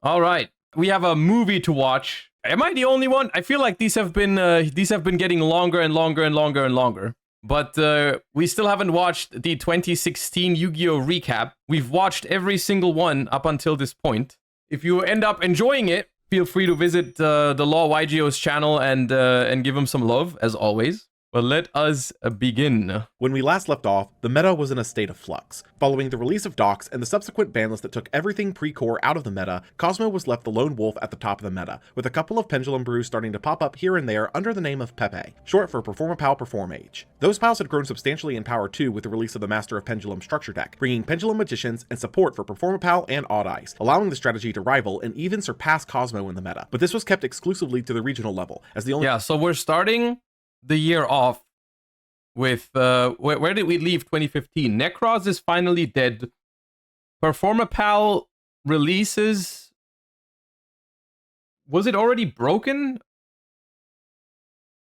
All right, we have a movie to watch. Am I the only one? I feel like these have been getting longer and longer and longer and longer. But we still haven't watched the 2016 Yu-Gi-Oh recap. We've watched every single one up until this point. If you end up enjoying it, feel free to visit the Law Yugioh's channel and give him some love as always. But let us begin. When we last left off, the meta was in a state of flux. Following the release of Docs and the subsequent ban list that took everything pre-core out of the meta, Cosmo was left the lone wolf at the top of the meta, with a couple of pendulum brews starting to pop up here and there under the name of Pepe, short for Performapal Performage. Those piles had grown substantially in power too with the release of the Master of Pendulum structure deck, bringing Pendulum Magicians and support for Performapal and Odd Eyes, allowing the strategy to rival and even surpass Cosmo in the meta. But this was kept exclusively to the regional level, as the only— Yeah, so we're starting the year off with where did we leave 2015? Necros is finally dead. Performapal releases, was it already broken?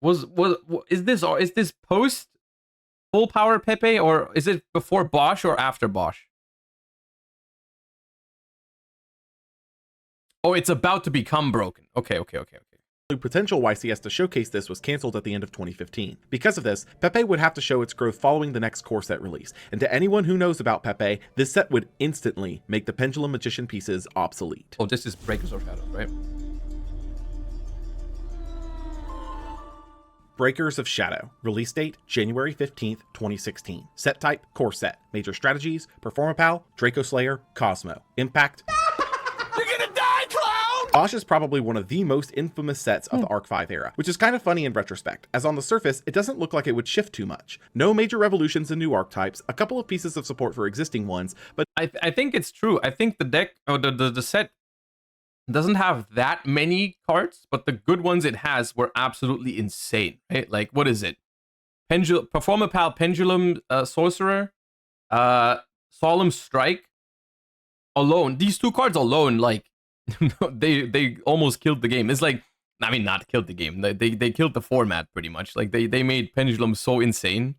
Is this post full power Pepe, or is it before Bosch or after Bosch? Oh, it's about to become broken. Okay. The potential YCS to showcase this was cancelled at the end of 2015. Because of this, Pepe would have to show its growth following the next core set release, and to anyone who knows about Pepe, this set would instantly make the Pendulum Magician pieces obsolete. Oh, this is Breakers of Shadows, right? Breakers of Shadow. Release date, January 15th, 2016. Set type, core set. Major strategies, Performapal, Draco Slayer, Cosmo. Impact— Bosch is probably one of the most infamous sets of the Arc 5 era, which is kind of funny in retrospect, as on the surface, it doesn't look like it would shift too much. No major revolutions in new archetypes, a couple of pieces of support for existing ones, but I think it's true. I think the deck, or the set doesn't have that many cards, but the good ones it has were absolutely insane, right? Like, what is it? Performapal Pendulum Sorcerer, Solemn Strike alone. These two cards alone, like, they almost killed the game. It's like, I mean, not killed the game. They killed the format pretty much. Like they made Pendulum so insane.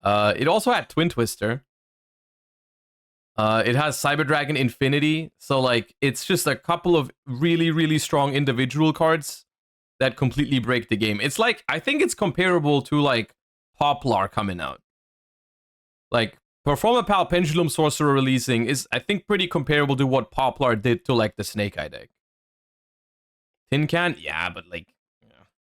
It also had Twin Twister. It has Cyber Dragon Infinity. So like it's just a couple of really strong individual cards that completely break the game. It's like, I think it's comparable to like Poplar coming out. Like Performapal Pendulum Sorcerer releasing is, I think, pretty comparable to what Poplar did to, like, the Snake Eye deck. Tin Can? Yeah, but, like,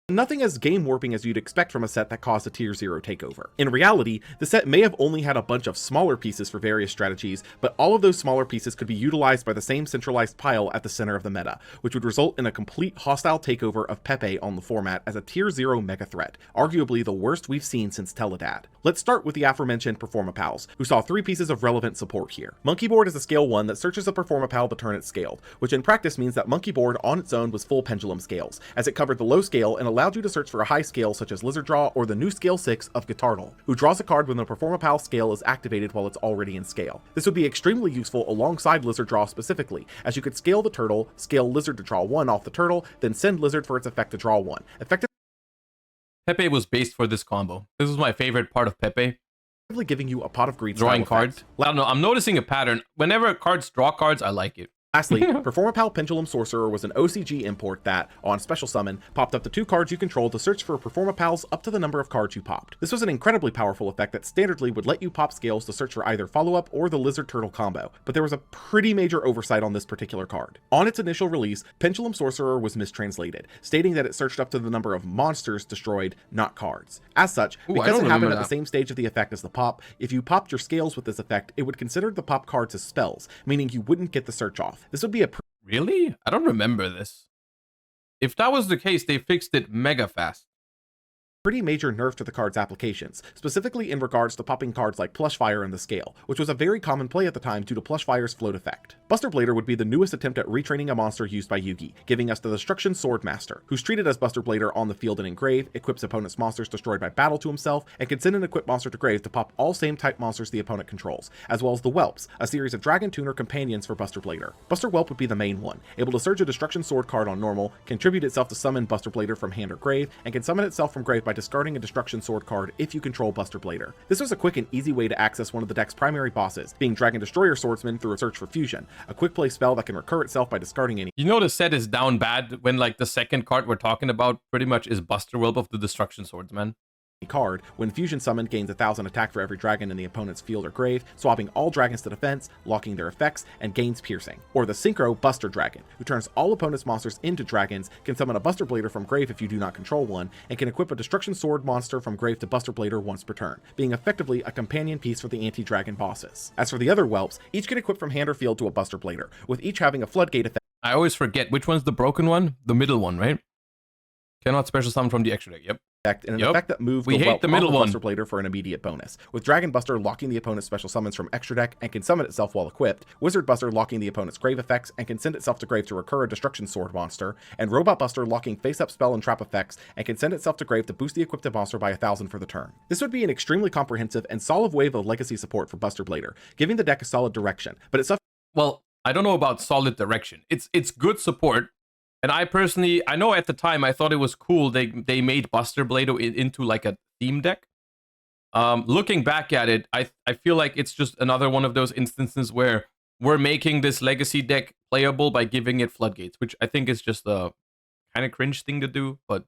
nothing as game warping as you'd expect from a set that caused a tier 0 takeover. In reality, the set may have only had a bunch of smaller pieces for various strategies, but all of those smaller pieces could be utilized by the same centralized pile at the center of the meta, which would result in a complete hostile takeover of Pepe on the format as a tier 0 mega threat, arguably the worst we've seen since Teledad. Let's start with the aforementioned Performapals, who saw 3 pieces of relevant support here. Monkey Board is a scale 1 that searches a Performapal the turn it's scaled, which in practice means that Monkey Board on its own was full pendulum scales, as it covered the low scale and allowed you to search for a high scale such as Lizard Draw or the new scale 6 of Guitardle, who draws a card when the Performapal scale is activated while it's already in scale. This would be extremely useful alongside Lizard Draw specifically, as you could scale the turtle, scale Lizard to draw 1 off the turtle, then send Lizard for its effect to draw 1. Pepe was based for this combo. This was my favorite part of Pepe. Giving you a pot of greed drawing cards. I don't know, I'm noticing a pattern. Whenever cards draw cards, I like it. Lastly, Performapal Pendulum Sorcerer was an OCG import that, on special summon, popped up the 2 cards you controlled to search for Performapals up to the number of cards you popped. This was an incredibly powerful effect that standardly would let you pop scales to search for either follow-up or the Lizard Turtle combo, but there was a pretty major oversight on this particular card. On its initial release, Pendulum Sorcerer was mistranslated, stating that it searched up to the number of monsters destroyed, not cards. As such, because it happened at the same stage of the effect as the pop, if you popped your scales with this effect, it would consider the pop cards as spells, meaning you wouldn't get the search off. This would be a Really? I don't remember this. If that was the case, they fixed it mega fast. Pretty major nerf to the card's applications, specifically in regards to popping cards like Plushfire in the scale, which was a very common play at the time due to Plushfire's float effect. Buster Blader would be the newest attempt at retraining a monster used by Yugi, giving us the Destruction Swordmaster, who's treated as Buster Blader on the field and in grave, equips opponent's monsters destroyed by battle to himself, and can send an equipped monster to grave to pop all same type monsters the opponent controls, as well as the Whelps, a series of Dragon Tuner companions for Buster Blader. Buster Whelp would be the main one, able to search a Destruction Sword card on normal, contribute itself to summon Buster Blader from hand or grave, and can summon itself from grave by discarding a Destruction Sword card if you control Buster Blader. This was a quick and easy way to access one of the deck's primary bosses, being Dragon Destroyer Swordsman through a Search for Fusion, a quick play spell that can recur itself by discarding any. You know the set is down bad when like the second card we're talking about pretty much is Buster Whelp of the Destruction Swordsman. Card when fusion summoned gains 1000 attack for every dragon in the opponent's field or grave, swapping all dragons to defense, locking their effects, and gains piercing. Or the Synchro Buster Dragon, who turns all opponent's monsters into dragons, can summon a Buster Blader from grave if you do not control one, and can equip a Destruction Sword monster from grave to Buster Blader once per turn, being effectively a companion piece for the anti-dragon bosses. As for the other whelps, each can equip from hand or field to a Buster Blader, with each having a floodgate effect. I always forget which one's the broken one, the middle one, right? Cannot special summon from the extra deck. Yep. And an effect that moves we the hate whelp the middle off one. Buster Blader for an immediate bonus, with Dragon Buster locking the opponent's special summons from extra deck and can summon itself while equipped, Wizard Buster locking the opponent's grave effects and can send itself to grave to recur a Destruction Sword monster, and Robot Buster locking face-up spell and trap effects and can send itself to grave to boost the equipped monster by 1000 for the turn. This would be an extremely comprehensive and solid wave of legacy support for Buster Blader, giving the deck a solid direction, but it's well, I don't know about solid direction. It's good support. And I personally, I know at the time I thought it was cool they made Buster Blader into like a theme deck. Looking back at it, I feel like it's just another one of those instances where we're making this legacy deck playable by giving it floodgates, which I think is just a kind of cringe thing to do, but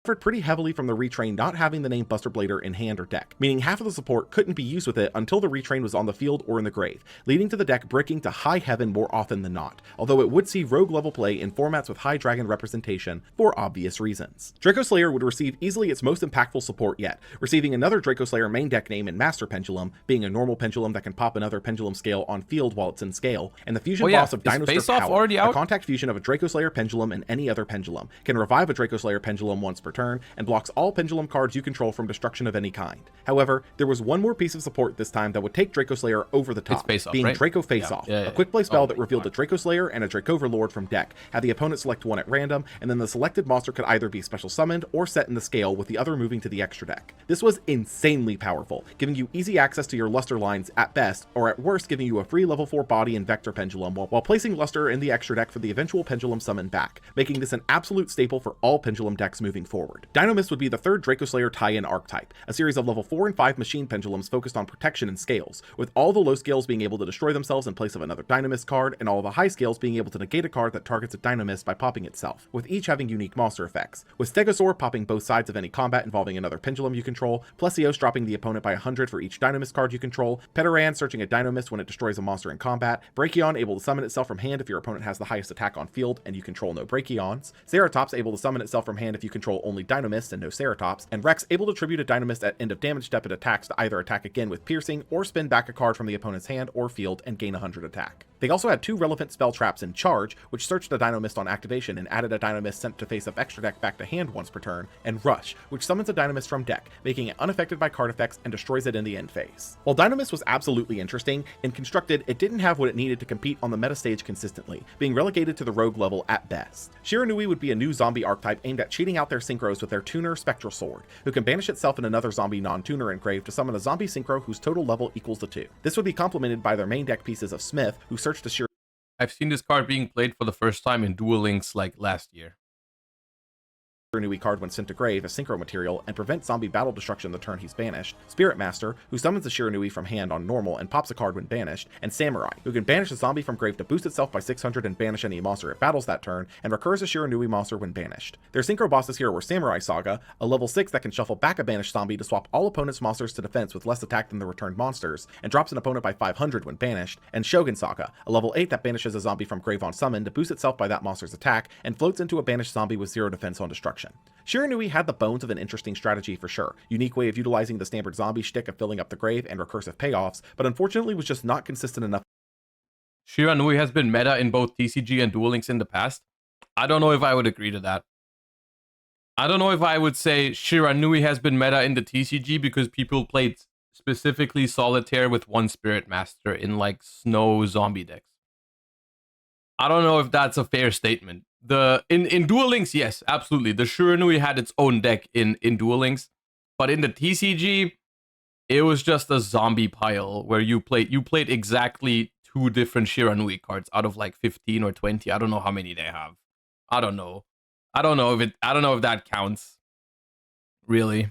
suffered pretty heavily from the retrain not having the name Buster Blader in hand or deck, meaning half of the support couldn't be used with it until the retrain was on the field or in the grave, leading to the deck breaking to high heaven more often than not, although it would see rogue level play in formats with high dragon representation for obvious reasons. Draco Slayer would receive easily its most impactful support yet, receiving another Draco Slayer main deck name in Master Pendulum, being a normal pendulum that can pop another pendulum scale on field while it's in scale, and the fusion boss of Dinosaur Power, a contact fusion of a Draco Slayer pendulum and any other pendulum, can revive a Draco Slayer pendulum once per turn, and blocks all pendulum cards you control from destruction of any kind. However, there was one more piece of support this time that would take Draco Slayer over the top, being right? Draco Face Off, a quick play spell that revealed a Draco Slayer and a Dracoverlord from deck, had the opponent select one at random, and then the selected monster could either be special summoned or set in the scale, with the other moving to the extra deck. This was insanely powerful, giving you easy access to your Luster lines at best, or at worst giving you a free level 4 body and Vector Pendulum while placing Luster in the extra deck for the eventual pendulum summon back, making this an absolute staple for all pendulum decks moving forward. Dynomist would be the third Draco Slayer tie-in archetype, a series of level 4 and 5 machine pendulums focused on protection and scales, with all the low scales being able to destroy themselves in place of another Dynamist card, and all the high scales being able to negate a card that targets a Dynamist by popping itself, with each having unique monster effects, with Stegosaur popping both sides of any combat involving another pendulum you control, Plesios dropping the opponent by 100 for each Dynamist card you control, Petaran searching a Dynamist when it destroys a monster in combat, Brachion able to summon itself from hand if your opponent has the highest attack on field and you control no Brachions, Ceratops able to summon itself from hand if you control only Dynamists and no Ceratops, and Rex able to tribute a Dynamist at end of damage step it attacks to either attack again with piercing or spin back a card from the opponent's hand or field and gain 100 attack. They also had two relevant spell traps in Charge, which searched a Dynamist on activation and added a Dynamist sent to face up extra deck back to hand once per turn, and Rush, which summons a Dynamist from deck, making it unaffected by card effects and destroys it in the end phase. While Dynamist was absolutely interesting, and constructed, it didn't have what it needed to compete on the meta stage consistently, being relegated to the rogue level at best. Shiranui would be a new zombie archetype aimed at cheating out their synchros with their tuner Spectral Sword, who can banish itself in another zombie non-tuner engrave to summon a zombie synchro whose total level equals to 2. This would be complemented by their main deck pieces of Smith, who searched the I've seen this card being played for the first time in Duel Links like last year. Shiranui card when sent to grave as synchro material and prevent zombie battle destruction the turn he's banished, Spirit Master, who summons the Shiranui from hand on normal and pops a card when banished, and Samurai, who can banish a zombie from grave to boost itself by 600 and banish any monster it battles that turn, and recurs a Shiranui monster when banished. Their synchro bosses here were Samurai Saga, a level 6 that can shuffle back a banished zombie to swap all opponent's monsters to defense with less attack than the returned monsters, and drops an opponent by 500 when banished, and Shogun Saga, a level 8 that banishes a zombie from grave on summon to boost itself by that monster's attack, and floats into a banished zombie with 0 defense on destruction. Shiranui had the bones of an interesting strategy for sure, unique way of utilizing the standard zombie shtick of filling up the grave and recursive payoffs, but unfortunately was just not consistent enough. Shiranui has been meta in both TCG and Duel Links in the past. I don't know if I would agree to that. I don't know if I would say Shiranui has been meta in the TCG because people played specifically Solitaire with one Spirit Master in like snow zombie decks. I don't know if that's a fair statement. In Duel Links, yes, absolutely. The Shiranui had its own deck in Duel Links, but in the TCG, it was just a zombie pile where you played exactly 2 different Shiranui cards out of like 15 or 20. I don't know how many they have. I don't know if that counts. Really?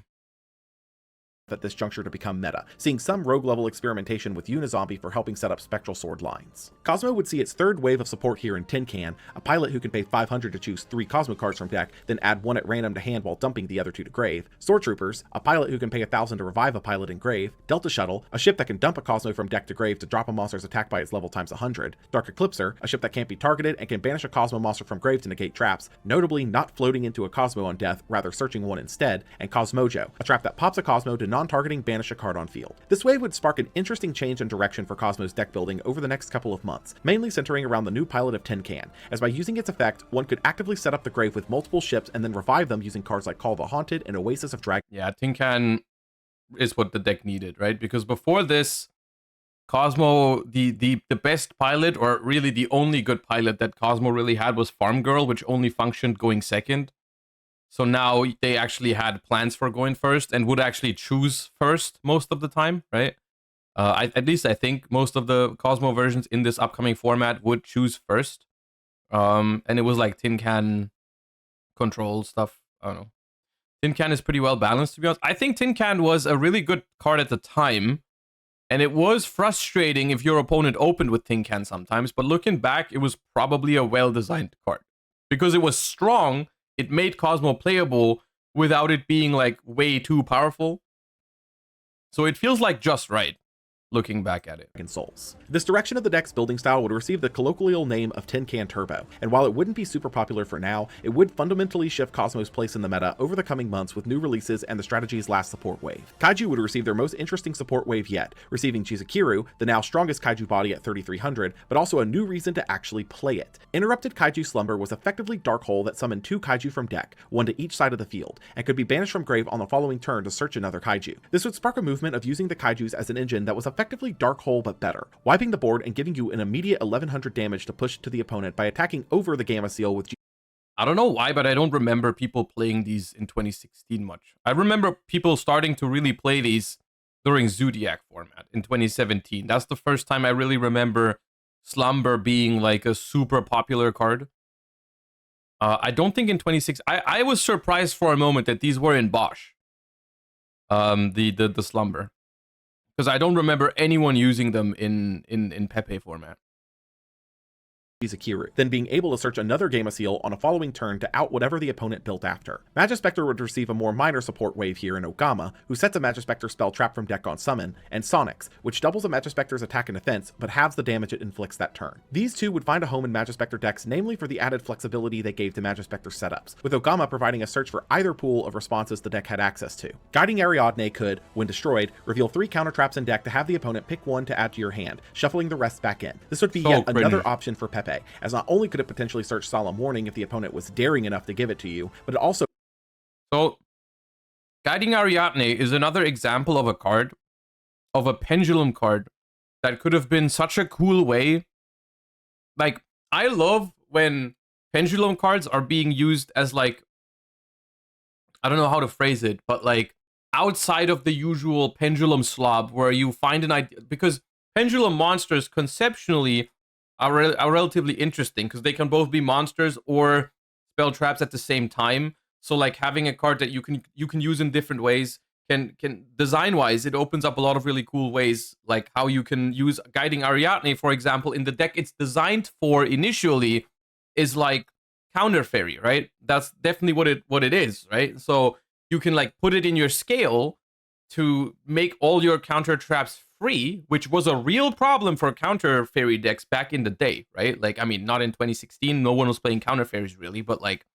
At this juncture to become meta, seeing some rogue-level experimentation with Unizombie for helping set up Spectral Sword lines. Cosmo would see its third wave of support here in Tin Can, a pilot who can pay 500 to choose 3 Cosmo cards from deck, then add 1 at random to hand while dumping the other 2 to grave. Sword Troopers, a pilot who can pay 1,000 to revive a pilot in grave. Delta Shuttle, a ship that can dump a Cosmo from deck to grave to drop a monster's attack by its level times 100. Dark Eclipser, a ship that can't be targeted and can banish a Cosmo monster from grave to negate traps, notably not floating into a Cosmo on death, rather searching one instead. And Cosmojo, a trap that pops a Cosmo to non-targeting banish a card on field. This wave would spark an interesting change in direction for Cosmo's deck building over the next couple of months, mainly centering around the new pilot of Tin Can, as by using its effect, one could actively set up the grave with multiple ships and then revive them using cards like Call the Haunted and Oasis of Dragon. Yeah, Tin Can is what the deck needed, right? Because before this, Cosmo, the best pilot, or really the only good pilot that Cosmo really had, was Farm Girl, which only functioned going second. So now they actually had plans for going first and would actually choose first most of the time, right? At least I think most of the Cosmo versions in this upcoming format would choose first. And it was like Tin Can control stuff. I don't know. Tin Can is pretty well balanced, to be honest. I think Tin Can was a really good card at the time. And it was frustrating if your opponent opened with Tin Can sometimes. But looking back, it was probably a well-designed card. Because it was strong, it made Cosmo playable without it being like way too powerful. So it feels like just right, looking back at it. Souls. This direction of the deck's building style would receive the colloquial name of Tin Can Turbo, and while it wouldn't be super popular for now, it would fundamentally shift Cosmo's place in the meta over the coming months with new releases and the strategy's last support wave. Kaiju would receive their most interesting support wave yet, receiving Chizukiru, the now strongest Kaiju body at 3,300, but also a new reason to actually play it. Interrupted Kaiju Slumber was effectively Dark Hole that summoned 2 Kaiju from deck, 1 to each side of the field, and could be banished from grave on the following turn to search another Kaiju. This would spark a movement of using the Kaijus as an engine that was effectively Dark Hole but better, wiping the board and giving you an immediate 1100 damage to push to the opponent by attacking over the Gamma Seal with I don't know why, but I don't remember people playing these in 2016 much. I remember people starting to really play these during Zodiac format in 2017. That's the first time I really remember Slumber being like a super popular card. I don't think in 2016... I was surprised for a moment that these were in Bosch. The Slumber. Because I don't remember anyone using them in Pepe format. Chizukiru, then being able to search another Gamma Seal on a following turn to out whatever the opponent built after. Magispector would receive a more minor support wave here in Ogama, who sets a Magispector spell trap from deck on summon, and Sonics, which doubles a Magispector's attack and defense, but halves the damage it inflicts that turn. These two would find a home in Magispector decks, namely for the added flexibility they gave to Magispector setups, with Ogama providing a search for either pool of responses the deck had access to. Guiding Ariadne could, when destroyed, reveal 3 counter traps in deck to have the opponent pick 1 to add to your hand, shuffling the rest back in. This would be yet another option for Pepe, as not only could it potentially search Solemn Warning if the opponent was daring enough to give it to you, but it also... So, Guiding Ariadne is another example of a card, of a pendulum card, that could have been such a cool way. Like, I love when pendulum cards are being used as like, I don't know how to phrase it, but like, outside of the usual pendulum slob where you find an idea, because pendulum monsters conceptually are relatively interesting because they can both be monsters or spell traps at the same time. So like having a card that you can use in different ways can design wise, it opens up a lot of really cool ways, like how you can use Guiding Ariadne, for example, in the deck it's designed for initially is like counter fairy, right? That's definitely what it is, right? So you can like put it in your scale to make all your counter traps free, which was a real problem for counter fairy decks back in the day, right? Like, I mean, not in 2016, no one was playing counter fairies really, but like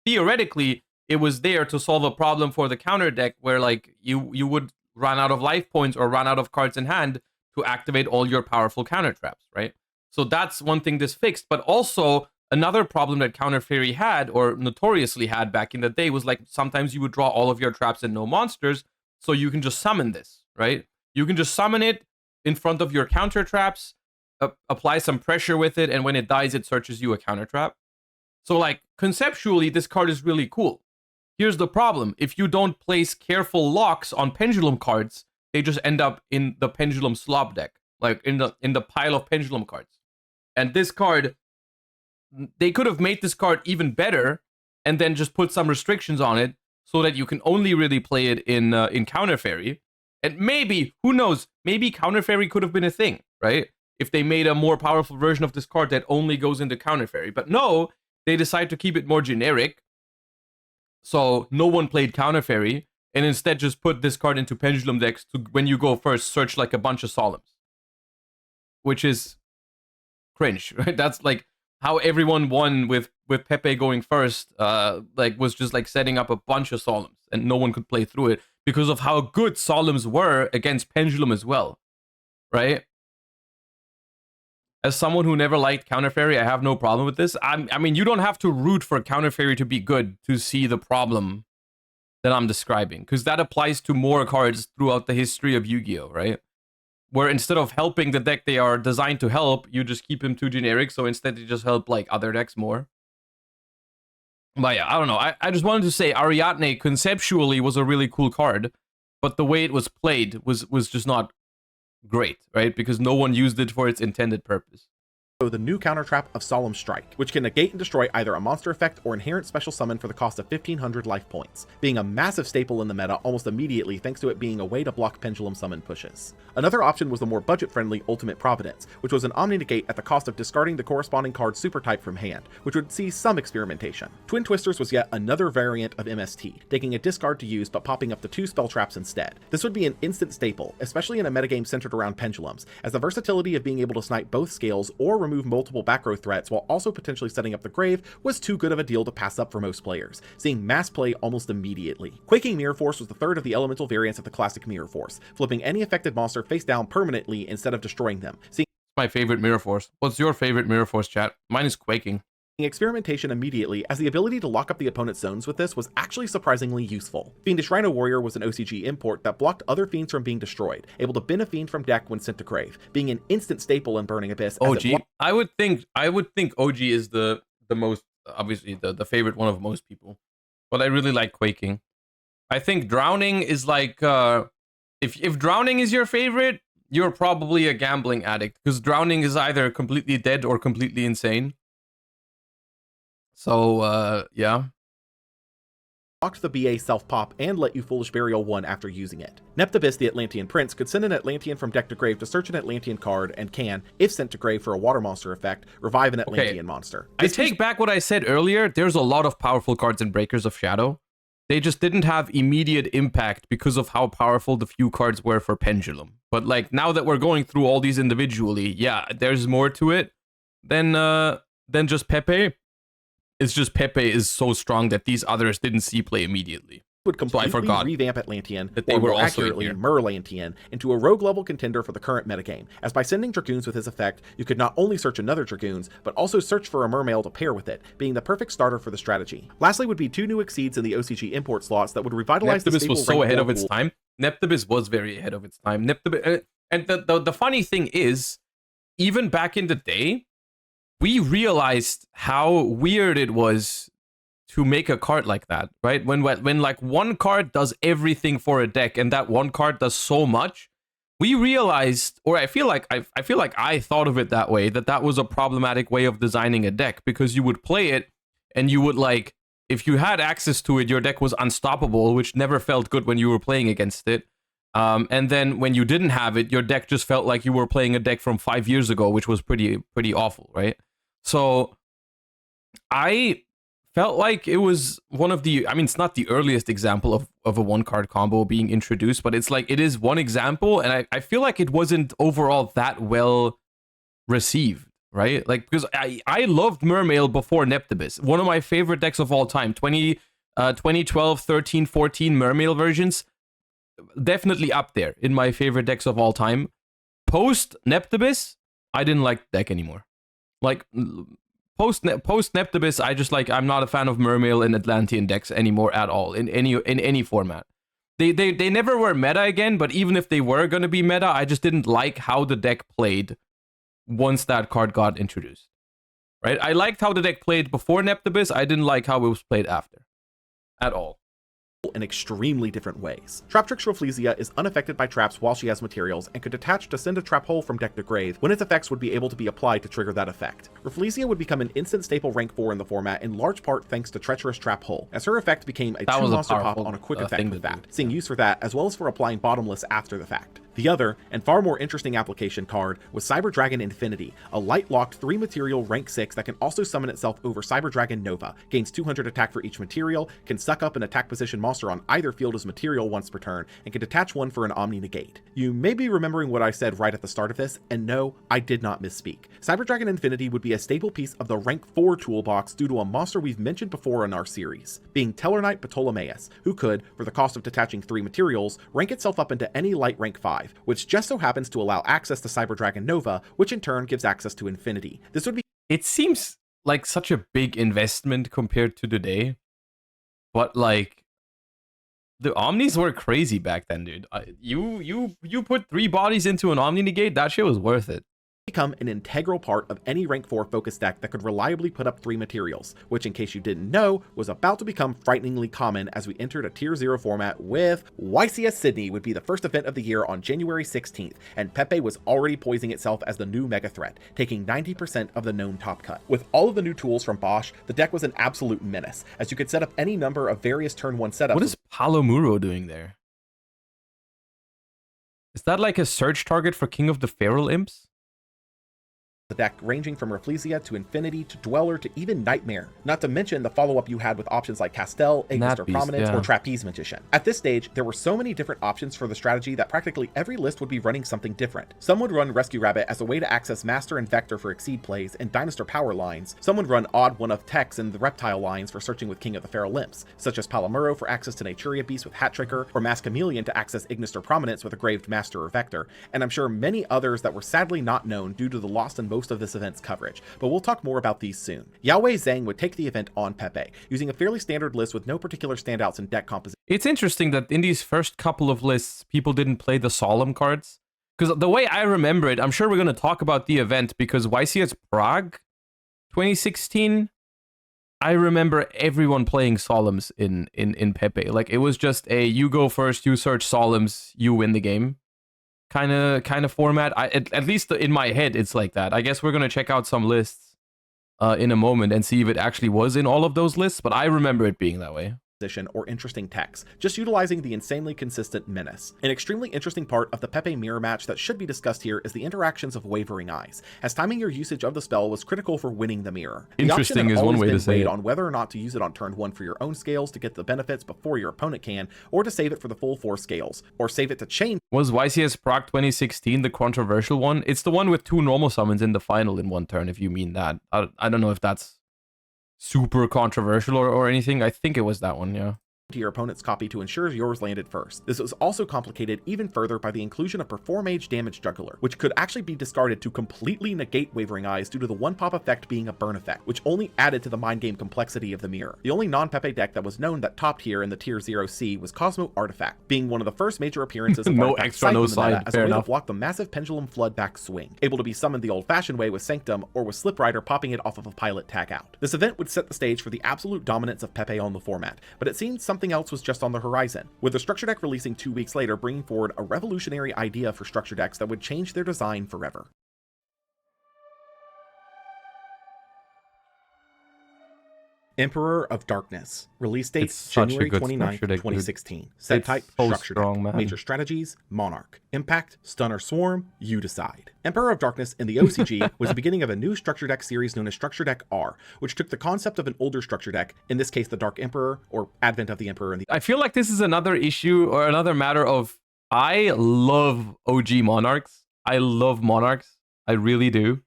theoretically, it was there to solve a problem for the counter deck where like you would run out of life points or run out of cards in hand to activate all your powerful counter traps, right? So that's one thing this fixed, but also another problem that counter fairy had or notoriously had back in the day was like sometimes you would draw all of your traps and no monsters, so you can just summon this, right? You can just summon it in front of your counter traps, apply some pressure with it, and when it dies, it searches you a counter trap. So, like, conceptually, this card is really cool. Here's the problem. If you don't place careful locks on pendulum cards, they just end up in the pendulum slob deck, like in the pile of pendulum cards. And this card, they could have made this card even better and then just put some restrictions on it so that you can only really play it in Counter Fairy. And maybe, who knows, maybe Counter Fairy could have been a thing, right? If they made a more powerful version of this card that only goes into Counter Fairy. But no, they decide to keep it more generic. So no one played Counter Fairy, and instead just put this card into Pendulum decks to, when you go first, search like a bunch of Solemns. Which is cringe, right? That's like how everyone won with Pepe going first, like was just like setting up a bunch of Solemns, and no one could play through it because of how good Solemns were against Pendulum as well, right? As someone who never liked Counter Fairy, I have no problem with this. I mean, you don't have to root for Counter Fairy to be good to see the problem that I'm describing, because that applies to more cards throughout the history of Yu-Gi-Oh, right? Where instead of helping the deck they are designed to help, you just keep them too generic, so instead they just help like other decks more. But yeah, I don't know. I just wanted to say Ariadne conceptually was a really cool card, but the way it was played was just not great, right? Because no one used it for its intended purpose. The new counter trap of Solemn Strike, which can negate and destroy either a monster effect or inherent special summon for the cost of 1500 life points, being a massive staple in the meta almost immediately thanks to it being a way to block pendulum summon pushes. Another option was the more budget-friendly Ultimate Providence, which was an Omni-Negate at the cost of discarding the corresponding card super type from hand, which would see some experimentation. Twin Twisters was yet another variant of MST, taking a discard to use but popping up the 2 spell traps instead. This would be an instant staple, especially in a metagame centered around pendulums, as the versatility of being able to snipe both scales or remove multiple back row threats while also potentially setting up the grave was too good of a deal to pass up for most players, seeing mass play almost immediately. Quaking Mirror Force was the third of the elemental variants of the classic Mirror Force, flipping any affected monster face down permanently instead of destroying them. Seeing my favorite Mirror Force. What's your favorite Mirror Force, chat? Mine is Quaking. Experimentation immediately, as the ability to lock up the opponent's zones with this was actually surprisingly useful. Fiendish Rhino Warrior was an OCG import that blocked other fiends from being destroyed, able to bin a fiend from deck when sent to grave, being an instant staple in Burning Abyss. OG. I would think OG is the most, obviously the favorite one of most people, but I really like Quaking. I think Drowning is like if Drowning is your favorite, you're probably a gambling addict, because Drowning is either completely dead or completely insane. So, yeah. Blocked the BA self-pop and let you Foolish Burial 1 after using it. Neptibus, the Atlantean Prince, could send an Atlantean from deck to grave to search an Atlantean card and can, if sent to grave for a water monster effect, revive an Atlantean monster. I take back what I said earlier. There's a lot of powerful cards in Breakers of Shadow. They just didn't have immediate impact because of how powerful the few cards were for Pendulum. But like, now that we're going through all these individually, yeah, there's more to it than just Pepe. It's just Pepe is so strong that these others didn't see play immediately. Would completely revamp Atlantean, that they were more also accurately Merlantian, into a rogue-level contender for the current metagame, as by sending Dragoons with his effect, you could not only search another Dragoons, but also search for a Mermail to pair with it, being the perfect starter for the strategy. Lastly would be 2 new Exceeds in the OCG import slots that would revitalize Neptibus was so ahead of its time. Neptibus was very ahead of its time. Neptibus, and the funny thing is, even back in the day, we realized how weird it was to make a card like that, right? When like one card does everything for a deck and that one card does so much, we realized, or I feel like I thought of it that way, that was a problematic way of designing a deck, because you would play it and you would, like, if you had access to it, your deck was unstoppable, which never felt good when you were playing against it. And then when you didn't have it, your deck just felt like you were playing a deck from 5 years ago, which was pretty awful, right? So I felt like it was one of the, I mean, it's not the earliest example of a one-card combo being introduced, but it's like, it is one example, and I feel like it wasn't overall that well received, right? Like, because I loved Mermail before Neptibus. One of my favorite decks of all time, 2012, 13, 14 Mermail versions, definitely up there in my favorite decks of all time. Post Neptibus, I didn't like the deck anymore. Like, post Neptibus, I'm not a fan of Mermail and Atlantean decks anymore at all, in any format. They never were meta again, but even if they were gonna be meta, I just didn't like how the deck played once that card got introduced. Right? I liked how the deck played before Neptibus. I didn't like how it was played after. At all. in extremely different ways. Traptrix Rafflesia is unaffected by traps while she has materials and could detach to send a trap hole from deck to grave when its effects would be able to be applied to trigger that effect. Rafflesia would become an instant staple rank 4 in the format in large part thanks to Treacherous Trap Hole, as her effect became a 2-monster pop on a quick effect with that, seeing use for that as well as for applying Bottomless after the fact. The other, and far more interesting application card, was Cyber Dragon Infinity, a light-locked 3-material rank 6 that can also summon itself over Cyber Dragon Nova, gains 200 attack for each material, can suck up an attack position monster on either field as material once per turn, and can detach one for an Omni Negate. You may be remembering what I said right at the start of this, and no, I did not misspeak. Cyber Dragon Infinity would be a staple piece of the rank 4 toolbox due to a monster we've mentioned before in our series, being Tellarknight Ptolemaeus, who could, for the cost of detaching 3 materials, rank itself up into any light rank 5, which just so happens to allow access to Cyber Dragon Nova, which in turn gives access to Infinity. This would be... It seems like such a big investment compared to today, but like the Omnis were crazy back then, dude. You put 3 bodies into an Omni Negate, that shit was worth it. Become an integral part of any rank 4 focus deck that could reliably put up 3 materials, which in case you didn't know, was about to become frighteningly common as we entered a tier 0 format with YCS Sydney would be the first event of the year on January 16th, and Pepe was already poising itself as the new mega threat, taking 90% of the known top cut. With all of the new tools from Bosch, the deck was an absolute menace, as you could set up any number of various turn 1 setups. What is Palomuro doing there? Is that like a search target for King of the Feral Imps? The deck ranging from Rafflesia to Infinity to Dweller to even Nightmare, not to mention the follow-up you had with options like Castel, Ignister Prominence, or Trapeze Magician. At this stage, there were so many different options for the strategy that practically every list would be running something different. Some would run Rescue Rabbit as a way to access Master and Vector for Exceed plays and Dinosaur Power lines. Some would run Odd One of Tex and the Reptile lines for searching with King of the Feral Imps, such as Palomuro for access to Naturia Beast with Hat Trigger, or Mask Chameleon to access Ignister Prominence with a Graved Master or Vector, and I'm sure many others that were sadly not known due to the loss in most of this event's coverage, but we'll talk more about these soon. Yahweh Zhang would take the event on Pepe, using a fairly standard list with no particular standouts in deck composition. It's interesting that in these first couple of lists, people didn't play the Solemn cards. Because the way I remember it, I'm sure we're going to talk about the event, because YCS Prague 2016, I remember everyone playing Solemns in Pepe. Like, it was just a you go first, you search Solemns, you win the game kind of format. At least in my head, it's like that. I guess we're going to check out some lists in a moment and see if it actually was in all of those lists, but I remember it being that way. Or interesting techs, just utilizing the insanely consistent menace. An extremely interesting part of the Pepe mirror match that should be discussed here is the interactions of Wavering Eyes, as timing your usage of the spell was critical for winning the mirror. Interesting is one way to say it. On whether or not to use it on turn 1 for your own scales to get the benefits before your opponent can, or to save it for the full 4 scales, or save it to chain. Was YCS Prague 2016 the controversial one? It's the one with 2 normal summons in the final in 1 turn, if you mean that. I don't know if that's super controversial or anything. I think it was that one, yeah. To your opponent's copy to ensure yours landed first. This was also complicated even further by the inclusion of Performage Damage Juggler, which could actually be discarded to completely negate Wavering Eyes due to the 1-pop effect being a burn effect, which only added to the mind game complexity of the mirror. The only non-Pepe deck that was known that topped here in the Tier 0C was Cosmo Artifact, being one of the first major appearances of no extra, no side, as a way to block the massive Pendulum Flood back swing, able to be summoned the old-fashioned way with Sanctum or with Slip Rider popping it off of a pilot tag out. This event would set the stage for the absolute dominance of Pepe on the format, but it seemed something else was just on the horizon, with the structure deck releasing 2 weeks later bringing forward a revolutionary idea for structure decks that would change their design forever. Emperor of Darkness. Release date January 29th, 2016. Set type Structure Deck. Major strategies Monarch. Impact Stunner Swarm. You decide. Emperor of Darkness in the OCG was the beginning of a new structure deck series known as Structure Deck R, which took the concept of an older structure deck, in this case the Dark Emperor, or Advent of the Emperor. I feel like this is another issue or another matter of, I love OG Monarchs. I love Monarchs. I really do.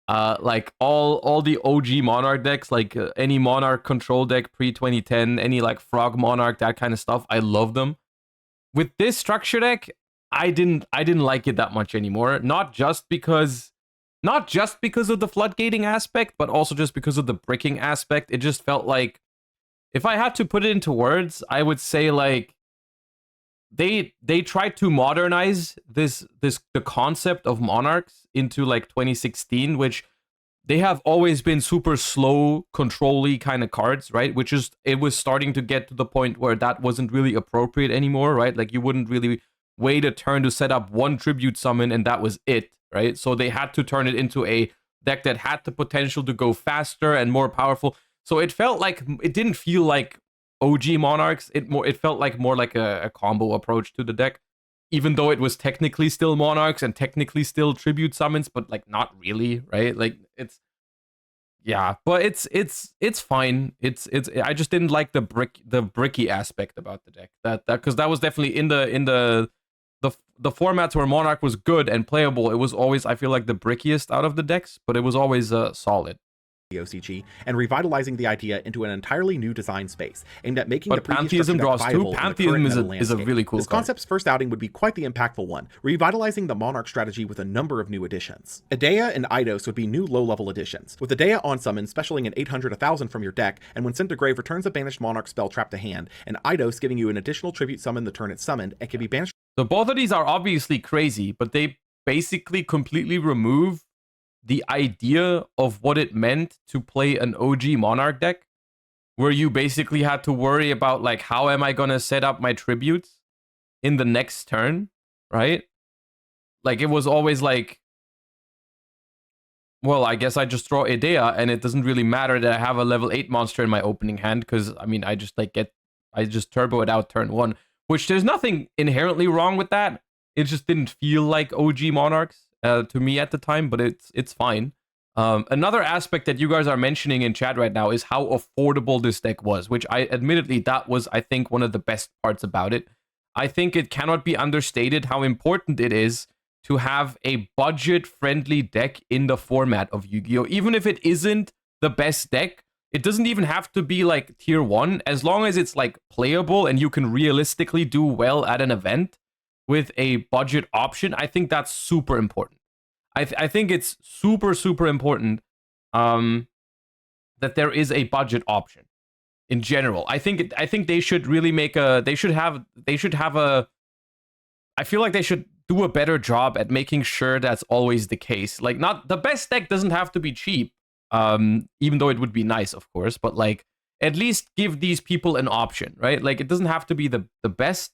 Like all the OG Monarch decks, like any Monarch control deck pre-2010, any like Frog Monarch, that kind of stuff, I love them. With this structure deck, I didn't like it that much anymore. Not just because of the floodgating aspect, but also just because of the bricking aspect. It just felt like, if I had to put it into words, I would say like they tried to modernize the concept of Monarchs into like 2016, which they have always been super slow, control-y kind of cards, right? Which is, it was starting to get to the point where that wasn't really appropriate anymore, right? Like, you wouldn't really wait a turn to set up one tribute summon and that was it, right? So they had to turn it into a deck that had the potential to go faster and more powerful. So it felt like, it didn't feel like OG Monarchs. It felt like more like a combo approach to the deck, even though it was technically still Monarchs and technically still tribute summons, but like not really, right? Like, it's, yeah, but it's fine. It's I just didn't like the bricky aspect about the deck. That because that was definitely in the formats where Monarch was good and playable. It was always, I feel like, the brickiest out of the decks, but it was always solid. OCG, and revitalizing the idea into an entirely new design space, aimed at making the previous Pantheism structure deck draws viable two. in the Pantheism current is meta is a landscape. really cool This card. concept's first outing would be quite the impactful one, revitalizing the Monarch strategy with a number of new additions. Idea and Eidos would be new low-level additions, with Idea on summon specialing an 800-1000 from your deck, and when sent to grave returns a banished Monarch spell trap to hand, and Eidos giving you an additional tribute summon the turn it's summoned, and can be banished. So both of these are obviously crazy, but they basically completely remove the idea of what it meant to play an OG Monarch deck, where you basically had to worry about, like, how am I gonna set up my tributes in the next turn, right? Like, it was always like, well, I guess I just draw Idea, and it doesn't really matter that I have a level 8 monster in my opening hand, because, I mean, I just turbo it out turn 1, which there's nothing inherently wrong with that. It just didn't feel like OG Monarchs to me at the time, but it's fine. Another aspect that you guys are mentioning in chat right now is how affordable this deck was, which that was, I think, one of the best parts about it. I think it cannot be understated how important it is to have a budget-friendly deck in the format of Yu-Gi-Oh! Even if it isn't the best deck, it doesn't even have to be like tier 1, as long as it's like playable and you can realistically do well at an event with a budget option. I think that's super important. I think it's super, super important that there is a budget option in general. I think they should really make I feel like they should do a better job at making sure that's always the case. Like, not the best deck doesn't have to be cheap, even though it would be nice, of course, but like, at least give these people an option, right? Like, it doesn't have to be the best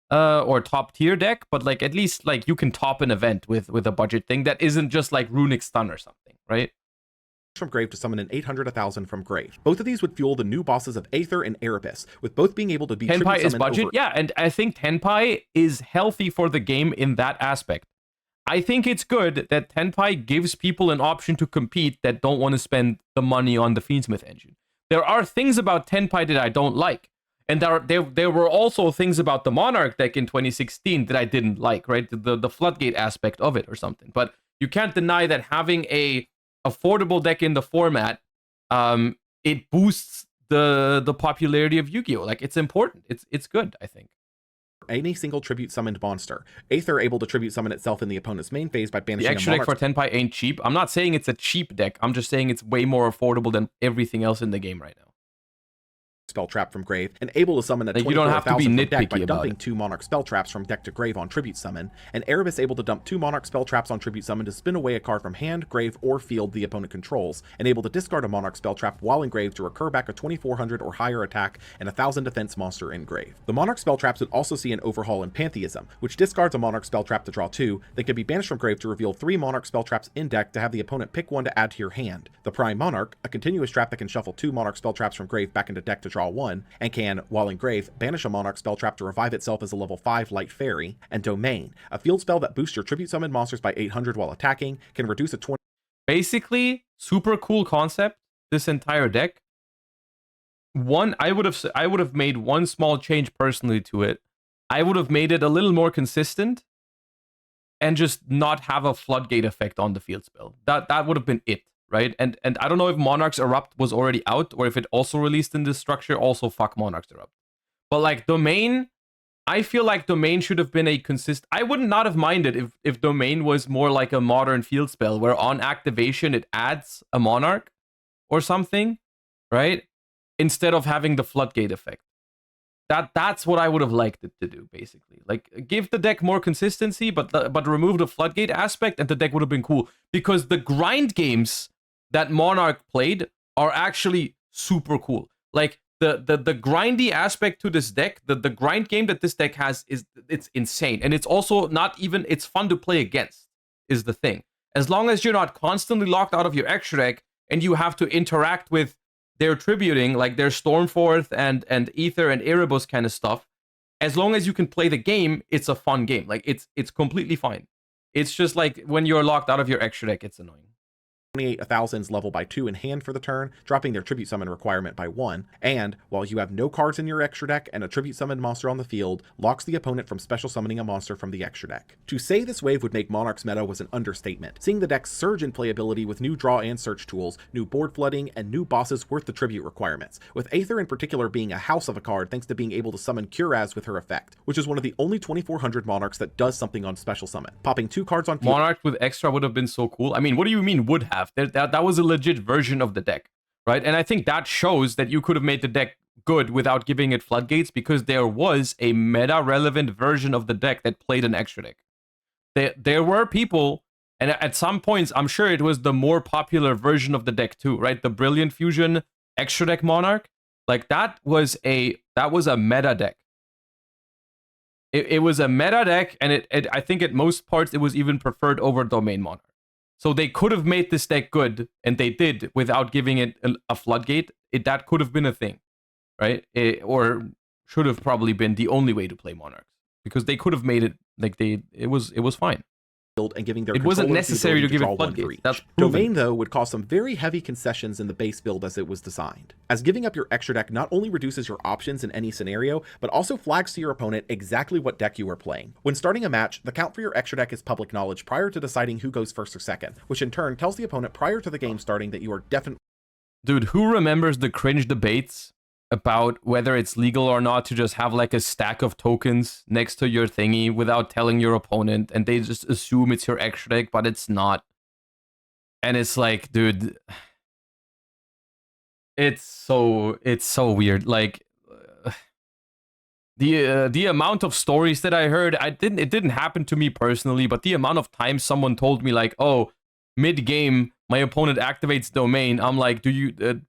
or top tier deck, but like, at least like you can top an event with a budget thing that isn't just like Runic Stun or something, right? From grave to summon an 800-1000 from grave. Both of these would fuel the new bosses of Aether and Erebus, with both being able to be Tenpai is budget, yeah, and I think Tenpai is healthy for the game in that aspect. I think it's good that Tenpai gives people an option to compete that don't want to spend the money on the Fiendsmith engine. There are things about Tenpai that I don't like, and there were also things about the Monarch deck in 2016 that I didn't like, right? The floodgate aspect of it or something. But you can't deny that having a affordable deck in the format, it boosts the popularity of Yu-Gi-Oh! Like, it's important. It's good, I think. Any single tribute summoned monster. Aether able to tribute summon itself in the opponent's main phase by banishing the extra deck for Tenpai ain't cheap. I'm not saying it's a cheap deck. I'm just saying it's way more affordable than everything else in the game right now. Spell trap from grave, and able to summon a like, you don't have to be nitpicky by dumping it. 2 Monarch spell traps from deck to grave on tribute summon, and Erebus able to dump 2 Monarch spell traps on tribute summon to spin away a card from hand, grave, or field the opponent controls, and able to discard a Monarch spell trap while in grave to recur back a 2400 or higher attack and 1000 defense monster in grave. The Monarch spell traps would also see an overhaul in Pantheism, which discards a Monarch spell trap to draw 2, that can be banished from grave to reveal 3 Monarch spell traps in deck to have the opponent pick one to add to your hand. The Prime Monarch, a continuous trap that can shuffle 2 Monarch spell traps from grave back into deck to draw 1, and can, while in grave, banish a Monarch spell trap to revive itself as a level 5 light fairy, and Domain, a field spell that boosts your tribute summon monsters by 800 while attacking, can reduce a 20. Basically, super cool concept, this entire deck. I would have made one small change personally to it. I would have made it a little more consistent and just not have a floodgate effect on the field spell. That would have been it. Right? And I don't know if Monarchs Erupt was already out or if it also released in this structure. Also, fuck Monarchs Erupt. But like, Domain, I feel like Domain should have been a consistent. I would not have minded if Domain was more like a modern field spell where on activation it adds a Monarch or something, right? Instead of having the floodgate effect. That's what I would have liked it to do, basically. Like, give the deck more consistency, but remove the floodgate aspect, and the deck would have been cool. Because the grind games that Monarch played are actually super cool. Like, the grindy aspect to this deck, the grind game that this deck has it's insane. And it's also not even, it's fun to play against, is the thing. As long as you're not constantly locked out of your extra deck, and you have to interact with their tributing, like their Stormforth and Ether and Erebus kind of stuff, as long as you can play the game, it's a fun game. Like, it's completely fine. It's just like when you're locked out of your extra deck, it's annoying. 28 1000s level by 2 in hand for the turn, dropping their tribute summon requirement by 1, and while you have no cards in your extra deck and a tribute summon monster on the field, locks the opponent from special summoning a monster from the extra deck. To say this wave would make Monarch's meta was an understatement, seeing the deck surge in playability with new draw and search tools, new board flooding, and new bosses worth the tribute requirements, with Aether in particular being a house of a card thanks to being able to summon Curaz with her effect, which is one of the only 2400 Monarchs that does something on special summon. Popping 2 cards on field. Monarch with extra would have been so cool. I mean, what do you mean would have? That was a legit version of the deck, right? And I think that shows that you could have made the deck good without giving it floodgates, because there was a meta-relevant version of the deck that played an extra deck. There were people, and at some points, I'm sure it was the more popular version of the deck too, right? The Brilliant Fusion extra deck Monarch, like that was a meta deck. It was a meta deck, and I think at most parts it was even preferred over Domain Monarch. So they could have made this deck good, and they did without giving it a floodgate. That could have been a thing, right? Or should have probably been the only way to play Monarchs, because they could have made it like it was fine. And giving their it wasn't necessary to give it floodgates. That's proven. Domain, though, would cause some very heavy concessions in the base build as it was designed, as giving up your extra deck not only reduces your options in any scenario, but also flags to your opponent exactly what deck you are playing. When starting a match, the count for your extra deck is public knowledge prior to deciding who goes first or second, which in turn tells the opponent prior to the game starting that you are definitely... Dude, who remembers the cringe debates about whether it's legal or not to just have like a stack of tokens next to your thingy without telling your opponent, and they just assume it's your extra deck, but it's not. And it's like, dude, it's so weird. Like, the amount of stories that I heard, it didn't happen to me personally, but the amount of times someone told me like, oh, mid-game, my opponent activates Domain. I'm like,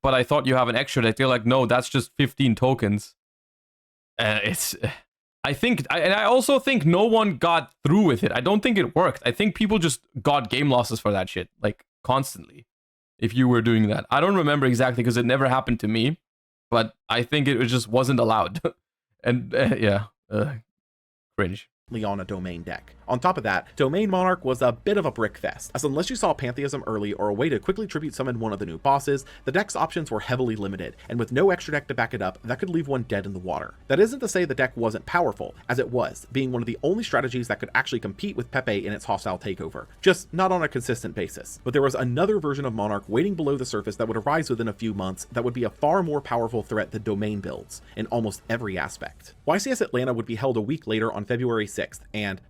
but I thought you have an extra deck. They're like, no, that's just 15 tokens. I also think no one got through with it. I don't think it worked. I think people just got game losses for that shit, like, constantly, if you were doing that. I don't remember exactly because it never happened to me, but I think it just wasn't allowed. And, cringe. On a Domain deck. On top of that, Domain Monarch was a bit of a brick fest, as unless you saw Pantheism early or a way to quickly tribute summon one of the new bosses, the deck's options were heavily limited, and with no extra deck to back it up, that could leave one dead in the water. That isn't to say the deck wasn't powerful, as it was, being one of the only strategies that could actually compete with Pepe in its hostile takeover, just not on a consistent basis. But there was another version of Monarch waiting below the surface that would arise within a few months that would be a far more powerful threat than Domain builds, in almost every aspect. YCS Atlanta would be held a week later on February 6th, and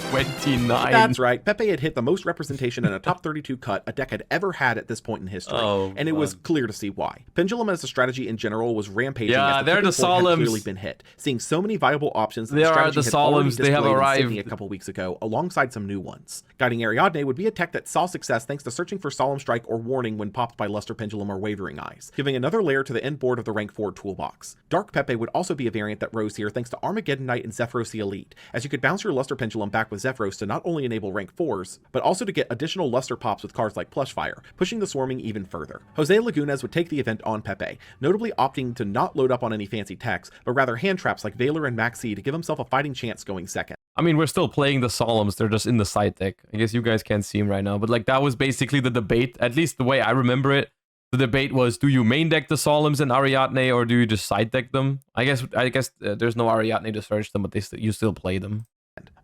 29. That's right, Pepe had hit the most representation in a top 32 cut a deck had ever had at this point in history, and it was clear to see why. Pendulum as a strategy in general was rampaging as the tipping point had clearly been hit, seeing so many viable options that the strategy had already displayed in Sydney a couple weeks ago, alongside some new ones. Guiding Ariadne would be a tech that saw success thanks to searching for Solemn Strike or Warning when popped by Luster Pendulum or Wavering Eyes, giving another layer to the end board of the rank 4 toolbox. Dark Pepe would also be a variant that rose here thanks to Armageddon Knight and Zephyros the Elite, as you could bounce your Luster Pendulum back with Zephyros to not only enable rank 4s, but also to get additional Luster pops with cards like Plushfire, pushing the swarming even further. Jose Lagunas would take the event on Pepe, notably opting to not load up on any fancy techs, but rather hand traps like Valor and Maxi to give himself a fighting chance going second. I mean, we're still playing the Solemns, they're just in the side deck. I guess you guys can't see them right now, but like that was basically the debate, at least the way I remember it. The debate was, do you main deck the Solemns and Ariadne, or do you just side deck them? I guess there's no Ariadne to search them, but you still play them.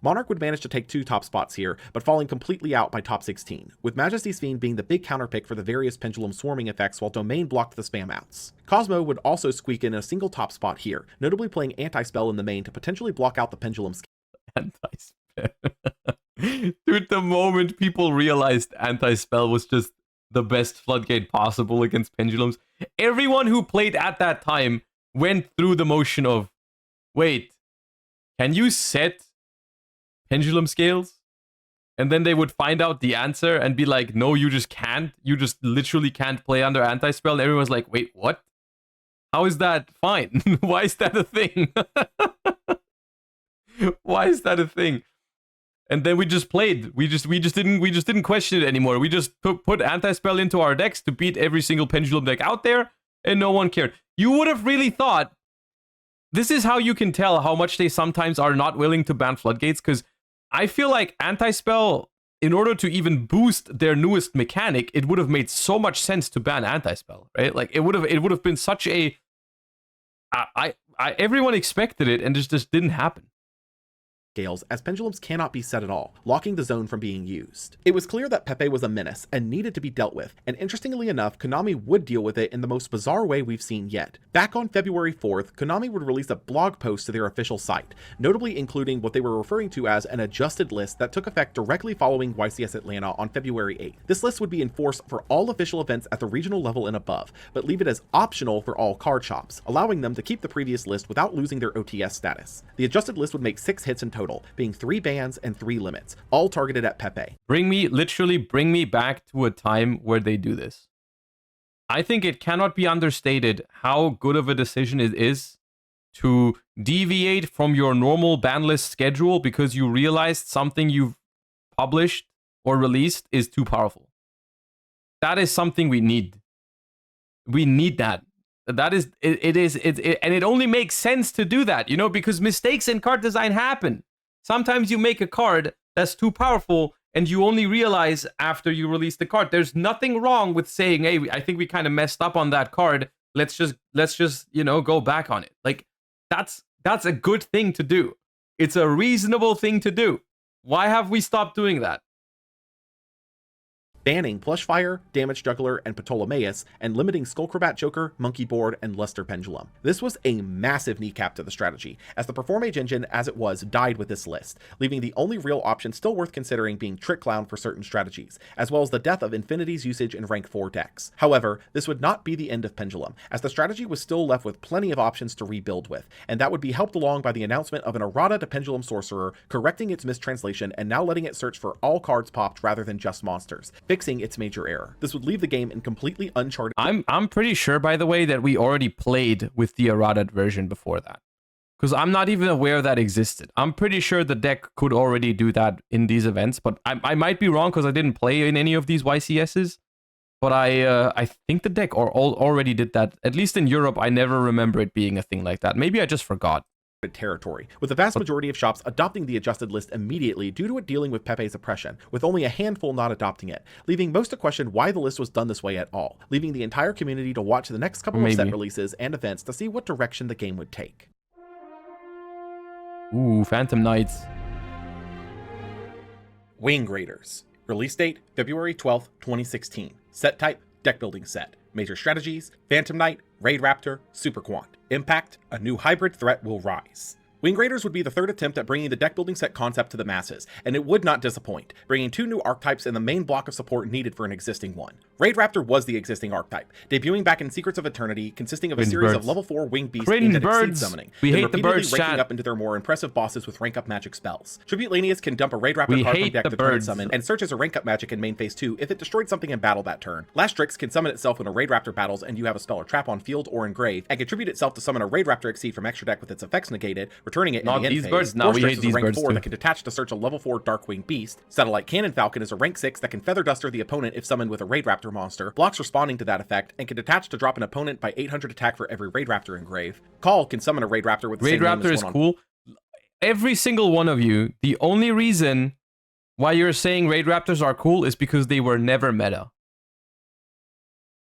Monarch would manage to take 2 top spots here, but falling completely out by top 16, with Majesty's Fiend being the big counterpick for the various Pendulum swarming effects while Domain blocked the spam outs. Cosmo would also squeak in a single top spot here, notably playing Anti-Spell in the main to potentially block out the Pendulum Anti-Spell. Dude, the moment people realized Anti-Spell was just the best floodgate possible against Pendulums, everyone who played at that time went through the motion of, wait, can you set pendulum scales? And then they would find out the answer and be like, no, you just can't. You just literally can't play under anti-spell. And everyone's like, wait, what? How is that fine? Why is that a thing? Why is that a thing? And then we just played. We just didn't question it anymore. We just put anti-spell into our decks to beat every single pendulum deck out there, and no one cared. You would have really thought this is how you can tell how much they sometimes are not willing to ban floodgates, because I feel like anti-spell, in order to even boost their newest mechanic, it would have made so much sense to ban anti-spell, right? Like it would have been such a everyone expected it, and it just didn't happen. Scales, as pendulums cannot be set at all, locking the zone from being used. It was clear that Pepe was a menace and needed to be dealt with, and interestingly enough, Konami would deal with it in the most bizarre way we've seen yet. Back on February 4th, Konami would release a blog post to their official site, notably including what they were referring to as an adjusted list that took effect directly following YCS Atlanta on February 8th. This list would be enforced for all official events at the regional level and above, but leave it as optional for all card shops, allowing them to keep the previous list without losing their OTS status. The adjusted list would make 6 hits in total, being 3 bans and 3 limits, all targeted at Pepe. Literally bring me back to a time where they do this. I think it cannot be understated how good of a decision it is to deviate from your normal ban list schedule because you realized something you've published or released is too powerful. That is something we need. We need that. That is, and it only makes sense to do that, you know, because mistakes in card design happen. Sometimes you make a card that's too powerful and you only realize after you release the card. There's nothing wrong with saying, hey, I think we kind of messed up on that card. Let's just, you know, go back on it. Like that's a good thing to do. It's a reasonable thing to do. Why have we stopped doing that? Banning Plushfire, Damage Juggler, and Ptolemaeus, and limiting Skullcrabat Joker, Monkey Board, and Luster Pendulum. This was a massive kneecap to the strategy, as the Performage engine as it was died with this list, leaving the only real option still worth considering being Trick Clown for certain strategies, as well as the death of Infinity's usage in rank 4 decks. However, this would not be the end of Pendulum, as the strategy was still left with plenty of options to rebuild with, and that would be helped along by the announcement of an errata to Pendulum Sorcerer, correcting its mistranslation and now letting it search for all cards popped rather than just monsters, fixing its major error. This would leave the game in completely uncharted. I'm pretty sure, by the way, that we already played with the errata version before that, because I'm not even aware that existed. I'm pretty sure the deck could already do that in these events, but I might be wrong because I didn't play in any of these YCSs. But I think the deck already did that. At least in Europe, I never remember it being a thing like that. Maybe I just forgot. Territory, with the vast majority of shops adopting the adjusted list immediately due to it dealing with Pepe's oppression, with only a handful not adopting it, leaving most to question why the list was done this way at all, leaving the entire community to watch the next couple of set releases and events to see what direction the game would take. Ooh, Phantom Knights. Wing Raiders. Release date, February 12th, 2016. Set type, deck building set. Major strategies, Phantom Knight, Raid Raptor, Super Quant. Impact, a new hybrid threat will rise. Wing Raiders would be the third attempt at bringing the deck building set concept to the masses, and it would not disappoint, bringing 2 new archetypes and the main block of support needed for an existing one. Raid Raptor was the existing archetype, debuting back in Secrets of Eternity, consisting of a series of level 4 wing beasts aimed at exceed summoning, we then hate the repeatedly birds, ranking chat. up into their more impressive bosses with rank up magic spells. Tribute Lanius can dump a Raid Raptor card from deck to turn it summon, and search as a rank up magic in main phase 2 if it destroyed something in battle that turn. Lastrix can summon itself when a Raid Raptor battles and you have a spell or trap on field or in grave, and contribute itself to summon a Raid Raptor Exceed from extra deck with its effects negated, returning it in the end phase. No, we hate these rank birds 4 too. that can detach to search a level 4 Darkwing Beast. Satellite Cannon Falcon is a rank 6 that can Feather Duster the opponent if summoned with a Raid Raptor monster, blocks responding to that effect, and can detach to drop an opponent by 800 attack for every Raid Raptor in grave. Call can summon a Raid Raptor with the Raid same name Raptor as is cool. Every single one of you, the only reason why you're saying Raid Raptors are cool is because they were never meta.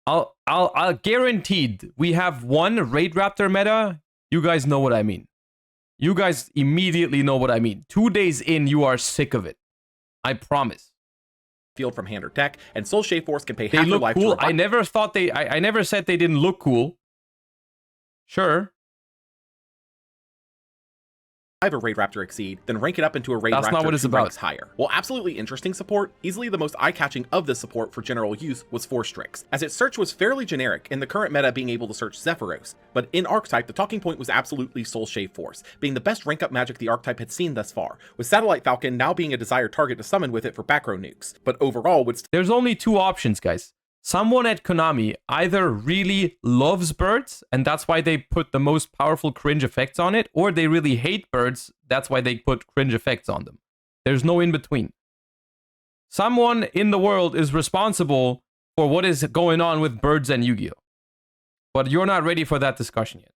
I'll guaranteed we have one Raid Raptor meta. You guys know what I mean. You guys immediately know what I mean. 2 days in, you are sick of it. I promise. Field from hand or deck, and Soul Shade Force can pay They half your look life cool. to I never thought they... I never said they didn't look cool. Sure. a Raid Raptor Exceed, then rank it up into a Raid That's Raptor not what it's 2 about. ranks higher. While absolutely interesting support, easily the most eye-catching of this support for general use was Force Strix, as its search was fairly generic in the current meta being able to search Zephyros, but in Archetype the talking point was absolutely Soul Shave Force, being the best rank up magic the Archetype had seen thus far, with Satellite Falcon now being a desired target to summon with it for back row nukes, but overall would There's only two options, guys. Someone at Konami either really loves birds, and that's why they put the most powerful cringe effects on it, or they really hate birds, that's why they put cringe effects on them. There's no in between. Someone in the world is responsible for what is going on with birds and Yu-Gi-Oh! But you're not ready for that discussion yet.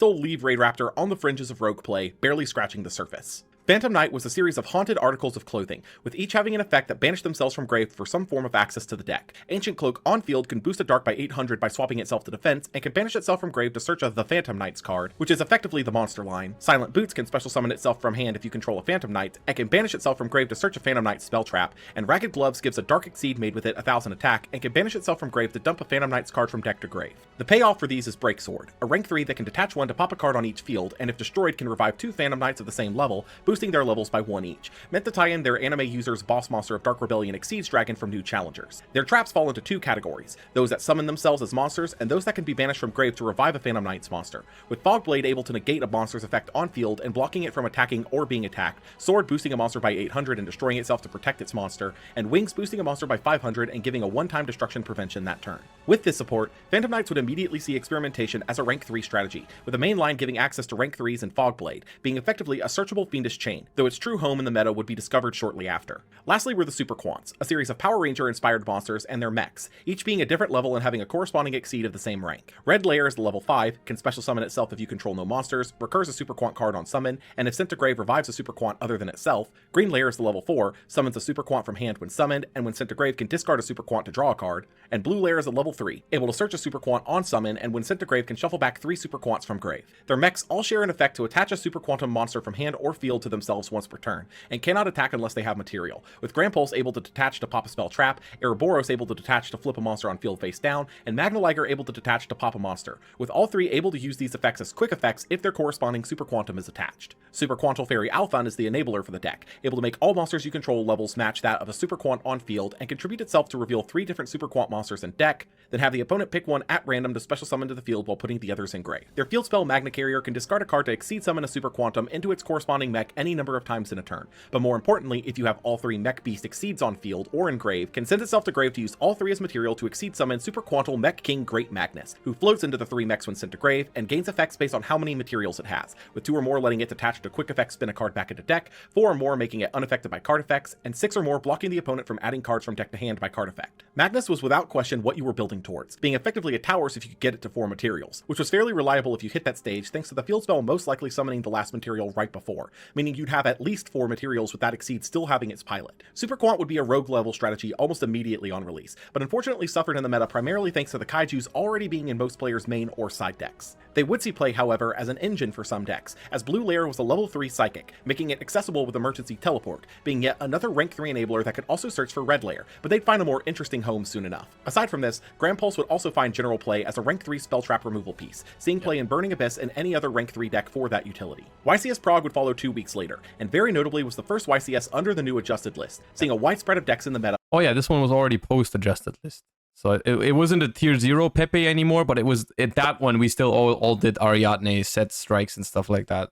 still leave Raid Raptor on the fringes of rogue play, barely scratching the surface. Phantom Knight was a series of haunted articles of clothing, with each having an effect that banished themselves from grave for some form of access to the deck. Ancient Cloak on field can boost a dark by 800 by swapping itself to defense, and can banish itself from grave to search the Phantom Knight's card, which is effectively the monster line. Silent Boots can special summon itself from hand if you control a Phantom Knight, and can banish itself from grave to search a Phantom Knight spell trap, and Ragged Gloves gives a Dark Exceed made with it 1000 attack, and can banish itself from grave to dump a Phantom Knight's card from deck to grave. The payoff for these is Break Sword, a rank 3 that can detach one to pop a card on each field, and if destroyed can revive 2 Phantom Knights of the same level, boosting their levels by 1 each, meant to tie in their anime users' boss monster of Dark Rebellion Exceeds Dragon from new challengers. Their traps fall into 2 categories, those that summon themselves as monsters, and those that can be banished from grave to revive a Phantom Knight's monster, with Fogblade able to negate a monster's effect on field and blocking it from attacking or being attacked, Sword boosting a monster by 800 and destroying itself to protect its monster, and Wings boosting a monster by 500 and giving a one-time destruction prevention that turn. With this support, Phantom Knights would immediately see experimentation as a rank 3 strategy, with the main line giving access to rank 3s and Fogblade, being effectively a searchable Fiendish Chain, though its true home in the meta would be discovered shortly after. Lastly were the Super Quants, a series of Power Ranger-inspired monsters and their mechs, each being a different level and having a corresponding exceed of the same rank. Red Layer is the level 5, can special summon itself if you control no monsters, recurs a Super Quant card on summon, and if sent to grave revives a Super Quant other than itself. Green Layer is the level 4, summons a Super Quant from hand when summoned, and when sent to grave can discard a Super Quant to draw a card. And Blue Layer is a level 3, able to search a Super Quant on summon, and when sent to grave can shuffle back 3 Super Quants from grave. Their mechs all share an effect to attach a Super Quantum monster from hand or field to themselves once per turn, and cannot attack unless they have material, with Grand Pulse able to detach to pop a spell trap, Ouroboros able to detach to flip a monster on field face down, and Magna Liger able to detach to pop a monster, with all 3 able to use these effects as quick effects if their corresponding Super Quantum is attached. Super Quantal Fairy Alphon is the enabler for the deck, able to make all monsters you control levels match that of a Super Quant on field, and contribute itself to reveal 3 different Super Quant monsters in deck, then have the opponent pick one at random to special summon to the field while putting the others in grave. Their field spell Magna Carrier can discard a card to exceed summon a Super Quantum into its corresponding mech any number of times in a turn, but more importantly, if you have all 3 mech beast exceeds on field or in grave, can send itself to grave to use all 3 as material to exceed summon Super Quantal Mech King Great Magnus, who floats into the 3 mechs when sent to grave, and gains effects based on how many materials it has, with 2 or more letting it detach to quick effect spin a card back into deck, 4 or more making it unaffected by card effects, and 6 or more blocking the opponent from adding cards from deck to hand by card effect. Magnus was without question what you were building towards, being effectively a towers if you could get it to 4 materials, which was fairly reliable if you hit that stage thanks to the field spell most likely summoning the last material right before, meaning you'd have at least 4 materials with that exceed still having its pilot. Super Quant would be a rogue level strategy almost immediately on release, but unfortunately suffered in the meta primarily thanks to the Kaijus already being in most players' main or side decks. They would see play, however, as an engine for some decks, as Blue Layer was a level 3 Psychic, making it accessible with Emergency Teleport, being yet another rank 3 enabler that could also search for Red Layer, but they'd find a more interesting home soon enough. Aside from this, Grand Pulse would also find general play as a rank 3 spell trap removal piece, seeing play in Burning Abyss and any other rank 3 deck for that utility. YCS Prague would follow 2 weeks later, and very notably was the first YCS under the new adjusted list, seeing a wide spread of decks in the meta. Oh yeah, this one was already post-adjusted list. So it wasn't a tier 0 Pepe anymore, but it was at that one we still all did Ariadne set strikes and stuff like that.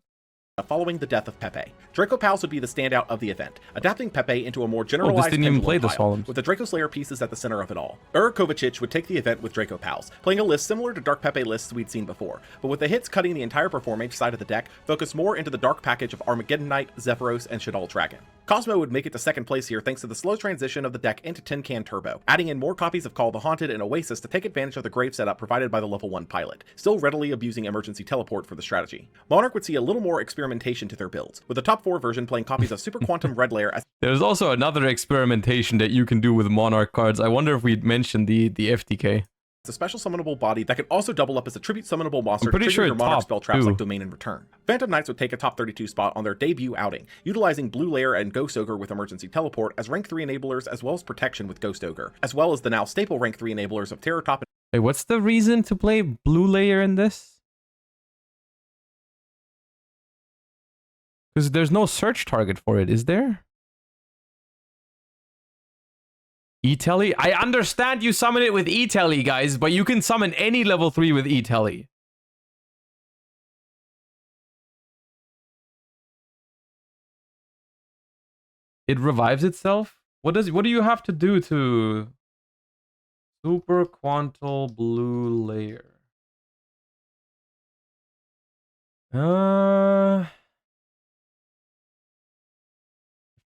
Following the death of Pepe, Draco Pals would be the standout of the event, adapting Pepe into a more generalized this didn't even play pendulum this pile, column. with the Draco Slayer pieces at the center of it all. Kovacic would take the event with Draco Pals, playing a list similar to Dark Pepe lists we'd seen before, but with the hits cutting the entire Performage side of the deck, focused more into the dark package of Armageddon Knight, Zephyros, and Shadal Dragon. Cosmo would make it to second place here thanks to the slow transition of the deck into Tin Can Turbo, adding in more copies of Call the Haunted and Oasis to take advantage of the grave setup provided by the level 1 pilot, still readily abusing Emergency Teleport for the strategy. Monarch would see a little more experimentation to their builds, with the top 4 version playing copies of Super Quantum Red Layer as There's also another experimentation that you can do with Monarch cards. I wonder if we'd mentioned the FTK. a special summonable body that could also double up as a tribute summonable monster I'm pretty to trigger sure your Monarch top spell traps two. like Domain and Return. Phantom Knights would take a top 32 spot on their debut outing, utilizing Blue Layer and Ghost Ogre with Emergency Teleport as rank 3 enablers as well as protection with Ghost Ogre, as well as the now staple rank 3 enablers of Terror Top. Wait, what's the reason to play Blue Layer in this? Because there's no search target for it, is there? E-Telly? I understand you summon it with E-Telly, guys, but you can summon any level 3 with E-Telly. It revives itself? What do you have to do to Super Quantal Blue Layer?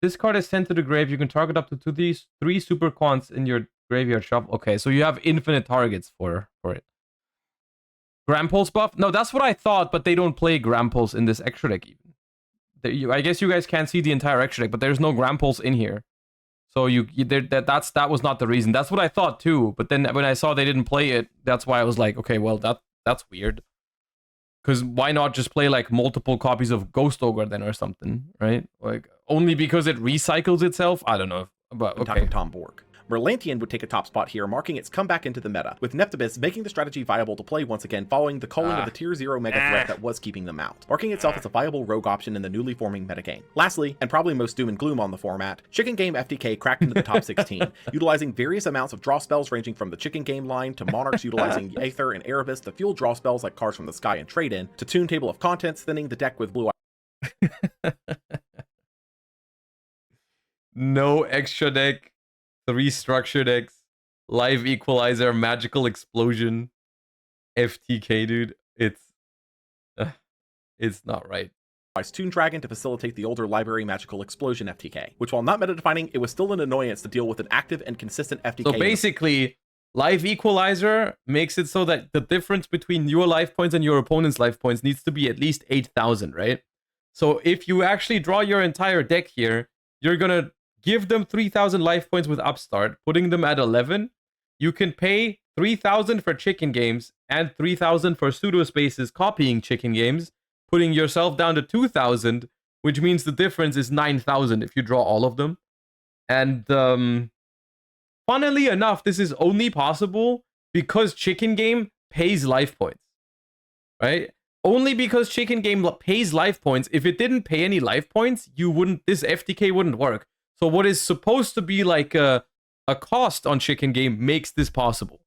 This card is sent to the grave. You can target up to these 3 super quants in your graveyard shuffle. Okay, so you have infinite targets for it. Grampulse buff? No, that's what I thought, but they don't play Grampulse in this extra deck even. I guess you guys can't see the entire extra deck, but there's no Grampulse in here. So that was not the reason. That's what I thought too. But then when I saw they didn't play it, that's why I was like, okay, well that's weird. Because why not just play like multiple copies of Ghost Ogre then or something, right? Like only because it recycles itself? I don't know. But okay. Tom Borg. Merlantian would take a top spot here, marking its comeback into the meta, with Neptibus making the strategy viable to play once again following the culling of the tier 0 mega threat that was keeping them out, marking itself as a viable rogue option in the newly forming metagame. Lastly, and probably most doom and gloom on the format, Chicken Game FTK cracked into the top 16, utilizing various amounts of draw spells ranging from the Chicken Game line to Monarchs utilizing Aether and Erebus to fuel draw spells like Cards from the Sky and Trade-In, to Toon Table of Contents thinning the deck with blue No extra deck, 3 structure decks, Live Equalizer, Magical Explosion, FTK, dude. It's not right. Toon Dragon to facilitate the older Library Magical Explosion FTK, which while not meta-defining, it was still an annoyance to deal with an active and consistent FTK. So basically, Live Equalizer makes it so that the difference between your life points and your opponent's life points needs to be at least 8,000, right? So if you actually draw your entire deck here, you're gonna give them 3,000 life points with Upstart, putting them at 11. You can pay 3,000 for Chicken Games and 3,000 for Pseudospaces copying Chicken Games, putting yourself down to 2,000, which means the difference is 9,000 if you draw all of them. And funnily enough, this is only possible because Chicken Game pays life points, right? Only because Chicken Game pays life points. If it didn't pay any life points, this FTK wouldn't work. So what is supposed to be like a cost on Chicken Game makes this possible.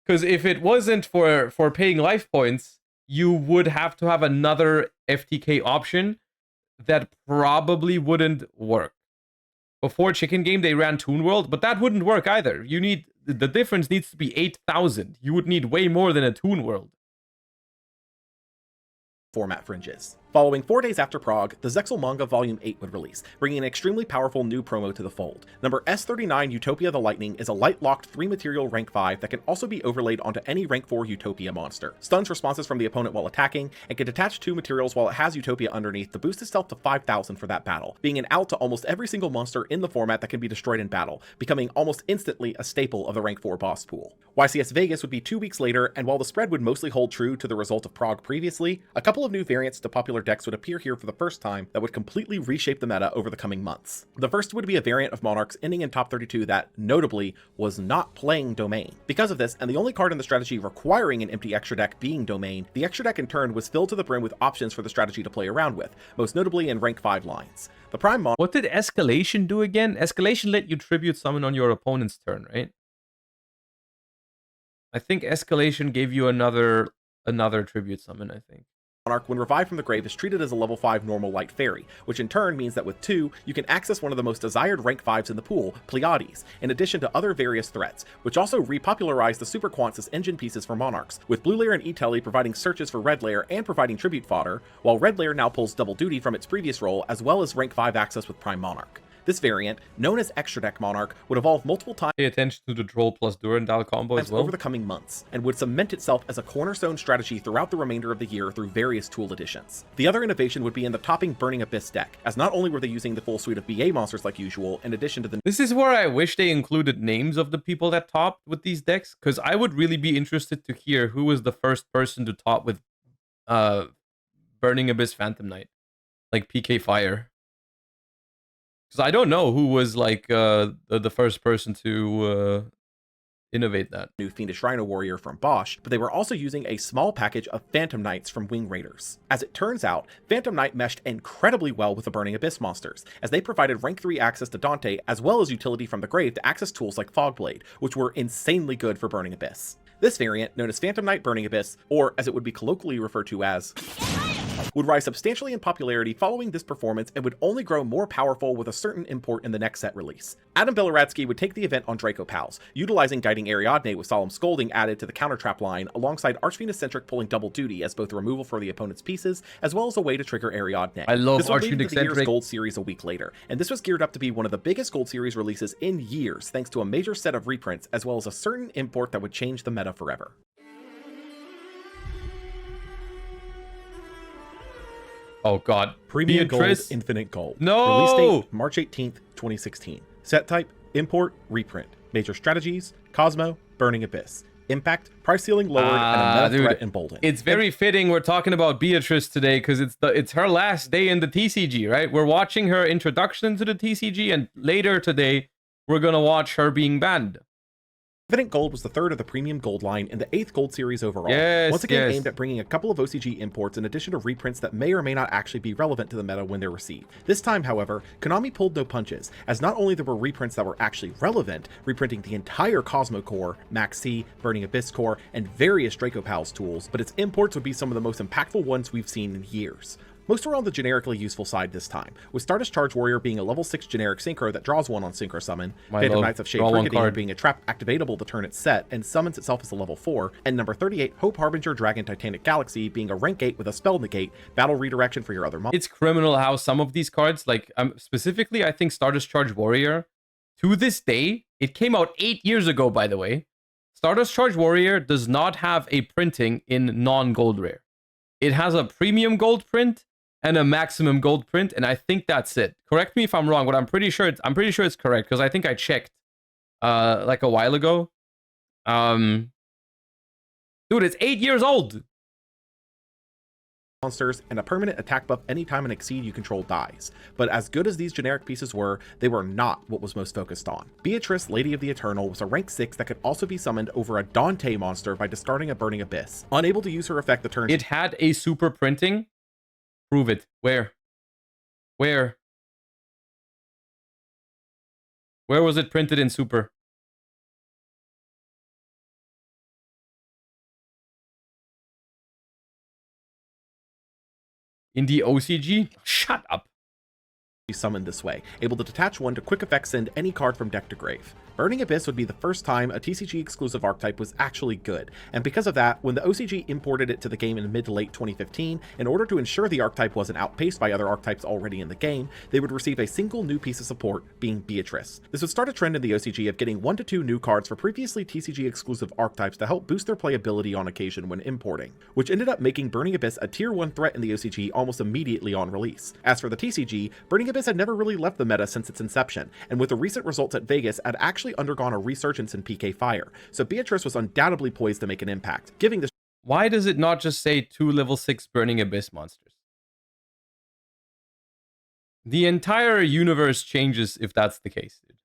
Because if it wasn't for paying life points, you would have to have another FTK option that probably wouldn't work. Before Chicken Game, they ran Toon World, but that wouldn't work either. The difference needs to be 8,000. You would need way more than a Toon World. Format fringes. Following 4 days after Prague, the Zexal manga Volume 8 would release, bringing an extremely powerful new promo to the fold. Number S39 Utopia the Lightning is a light-locked 3-material rank 5 that can also be overlaid onto any rank 4 Utopia monster. Stuns responses from the opponent while attacking, and can detach 2 materials while it has Utopia underneath to boost itself to 5,000 for that battle, being an out to almost every single monster in the format that can be destroyed in battle, becoming almost instantly a staple of the rank 4 boss pool. YCS Vegas would be 2 weeks later, and while the spread would mostly hold true to the result of Prague previously, a couple of new variants to popular decks would appear here for the first time that would completely reshape the meta over the coming months. The first would be a variant of Monarchs ending in top 32 that, notably, was not playing Domain. Because of this, and the only card in the strategy requiring an empty extra deck being Domain, the extra deck in turn was filled to the brim with options for the strategy to play around with, most notably in rank 5 lines. The Prime Monarch— What did Escalation do again? Escalation let you tribute summon on your opponent's turn, right? I think Escalation gave you another tribute summon, I think. Monarch, when revived from the grave, is treated as a level 5 normal light fairy, which in turn means that with 2, you can access one of the most desired rank 5s in the pool, Pleiades, in addition to other various threats, which also repopularized the super quants as engine pieces for Monarchs, with Blue Layer and E-Telly providing searches for Red Layer and providing tribute fodder, while Red Layer now pulls double duty from its previous role as well as rank 5 access with Prime Monarch. This variant, known as Extra Deck Monarch, would evolve multiple times. Pay attention to the Droll plus Durandal combo as well. Over the coming months, and would cement itself as a cornerstone strategy throughout the remainder of the year through various tool additions. The other innovation would be in the topping Burning Abyss deck, as not only were they using the full suite of BA monsters like usual, in addition to the— This is where I wish they included names of the people that topped with these decks, because I would really be interested to hear who was the first person to top with Burning Abyss Phantom Knight, like PK Fire. Because I don't know who was like the first person to Innovate that. New Fiendish Rhino Warrior from Bosch, but they were also using a small package of Phantom Knights from Wing Raiders. As it turns out, Phantom Knight meshed incredibly well with the Burning Abyss monsters, as they provided rank 3 access to Dante as well as utility from the grave to access tools like Fogblade, which were insanely good for Burning Abyss. This variant, known as Phantom Knight Burning Abyss, or as it would be colloquially referred to as, would rise substantially in popularity following this performance and would only grow more powerful with a certain import in the next set release. Adam Belaradsky would take the event on Draco Pals, utilizing Guiding Ariadne with Solemn Scolding added to the countertrap line, alongside Archfiend pulling double duty as both removal for the opponent's pieces, as well as a way to trigger Ariadne. I love this would lead Archfiend to the year's Gold Series a week later, and this was geared up to be one of the biggest Gold Series releases in years, thanks to a major set of reprints, as well as a certain import that would change the meta forever. Oh god. Premium Beatrice? Gold Infinite Gold. No! Release date March 18th, 2016. Set type import, reprint. Major strategies Cosmo, Burning Abyss. Impact, price ceiling lowered, and a meta threat emboldened. It's very fitting we're talking about Beatrice today because it's her last day in the TCG, right? We're watching her introduction to the TCG, and later today we're gonna watch her being banned. Infinite Gold was the third of the Premium Gold line and the 8th Gold Series overall. Yes, once again yes. aimed at bringing a couple of OCG imports in addition to reprints that may or may not actually be relevant to the meta when they're received. This time, however, Konami pulled no punches, as not only there were reprints that were actually relevant, reprinting the entire Cosmo core, Max C, Burning Abyss core, and various Draco Pals tools, but its imports would be some of the most impactful ones we've seen in years. Most were on the generically useful side this time, with Stardust Charge Warrior being a level 6 generic synchro that draws one on Synchro Summon, Phantom Knights of Shade Brigadier being a trap activatable the turn it's set and summons itself as a level 4, and number 38 Hope Harbinger Dragon Titanic Galaxy being a rank 8 with a spell negate, battle redirection for your other monsters. It's criminal how some of these cards, like specifically I think Stardust Charge Warrior, to this day, it came out 8 years ago by the way, Stardust Charge Warrior does not have a printing in non-gold rare. It has a premium gold print and a maximum gold print, and I think that's it. Correct me if I'm wrong, but I'm pretty sure it's correct because I think I checked like a while ago. Dude, it's 8 years old. Monsters and a permanent attack buff anytime an Exceed you control dies. But as good as these generic pieces were, they were not what was most focused on. Beatrice, Lady of the Eternal, was a rank 6 that could also be summoned over a Dante monster by discarding a Burning Abyss. Unable to use her effect the turn. It had a super printing. Prove it. Where? Where was it printed in super? In the OCG? Shut up. Summoned this way, able to detach one to quick effect send any card from deck to grave. Burning Abyss would be the first time a TCG exclusive archetype was actually good, and because of that, when the OCG imported it to the game in mid to late 2015, in order to ensure the archetype wasn't outpaced by other archetypes already in the game, they would receive a single new piece of support, being Beatrice. This would start a trend in the OCG of getting 1 to 2 new cards for previously TCG exclusive archetypes to help boost their playability on occasion when importing, which ended up making Burning Abyss a tier 1 threat in the OCG almost immediately on release. As for the TCG, Burning Abyss had never really left the meta since its inception, and with the recent results at Vegas had actually undergone a resurgence in PK Fire, so Beatrice was undoubtedly poised to make an impact, giving this. Why does it not just say 2 level 6 Burning Abyss monsters? The entire universe changes if that's the case, dude.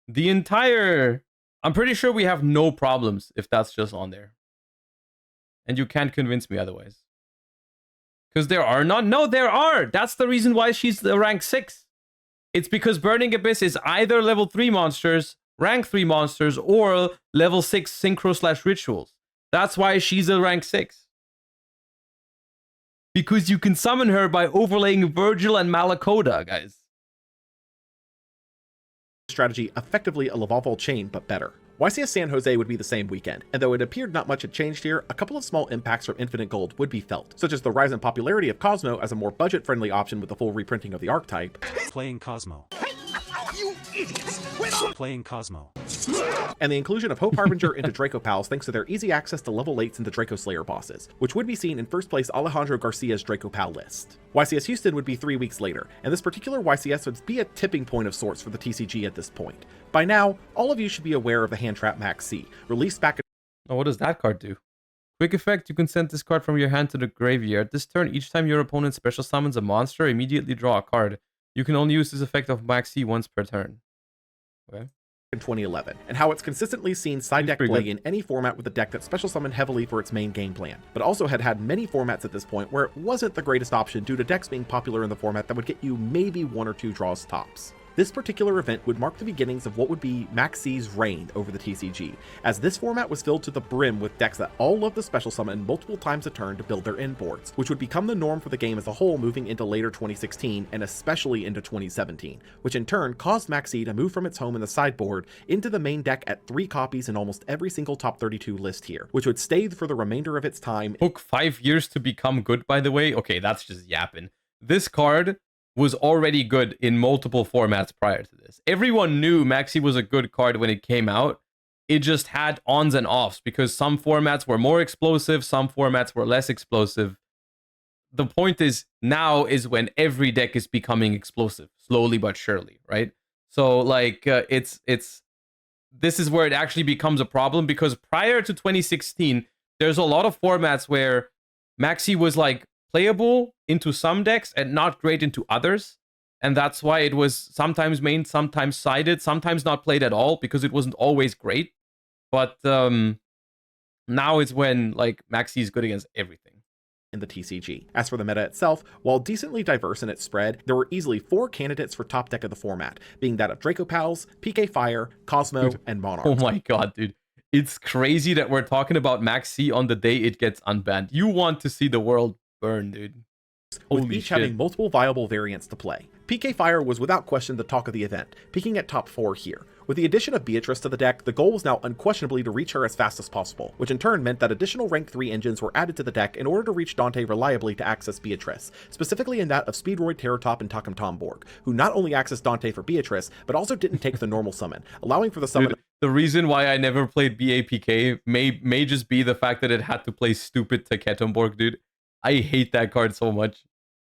The entire... I'm pretty sure we have no problems if that's just on there. And you can't convince me otherwise. Because there are none. No, there are! That's the reason why she's the rank 6. It's because Burning Abyss is either level 3 monsters, rank 3 monsters, or level 6 synchro / rituals. That's why she's a rank 6. Because you can summon her by overlaying Virgil and Malakoda, guys. Strategy effectively a Lavalval chain, but better. YCS San Jose would be the same weekend, and though it appeared not much had changed here, a couple of small impacts from Infinite Gold would be felt, such as the rise in popularity of Cosmo as a more budget-friendly option with the full reprinting of the archetype. Playing Cosmo. You idiots! Playing Cosmo. And the inclusion of Hope Harbinger into Draco Pals thanks to their easy access to level 8s into Draco Slayer bosses, which would be seen in first place Alejandro Garcia's Draco Pal list. YCS Houston would be 3 weeks later, and this particular YCS would be a tipping point of sorts for the TCG at this point. By now, all of you should be aware of the Hand Trap Max C, released back in... Oh, what does that card do? Quick effect, you can send this card from your hand to the graveyard. This turn, each time your opponent special summons a monster, immediately draw a card. You can only use this effect of Max C once per turn. Okay. in 2011, and how it's consistently seen side deck play in any format with a deck that special summoned heavily for its main game plan, but also had many formats at this point where it wasn't the greatest option due to decks being popular in the format that would get you maybe 1 or 2 draws tops. This particular event would mark the beginnings of what would be Max C's reign over the TCG, as this format was filled to the brim with decks that all loved to special summon multiple times a turn to build their end boards, which would become the norm for the game as a whole moving into later 2016 and especially into 2017, which in turn caused Max C to move from its home in the sideboard into the main deck at 3 copies in almost every single top 32 list here, which would stay for the remainder of its time. Took 5 years to become good, by the way. Okay, that's just yapping. This card was already good in multiple formats prior to this. Everyone knew Maxi was a good card when it came out. It just had ons and offs because some formats were more explosive, some formats were less explosive. The point is, now is when every deck is becoming explosive, slowly but surely, right? So like this is where it actually becomes a problem, because prior to 2016, there's a lot of formats where Maxi was like playable into some decks and not great into others, and that's why it was sometimes main, sometimes sided, sometimes not played at all, because it wasn't always great. But now is when like Maxi is good against everything in the TCG. As for the meta itself, while decently diverse in its spread, there were easily 4 candidates for top deck of the format, being that of Draco Pals, PK Fire, Cosmo, and Monarch. Oh my god, dude. It's crazy that we're talking about Maxi on the day it gets unbanned. You want to see the world burn, dude. With Holy each shit. having multiple viable variants to play. PK Fire was without question the talk of the event, peaking at top 4 here. With the addition of Beatrice to the deck, the goal was now unquestionably to reach her as fast as possible, which in turn meant that additional rank 3 engines were added to the deck in order to reach Dante reliably to access Beatrice, specifically in that of Speedroid, Terratop, and Takam Tomborg, who not only accessed Dante for Beatrice, but also didn't take the normal summon, allowing for the summon. Dude, the reason why I never played BAPK may just be the fact that it had to play stupid Teketomborg, dude. I hate that card so much.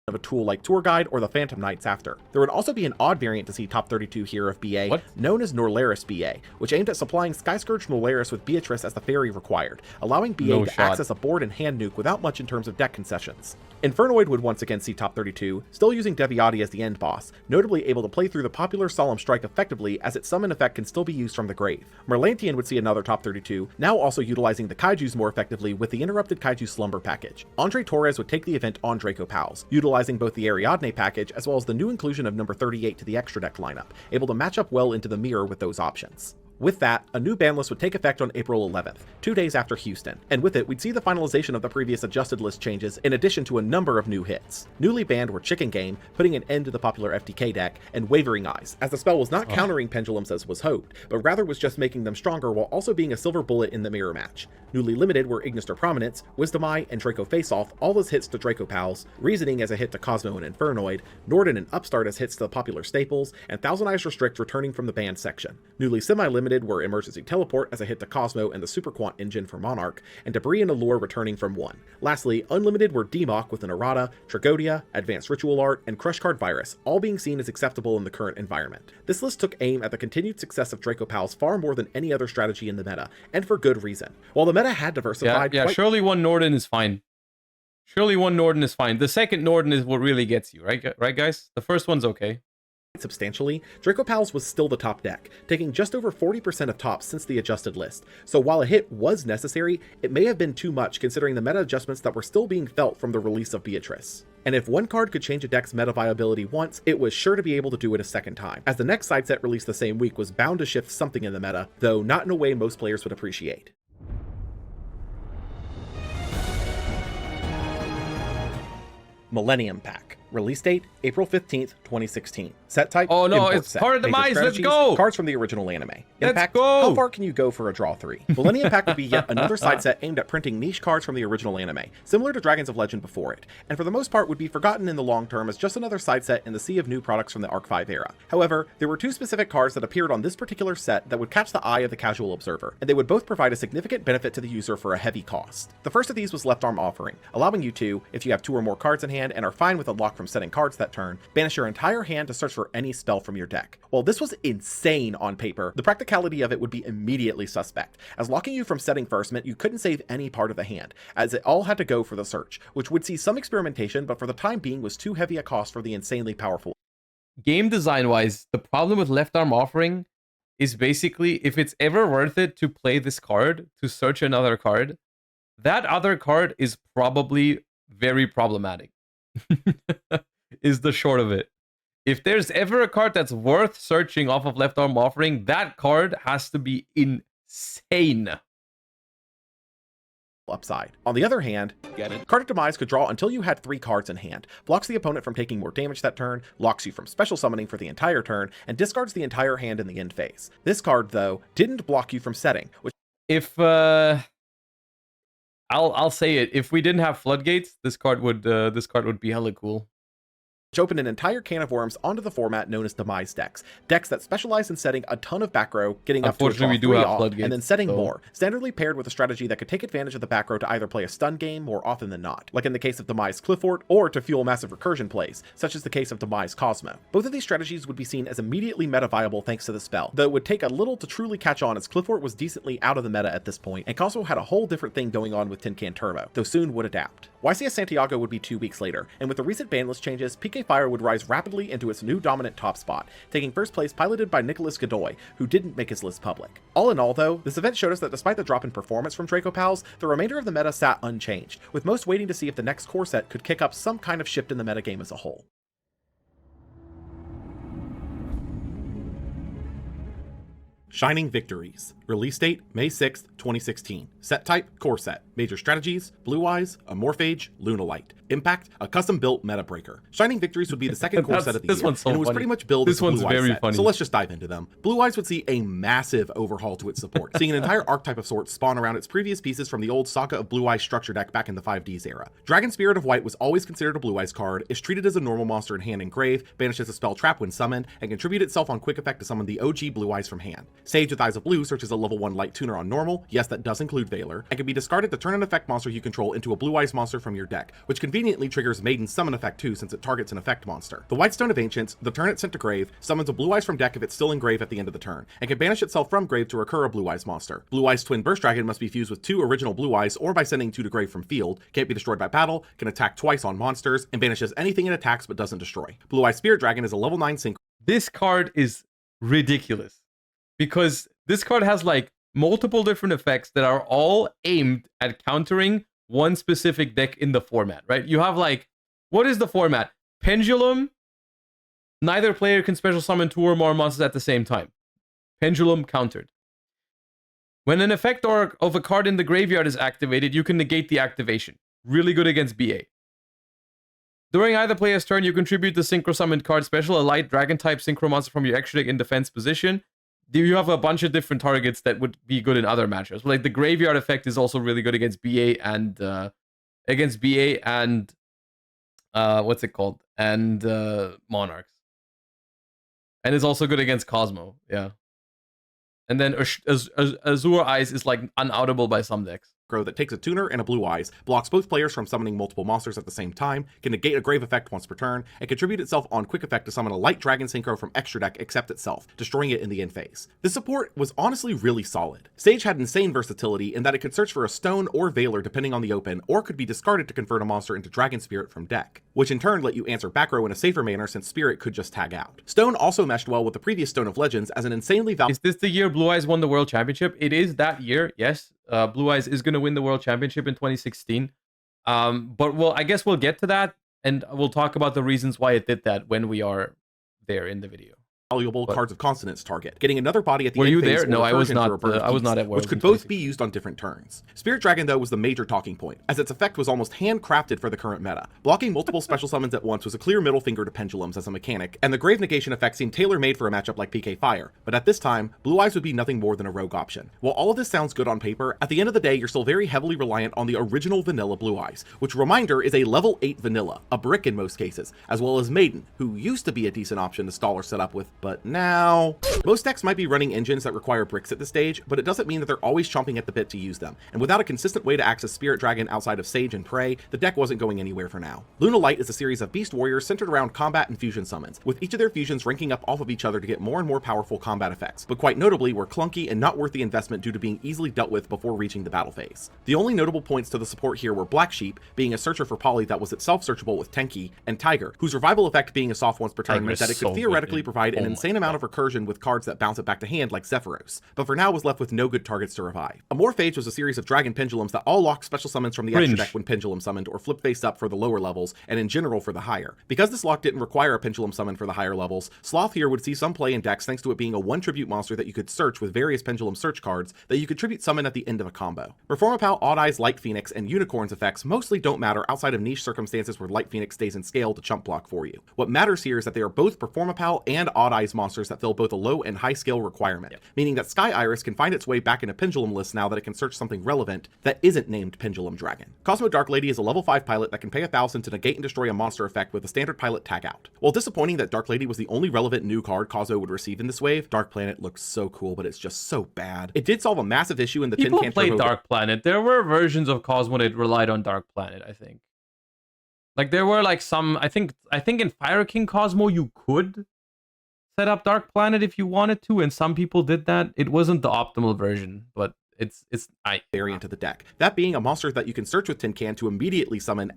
Of a tool like Tour Guide or the Phantom Knights after. There would also be an odd variant to see top 32 here of BA, known as Norlaris BA, which aimed at supplying Skyscourge Norlaris with Beatrice as the fairy required, allowing BA to access a board and hand nuke without much in terms of deck concessions. Infernoid would once again see top 32, still using Deviati as the end boss, notably able to play through the popular Solemn Strike effectively as its summon effect can still be used from the grave. Merlantian would see another top 32, now also utilizing the Kaijus more effectively with the Interrupted Kaiju Slumber package. Andre Torres would take the event on Draco Pals, utilizing both the Ariadne package as well as the new inclusion of number 38 to the extra deck lineup, able to match up well into the mirror with those options. With that, a new ban list would take effect on April 11th, 2 days after Houston, and with it we'd see the finalization of the previous adjusted list changes in addition to a number of new hits. Newly banned were Chicken Game, putting an end to the popular FTK deck, and Wavering Eyes, as the spell was not countering pendulums as was hoped, but rather was just making them stronger while also being a silver bullet in the mirror match. Newly limited were Ignister Prominence, Wisdom Eye, and Draco Faceoff, all as hits to Draco Pals, Reasoning as a hit to Cosmo and Infernoid, Norden and Upstart as hits to the popular staples, and Thousand Eyes Restrict returning from the banned section. Newly semi-limited were Emergency Teleport as a hit to Cosmo and the Super Quant engine for Monarch, and Debris and Allure returning from 1. Lastly, unlimited were Demok with an Errata, Tragodia, Advanced Ritual Art, and Crush Card Virus, all being seen as acceptable in the current environment. This list took aim at the continued success of Draco Pals far more than any other strategy in the meta, and for good reason. While the meta had diversified... Yeah, surely one Norden is fine. Surely one Norden is fine. The second Norden is what really gets you, right guys? The first one's okay. Substantially, Draco Pals was still the top deck, taking just over 40% of tops since the adjusted list, so while a hit was necessary, it may have been too much considering the meta adjustments that were still being felt from the release of Beatrice. And if one card could change a deck's meta viability once, it was sure to be able to do it a second time, as the next side set released the same week was bound to shift something in the meta, though not in a way most players would appreciate. Millennium Pack. Release date, April 15th, 2016. Set type, oh no, import it's set. card Major demise, let's strategies, go! Cards from the original anime. Let's Impact, go! how far can you go for a draw 3? Millennium Pack would be yet another side set aimed at printing niche cards from the original anime, similar to Dragons of Legend before it, and for the most part would be forgotten in the long term as just another side set in the sea of new products from the Arc 5 era. However, there were 2 specific cards that appeared on this particular set that would catch the eye of the casual observer, and they would both provide a significant benefit to the user for a heavy cost. The first of these was Left Arm Offering, allowing you to, if you have 2 or more cards in hand and are fine with a lock from setting cards that turn, banish your entire hand to search for any spell from your deck. While this was insane on paper, the practicality of it would be immediately suspect, as locking you from setting first meant you couldn't save any part of the hand, as it all had to go for the search, which would see some experimentation but for the time being was too heavy a cost for the insanely powerful. Game design wise, the problem with Left Arm Offering is basically, if it's ever worth it to play this card, to search another card, that other card is probably very problematic. Is the short of it. If there's ever a card that's worth searching off of Left Arm Offering, that card has to be insane. Upside. On the other hand, Card of Demise could draw until you had 3 cards in hand, blocks the opponent from taking more damage that turn, locks you from special summoning for the entire turn, and discards the entire hand in the end phase. This card, though, didn't block you from setting, which If I'll say it, if we didn't have floodgates, this card would be hella cool. opened an entire can of worms onto the format known as Demise decks. Decks that specialize in setting a ton of back row, getting up to a draw Unfortunately, we do 3 have off, floodgates, and then setting so- more, standardly paired with a strategy that could take advantage of the back row to either play a stun game more often than not, like in the case of Demise Cliffort, or to fuel massive recursion plays, such as the case of Demise Cosmo. Both of these strategies would be seen as immediately meta viable thanks to the spell, though it would take a little to truly catch on, as Cliffort was decently out of the meta at this point, and Cosmo had a whole different thing going on with Tin Can Turbo, though soon would adapt. YCS Santiago would be 2 weeks later, and with the recent ban list changes, PK Fire would rise rapidly into its new dominant top spot, taking first place piloted by Nicholas Godoy, who didn't make his list public. All in all though, this event showed us that despite the drop in performance from Draco Pals, the remainder of the meta sat unchanged, with most waiting to see if the next core set could kick up some kind of shift in the metagame as a whole. Shining Victories. Release date, May 6th, 2016. Set type, core set. Major strategies, Blue Eyes, Amorphage, Lunalight. Impact, a custom-built meta breaker. Shining Victories would be the second core set of the year, one's so and it was funny. pretty much billed This as a one's Blue Eyes very set. funny. So let's just dive into them. Blue Eyes would see a massive overhaul to its support, seeing an entire archetype of sorts spawn around its previous pieces from the old Saga of Blue Eyes structure deck back in the 5Ds era. Dragon Spirit of White was always considered a Blue Eyes card, is treated as a normal monster in hand and grave, banishes a spell trap when summoned, and contribute itself on quick effect to summon the OG Blue Eyes from hand. Sage with Eyes of Blue searches a level 1 light tuner on normal, yes that does include Valor, and can be discarded to turn an effect monster you control into a Blue Eyes monster from your deck, which conveniently triggers Maiden's Summon effect too since it targets an effect monster. The Whitestone of Ancients, the turn it's sent to grave, summons a Blue Eyes from deck if it's still in grave at the end of the turn, and can banish itself from grave to recur a Blue Eyes monster. Blue Eyes Twin Burst Dragon must be fused with 2 original Blue Eyes or by sending 2 to grave from field, can't be destroyed by battle, can attack twice on monsters, and banishes anything it attacks but doesn't destroy. Blue Eyes Spirit Dragon is a level 9 sync. This card is ridiculous because this card has like multiple different effects that are all aimed at countering one specific deck in the format, right? You have like, what is the format? Pendulum, neither player can special summon 2 or more monsters at the same time. Pendulum countered. When an effect or of a card in the graveyard is activated, you can negate the activation. Really good against BA. During either player's turn, you contribute the synchro summoned card special, a light dragon type synchro monster from your extra deck in defense position. You have a bunch of different targets that would be good in other matchups. Like the graveyard effect is also really good against BA and what's it called? And Monarchs. And it's also good against Cosmo, yeah. And then Azure Eyes is like unoutable by some decks. That takes a tuner and a Blue Eyes, blocks both players from summoning multiple monsters at the same time, can negate a grave effect once per turn, and contribute itself on quick effect to summon a light dragon synchro from extra deck except itself, destroying it in the end phase. This support was honestly really solid. Sage had insane versatility in that it could search for a stone or Valor depending on the open, or could be discarded to convert a monster into Dragon Spirit from deck, which in turn let you answer back row in a safer manner since Spirit could just tag out. Stone also meshed well with the previous Stone of Legends as an insanely valuable. Is this the year Blue Eyes won the World Championship? It is that year, yes. Blue Eyes is going to win the World Championship in 2016. But I guess we'll get to that, and we'll talk about the reasons why it did that when we are there in the video. Valuable Cards of Consonance target, getting another body at the Were end you phase there? No, or I was recursion for a not. burn I was piece, not at Worlds which could in both be used on different turns. Spirit Dragon though was the major talking point, as its effect was almost handcrafted for the current meta. Blocking multiple special summons at once was a clear middle finger to pendulums as a mechanic, and the grave negation effect seemed tailor-made for a matchup like PK Fire. But at this time, Blue Eyes would be nothing more than a rogue option. While all of this sounds good on paper, at the end of the day, you're still very heavily reliant on the original vanilla Blue Eyes, which reminder is a level 8 vanilla, a brick in most cases, as well as Maiden, who used to be a decent option to stall or set up with, but now most decks might be running engines that require bricks at this stage, but it doesn't mean that they're always chomping at the bit to use them, and without a consistent way to access Spirit Dragon outside of Sage and Prey, the deck wasn't going anywhere for now. Lunalight is a series of Beast Warriors centered around combat and fusion summons, with each of their fusions ranking up off of each other to get more and more powerful combat effects, but quite notably were clunky and not worth the investment due to being easily dealt with before reaching the battle phase. The only notable points to the support here were Black Sheep, being a searcher for poly that was itself searchable with Tenki, and Tiger, whose revival effect being a soft once per turn meant that it could theoretically provide an an insane amount of recursion with cards that bounce it back to hand like Zephyros, but for now was left with no good targets to revive. Amorphage was a series of dragon pendulums that all locked special summons from the extra deck when pendulum summoned or flip face up for the lower levels, and in general for the higher. Because this lock didn't require a pendulum summon for the higher levels, Sloth here would see some play in decks thanks to it being a 1 tribute monster that you could search with various pendulum search cards that you could tribute summon at the end of a combo. Performapal, Odd Eyes, Light Phoenix, and Unicorn's effects mostly don't matter outside of niche circumstances where Light Phoenix stays in scale to chump block for you. What matters here is that they are both Performapal and Odd Eyes monsters that fill both a low and high scale requirement, meaning that Sky Iris can find its way back into pendulum lists now that it can search something relevant that isn't named Pendulum Dragon. Cosmo Dark Lady is a level 5 pilot that can pay 1,000 to negate and destroy a monster effect with a standard pilot tag out. While disappointing that Dark Lady was the only relevant new card Cosmo would receive in this wave, Dark Planet looks so cool, but it's just so bad. It did solve a massive issue in the People Tin Can played Turbo. Dark Planet. There were versions of Cosmo that relied on Dark Planet, I think. Like there were like some, I think in Fire King Cosmo you could set up Dark Planet if you wanted to, and some people did that. It wasn't the optimal version, but it's variant of the deck. That being a monster that you can search with Tin Can to immediately summon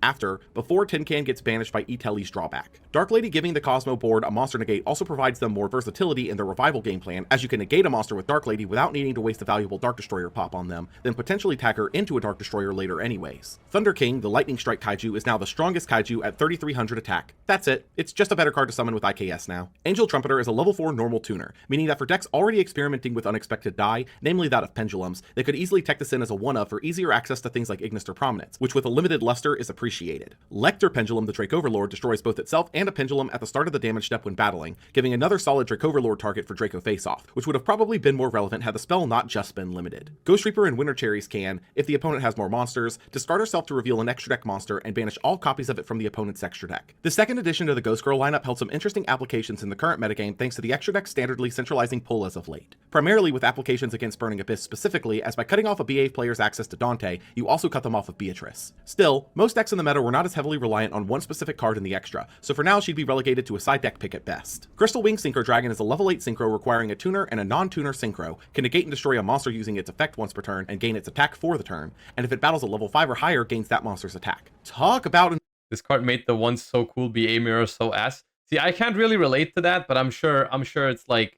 before Tin Can gets banished by Itali's drawback. Dark Lady giving the Cosmo board a monster negate also provides them more versatility in their revival game plan, as you can negate a monster with Dark Lady without needing to waste a valuable Dark Destroyer pop on them, then potentially tag her into a Dark Destroyer later anyways. Thunder King, the Lightning Strike Kaiju, is now the strongest Kaiju at 3,300 attack. That's it. It's just a better card to summon with IKS now. Angel Trumpeter is a level 4 normal tuner, meaning that for decks already experimenting with unexpected die, namely that of pendulums, they could easily tech this in as a 1-of for easier access to things like Ignister Prominence, which with a limited luster is appreciated. Lecter Pendulum, the Drake Overlord, destroys both itself and a pendulum at the start of the damage step when battling, giving another solid Drake Overlord target for Draco Face-Off, which would have probably been more relevant had the spell not just been limited. Ghost Reaper and Winter Cherries can, if the opponent has more monsters, discard herself to reveal an extra deck monster and banish all copies of it from the opponent's extra deck. The second addition to the Ghost Girl lineup held some interesting applications in the current metagame thanks to the extra deck standardly centralizing pull as of late. Primarily with applications against Burning Abyss specifically, as by cutting off a BA player's access to Dante, you also cut them off of Beatrice. Still, most decks in the meta were not as heavily reliant on one specific card in the extra, so for now she'd be relegated to a side deck pick at best. Crystal Wing Synchro Dragon is a level 8 synchro requiring a tuner and a non-tuner synchro, can negate and destroy a monster using its effect once per turn and gain its attack for the turn, and if it battles a level 5 or higher, gains that monster's attack. Talk about this card made the once so cool BA mirror so ass. See, I can't really relate to that, but I'm sure it's like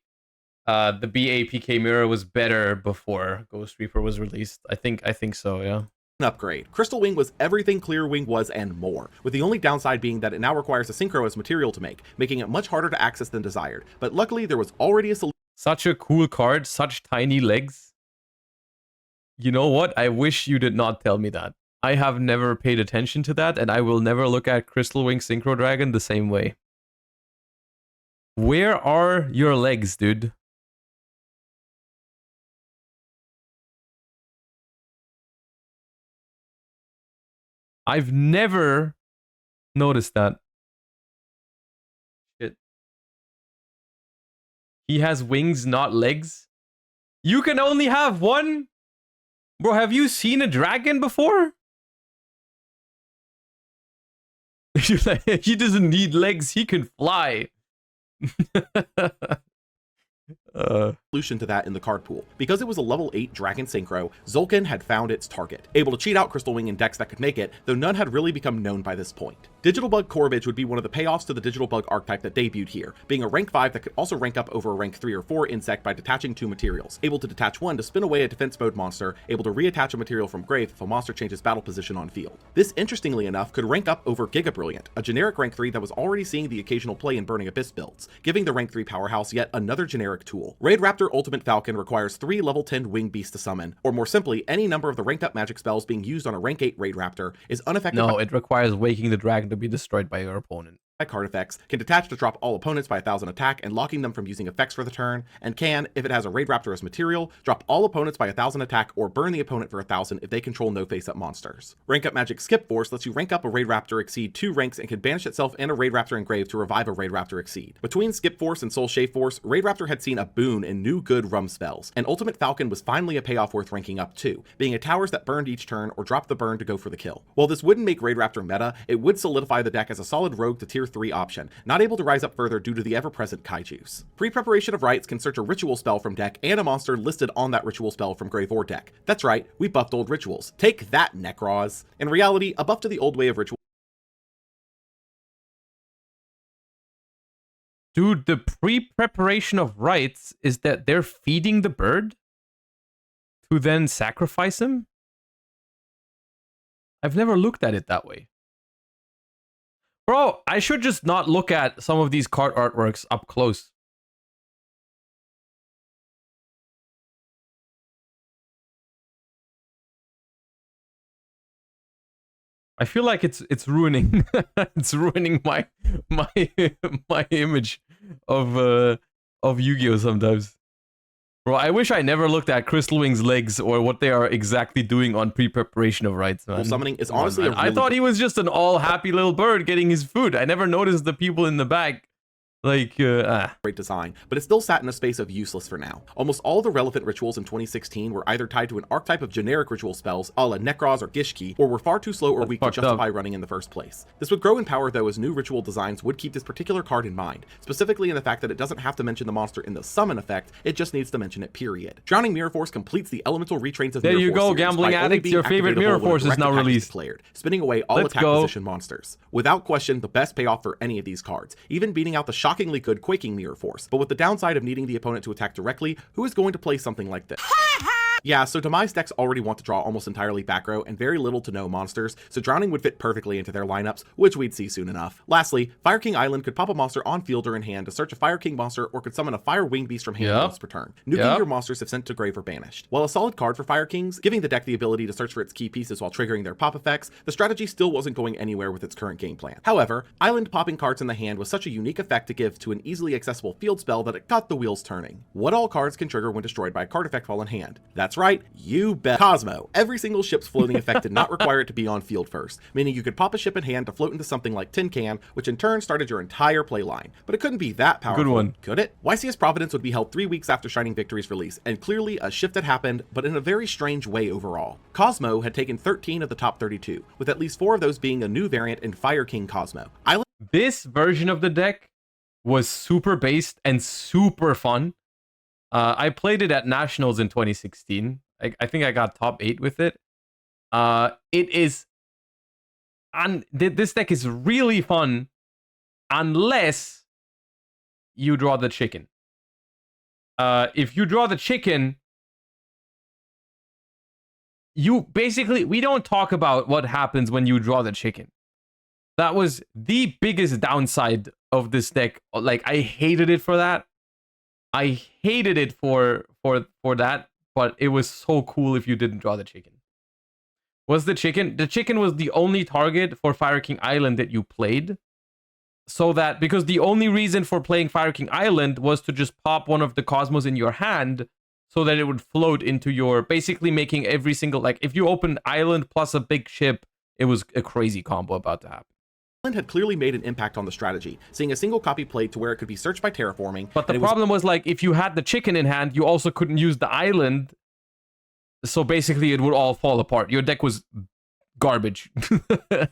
the BA PK mirror was better before Ghost Reaper was released. I think so, yeah. Upgrade. Crystal Wing was everything Clear Wing was and more, with the only downside being that it now requires a synchro as material to make, making it much harder to access than desired. But luckily there was already a solution. Such a cool card, such tiny legs. You know what? I wish you did not tell me that. I have never paid attention to that, and I will never look at Crystal Wing Synchro Dragon the same way. Where are your legs, dude? I've never noticed that. Shit. He has wings, not legs. You can only have one? Bro, have you seen a dragon before? He doesn't need legs, he can fly. Solution to that in the card pool. Because it was a level 8 Dragon Synchro, Zolkin had found its target, able to cheat out Crystal Wing in decks that could make it, though none had really become known by this point. Digital Bug Corbage would be one of the payoffs to the Digital Bug archetype that debuted here, being a rank 5 that could also rank up over a rank 3 or 4 insect by detaching 2 materials, able to detach 1 to spin away a defense mode monster, able to reattach a material from grave if a monster changes battle position on field. This, interestingly enough, could rank up over Giga Brilliant, a generic rank 3 that was already seeing the occasional play in Burning Abyss builds, giving the rank 3 powerhouse yet another generic tool. Raid Raptor Ultimate Falcon requires 3 level 10 Wing Beasts to summon, or more simply, any number of the ranked up magic spells being used on a rank 8 Raid Raptor is unaffected. No, it requires waking the dragon to be destroyed by your opponent. Card effects, can detach to drop all opponents by 1,000 attack and locking them from using effects for the turn, and can, if it has a Raid Raptor as material, drop all opponents by 1,000 attack or burn the opponent for 1,000 if they control no face-up monsters. Rank Up Magic Skip Force lets you rank up a Raid Raptor exceed 2 ranks and can banish itself and a Raid Raptor engrave to revive a Raid Raptor exceed. Between Skip Force and Soul Shave Force, Raid Raptor had seen a boon in new good rum spells, and Ultimate Falcon was finally a payoff worth ranking up too, being a towers that burned each turn or dropped the burn to go for the kill. While this wouldn't make Raid Raptor meta, it would solidify the deck as a solid rogue to tier 3 option, not able to rise up further due to the ever-present kaijus. Pre-preparation of rites can search a ritual spell from deck and a monster listed on that ritual spell from grave or deck. That's right, we buffed old rituals. Take that, Necroz. In reality, a buff to the old way of ritual. Dude, the pre-preparation of rites is that they're feeding the bird to then sacrifice him? I've never looked at it that way. Bro, I should just not look at some of these card artworks up close. I feel like it's ruining it's ruining my my image of Yu-Gi-Oh sometimes. Bro, I wish I never looked at Crystal Wing's legs or what they are exactly doing on pre-preparation of rites, man. Summoning is honestly a really I thought he was just an all happy little bird getting his food. I never noticed the people in the back. Like, great design, but it still sat in a space of useless for now. Almost all the relevant rituals in 2016 were either tied to an archetype of generic ritual spells, a la Nekroz or Gishki, or were far too slow or weak to justify running in the first place. This would grow in power though as new ritual designs would keep this particular card in mind, specifically in the fact that it doesn't have to mention the monster in the summon effect, it just needs to mention it, period. Drowning Mirror Force completes the elemental retrains of there Mirror you Force go, gambling addict, your favorite Mirror Force is now released. Declared, spinning away all attack position monsters. Without question, the best payoff for any of these cards, even beating out the shockingly good Quaking Mirror Force, but with the downside of needing the opponent to attack directly, who is going to play something like this? Yeah, so Demise decks already want to draw almost entirely back row and very little to no monsters, so Drowning would fit perfectly into their lineups, which we'd see soon enough. Lastly, Fire King Island could pop a monster on field or in hand to search a Fire King monster or could summon a Fire Winged Beast from hand once per turn, nuking your monsters if sent to grave or banished. While a solid card for Fire Kings, giving the deck the ability to search for its key pieces while triggering their pop effects, the strategy still wasn't going anywhere with its current game plan. However, Island popping cards in the hand was such a unique effect to give to an easily accessible field spell that it got the wheels turning. What all cards can trigger when destroyed by a card effect while in hand? That's right, you bet. Cosmo. Every single ship's floating effect did not require it to be on field first, meaning you could pop a ship in hand to float into something like Tin Can, which in turn started your entire play line. But it couldn't be that powerful. Good one. Could it? YCS Providence would be held 3 weeks after Shining Victory's release, and clearly a shift had happened, but in a very strange way overall. Cosmo had taken 13 of the top 32, with at least 4 of those being a new variant in Fire King Cosmo. This version of the deck was super based and super fun. I played it at Nationals in 2016. I think I got top 8 with it. It is... And this deck is really fun unless you draw the chicken. If you draw the chicken, you basically... We don't talk about what happens when you draw the chicken. That was the biggest downside of this deck. Like, I hated it for that. I hated it for that. But it was so cool if you didn't draw the chicken. Was the chicken? The chicken was the only target for Fire King Island that you played. So that, because the only reason for playing Fire King Island was to just pop one of the Cosmos in your hand so that it would float into your, basically making every single, like if you opened Island plus a big ship, it was a crazy combo about to happen. Island had clearly made an impact on the strategy, seeing a single copy played to where it could be searched by terraforming. But the problem was like, if you had the chicken in hand, you also couldn't use the island. So basically it would all fall apart. Your deck was garbage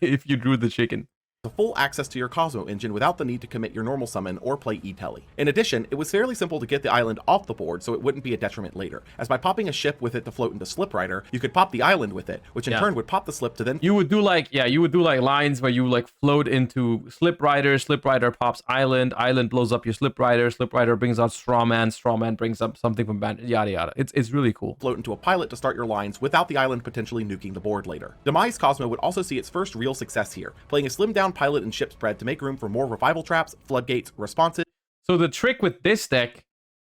if you drew the chicken. The full access to your Cosmo engine without the need to commit your normal summon or play E-Telly. In addition, it was fairly simple to get the island off the board so it wouldn't be a detriment later, as by popping a ship with it to float into Slip Rider, you could pop the island with it, which in turn would pop the slip to then... You would do like, you would do like lines where you like float into Slip Rider pops Island blows up your Slip Rider brings out Straw Man brings up something from Band, yada yada. It's really cool. Float into a pilot to start your lines without the island potentially nuking the board later. Demise Cosmo would also see its first real success here, playing a slimmed down pilot and ship spread to make room for more revival traps, floodgates, responses. So the trick with this deck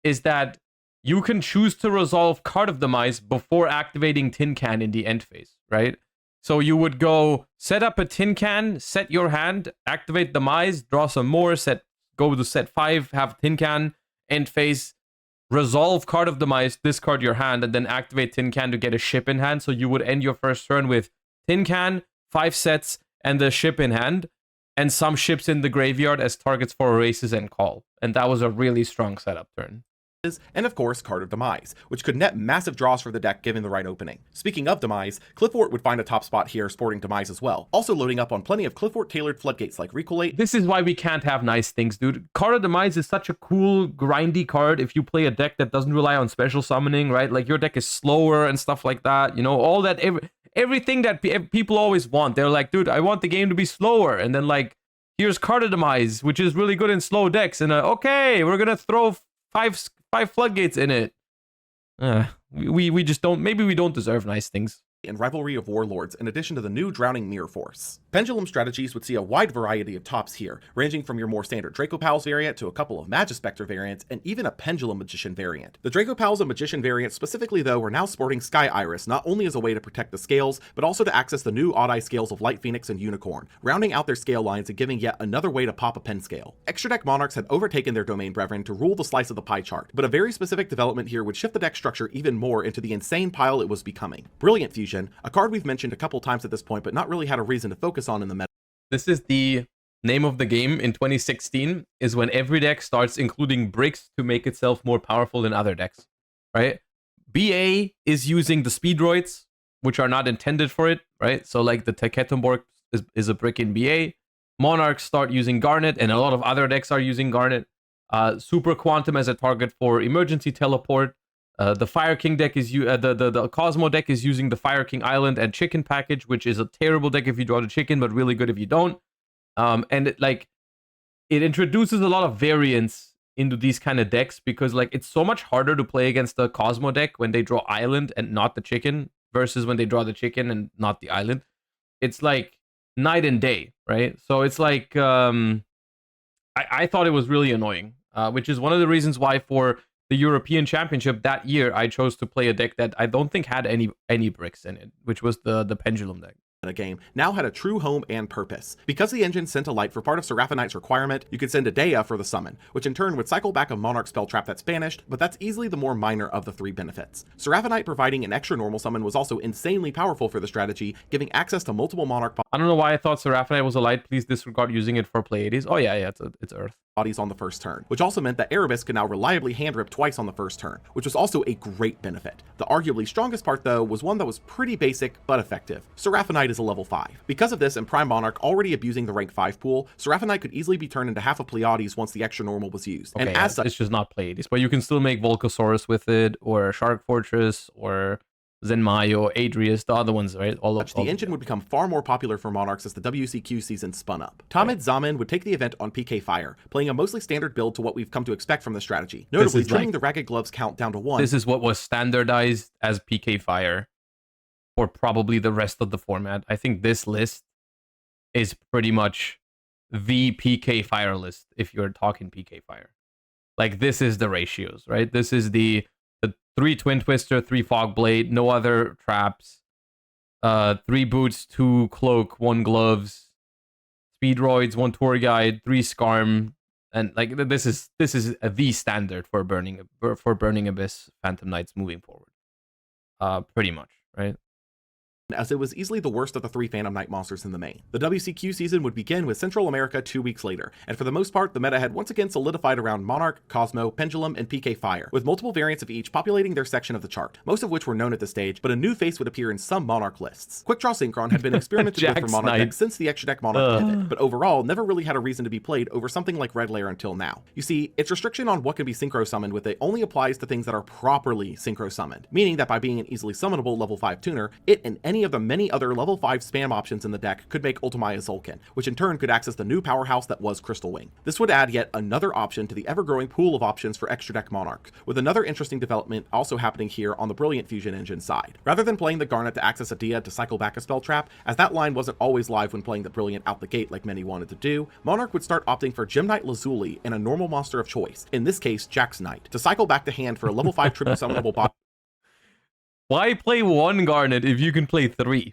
is that you can choose to resolve Card of Demise before activating Tin Can in the end phase, right? So you would go set up a Tin Can, set your hand, activate Demise, draw some more, go to set 5, have Tin Can, end phase, resolve Card of Demise, discard your hand, and then activate Tin Can to get a ship in hand. So you would end your first turn with Tin Can, 5 sets, and the ship in hand, and some ships in the graveyard as targets for erases and call. And that was a really strong setup turn. And of course, Card of Demise, which could net massive draws for the deck given the right opening. Speaking of Demise, Cliffort would find a top spot here sporting Demise as well, also loading up on plenty of Cliffort-tailored floodgates like Recolate. This is why we can't have nice things, dude. Card of Demise is such a cool, grindy card if you play a deck that doesn't rely on special summoning, right? Like your deck is slower and stuff like that, you know, all that, everything that people always want. They're like, dude, I want the game to be slower. And then like, Here's Cardidomize, which is really good in slow decks, and okay, we're gonna throw five floodgates in it. We just don't. Maybe we don't deserve nice things. And Rivalry of Warlords, in addition to the new Drowning Mirror Force. Pendulum strategies would see a wide variety of tops here, ranging from your more standard Draco Pals variant to a couple of Magispector variants, and even a Pendulum Magician variant. The Draco Pals and Magician variants specifically, though, are now sporting Sky Iris, not only as a way to protect the scales, but also to access the new odd-eye scales of Light Phoenix and Unicorn, rounding out their scale lines and giving yet another way to pop a pen scale. Extra Deck Monarchs had overtaken their Domain Brethren to rule the slice of the pie chart, but a very specific development here would shift the deck structure even more into the insane pile it was becoming. Brilliant Fusion, a card we've mentioned a couple times at this point, but not really had a reason to focus on in the meta. This is the name of the game in 2016, is when every deck starts including bricks to make itself more powerful than other decks, right? BA is using the Speedroids, which are not intended for it, right? So like the Teketumborg is a brick in BA. Monarchs start using Garnet, and a lot of other decks are using Garnet. Super Quantum as a target for emergency teleport. The Fire King deck is the Cosmo deck is using the Fire King Island and Chicken package, which is a terrible deck if you draw the chicken, but really good if you don't. And it introduces a lot of variance into these kind of decks, because like it's so much harder to play against the Cosmo deck when they draw Island and not the chicken versus when they draw the chicken and not the Island. It's like night and day, right? So it's like I thought it was really annoying, which is one of the reasons why for the European Championship that year, I chose to play a deck that I don't think had any bricks in it, which was the Pendulum deck. A game now had a true home and purpose. Because the engine sent a light for part of Seraphonite's requirement, you could send a Dea for the summon, which in turn would cycle back a Monarch spell trap that's banished, but that's easily the more minor of the three benefits. Seraphonite providing an extra normal summon was also insanely powerful for the strategy, giving access to multiple Monarch I don't know why I thought Seraphonite was a light. Please disregard using it for Pleiades. Oh yeah, it's Earth. Bodies on the first turn, which also meant that Erebus could now reliably hand rip twice on the first turn, which was also a great benefit. The arguably strongest part though was one that was pretty basic but effective. Seraphonite is a level 5. Because of this and Prime Monarch already abusing the rank 5 pool, Seraphonite could easily be turned into half of Pleiades once the extra normal was used. Okay, and as such, it's just not Pleiades, but you can still make Volcasaurus with it, or Shark Fortress, or Zenmayo, Adrius, the other ones, right? The engine would become far more popular for Monarchs as the WCQ season spun up. Tamid Zaman would take the event on PK Fire, playing a mostly standard build to what we've come to expect from the strategy, notably trimming the Ragged Gloves count down to 1. This is what was standardized as PK Fire for probably the rest of the format. I think this list is pretty much the PK Fire list if you're talking PK Fire. Like, this is the ratios, right? This is the 3 Twin Twister, 3 Fog Blade, no other traps, 3 Boots, 2 Cloak, 1 Gloves, Speedroids, 1 Tour Guide, 3 Scarm, and like this is the standard for Burning Abyss Phantom Knights moving forward. Pretty much, right? As it was easily the worst of the 3 Phantom Knight monsters in the main. The WCQ season would begin with Central America 2 weeks later, and for the most part, the meta had once again solidified around Monarch, Cosmo, Pendulum, and PK Fire, with multiple variants of each populating their section of the chart, most of which were known at this stage, but a new face would appear in some Monarch lists. Quick Draw Synchron had been experimented with for Monarch decks since the Extra Deck Monarch pivot, but overall never really had a reason to be played over something like Red Lair until now. You see, its restriction on what can be synchro summoned with it only applies to things that are properly synchro summoned, meaning that by being an easily summonable level 5 tuner, it and any of the many other level 5 spam options in the deck could make Ultimaya Zulkin, which in turn could access the new powerhouse that was Crystal Wing. This would add yet another option to the ever-growing pool of options for Extra Deck Monarch, with another interesting development also happening here on the Brilliant Fusion engine side. Rather than playing the Garnet to access a Dia to cycle back a spell trap, as that line wasn't always live when playing the Brilliant out the gate like many wanted to do, Monarch would start opting for Gem Knight Lazuli and a normal monster of choice, in this case Jax Knight, to cycle back to hand for a level 5 tribute summonable body. Why play 1 Garnet if you can play 3?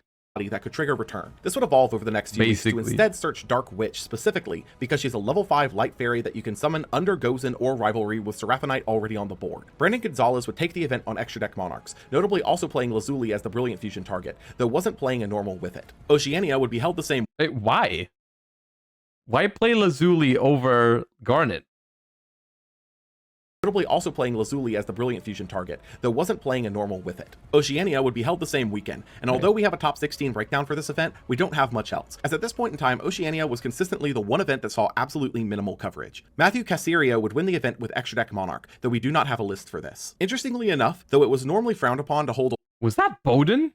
That could trigger return. This would evolve over the next few weeks to instead search Dark Witch specifically because she's a level 5 light fairy that you can summon under Gozen or Rivalry with Seraphonite already on the board. Brandon Gonzalez would take the event on Extra Deck Monarchs, notably also playing Lazuli as the Brilliant Fusion target, though wasn't playing a normal with it. Oceania would be held the same. Wait, why? Why play Lazuli over Garnet? Notably also playing Lazuli as the Brilliant Fusion target, though wasn't playing a normal with it. Oceania would be held the same weekend, and although we have a top 16 breakdown for this event, we don't have much else, as at this point in time, Oceania was consistently the one event that saw absolutely minimal coverage. Matthew Caserio would win the event with Extra Deck Monarch, though we do not have a list for this. Interestingly enough, though it was normally frowned upon to hold Was that Bowden?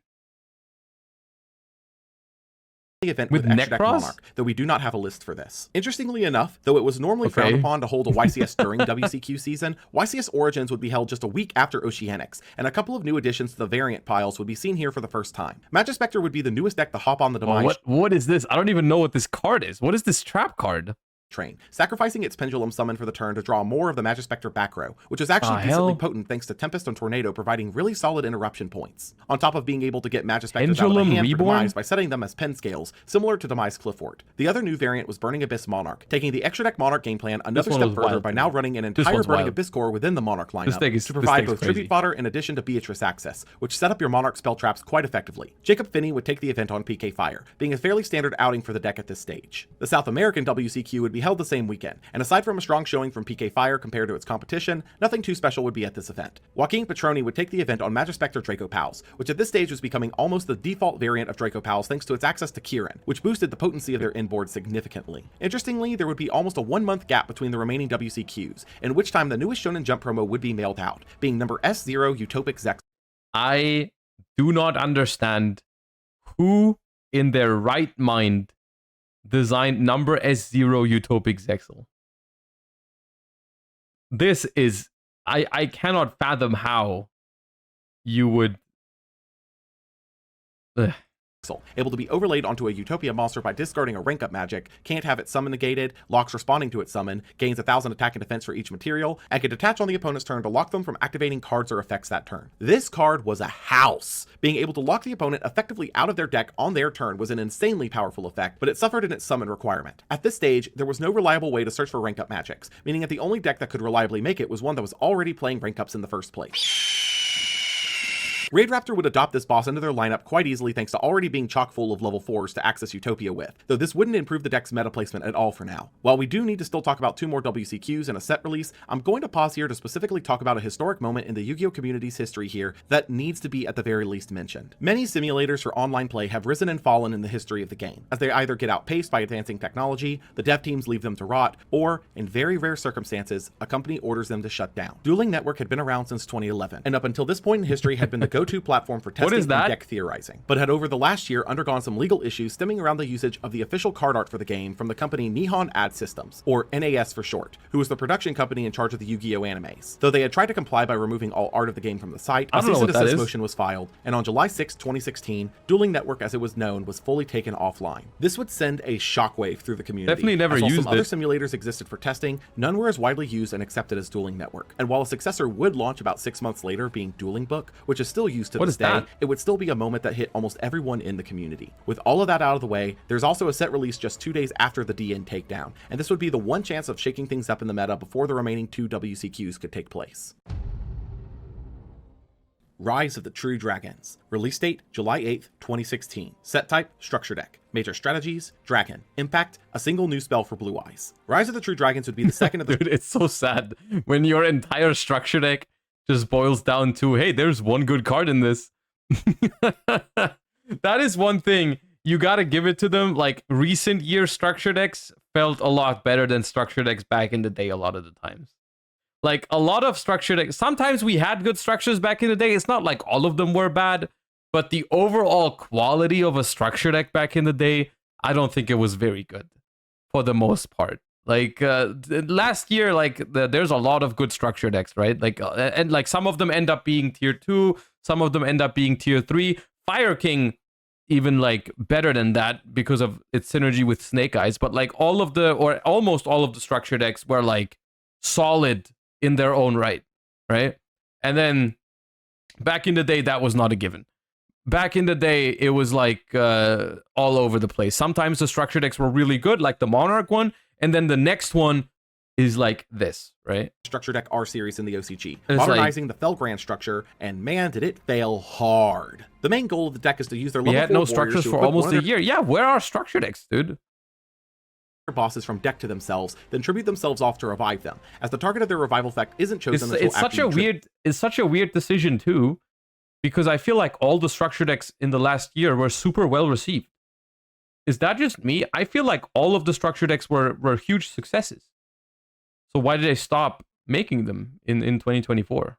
event With with Extra Deck Necros? Monarch, though we do not have a list for this. Interestingly enough, though it was normally frowned upon to hold a YCS during WCQ season, YCS Origins would be held just a week after Oceanics, and a couple of new additions to the variant piles would be seen here for the first time. Magispector would be the newest deck to hop on the demise What is this? I don't even know what this card is. What is this trap card? train, sacrificing its Pendulum Summon for the turn to draw more of the Magispector back row, which is actually decently potent thanks to Tempest and Tornado providing really solid interruption points, on top of being able to get Magispectors out of the hand for Demise by setting them as pen scales, similar to Demise Clifford. The other new variant was Burning Abyss Monarch, taking the Extra Deck Monarch game plan another step further by now running an entire Burning Abyss core within the Monarch lineup to provide both tribute fodder in addition to Beatrice access, which set up your Monarch spell traps quite effectively. Jacob Finney would take the event on PK Fire, being a fairly standard outing for the deck at this stage. The South American WCQ would be held the same weekend, and aside from a strong showing from PK Fire compared to its competition, nothing too special would be at this event. Joaquin Petroni would take the event on Magispector Draco Pals, which at this stage was becoming almost the default variant of Draco Pals thanks to its access to Kieran, which boosted the potency of their inboard significantly. Interestingly, there would be almost a 1 month gap between the remaining WCQs, in which time the newest Shonen Jump promo would be mailed out, being number S0 Utopic Zex. I do not understand who in their right mind designed number S0 Utopic Zexal. This is... I cannot fathom how you would... Ugh. Able to be overlaid onto a Utopia monster by discarding a rank up magic, can't have its summon negated, locks responding to its summon, gains 1000 attack and defense for each material, and can detach on the opponent's turn to lock them from activating cards or effects that turn. This card was a house. Being able to lock the opponent effectively out of their deck on their turn was an insanely powerful effect, but it suffered in its summon requirement. At this stage, there was no reliable way to search for rank up magics, meaning that the only deck that could reliably make it was one that was already playing rank ups in the first place. Raid Raptor would adopt this boss into their lineup quite easily thanks to already being chock full of level 4s to access Utopia with, though this wouldn't improve the deck's meta placement at all for now. While we do need to still talk about 2 more WCQs and a set release, I'm going to pause here to specifically talk about a historic moment in the Yu-Gi-Oh community's history here that needs to be at the very least mentioned. Many simulators for online play have risen and fallen in the history of the game, as they either get outpaced by advancing technology, the dev teams leave them to rot, or, in very rare circumstances, a company orders them to shut down. Dueling Network had been around since 2011, and up until this point in history had been the go-to platform for testing and deck theorizing, but had over the last year undergone some legal issues stemming around the usage of the official card art for the game from the company Nihon Ad Systems, or NAS for short, who was the production company in charge of the Yu-Gi-Oh animes. Though they had tried to comply by removing all art of the game from the site, a cease and desist motion was filed, and on July 6, 2016, Dueling Network as it was known was fully taken offline. This would send a shockwave through the community. Definitely never used some other simulators existed for testing, none were as widely used and accepted as Dueling Network. And while a successor would launch about 6 months later, being Dueling Book, which is still used to this day, it would still be a moment that hit almost everyone in the community. With all of that out of the way, there's also a set release just 2 days after the DN takedown, and this would be the one chance of shaking things up in the meta before the remaining 2 WCQs could take place. Rise of the True Dragons. Release date, July 8th, 2016. Set type, Structure Deck. Major strategies, Dragon. Impact, a single new spell for Blue Eyes. Rise of the True Dragons would be the second of the... Dude, it's so sad when your entire Structure Deck just boils down to, hey, there's one good card in this. That is one thing you gotta give it to them. Like, recent year Structure Decks felt a lot better than Structure Decks back in the day a lot of the times. Like, a lot of Structure Decks, sometimes we had good structures back in the day. It's not like all of them were bad, but the overall quality of a Structure Deck back in the day, I don't think it was very good for the most part. Like, last year, like, there's a lot of good Structure Decks, right? Like, and like some of them end up being tier 2, some of them end up being tier 3. Fire King, even like better than that because of its synergy with Snake Eyes, but like all of the, or almost all of the Structure Decks were like solid in their own right? And then back in the day, that was not a given. Back in the day, it was like all over the place. Sometimes the Structure Decks were really good, like the Monarch one, and then the next one is like this, right? Structure Deck R series in the OCG, modernizing the Felgrand structure, and man, did it fail hard. The main goal of the deck is to use their level 4 We had no structures for almost a year. Yeah, where are Structure Decks, dude? Bosses from deck to themselves, then tribute themselves off to revive them, as the target of their revival effect isn't chosen until it's such a weird decision too, because I feel like all the Structure Decks in the last year were super well received. Is that just me? I feel like all of the Structure Decks were huge successes. So why did they stop making them in 2024?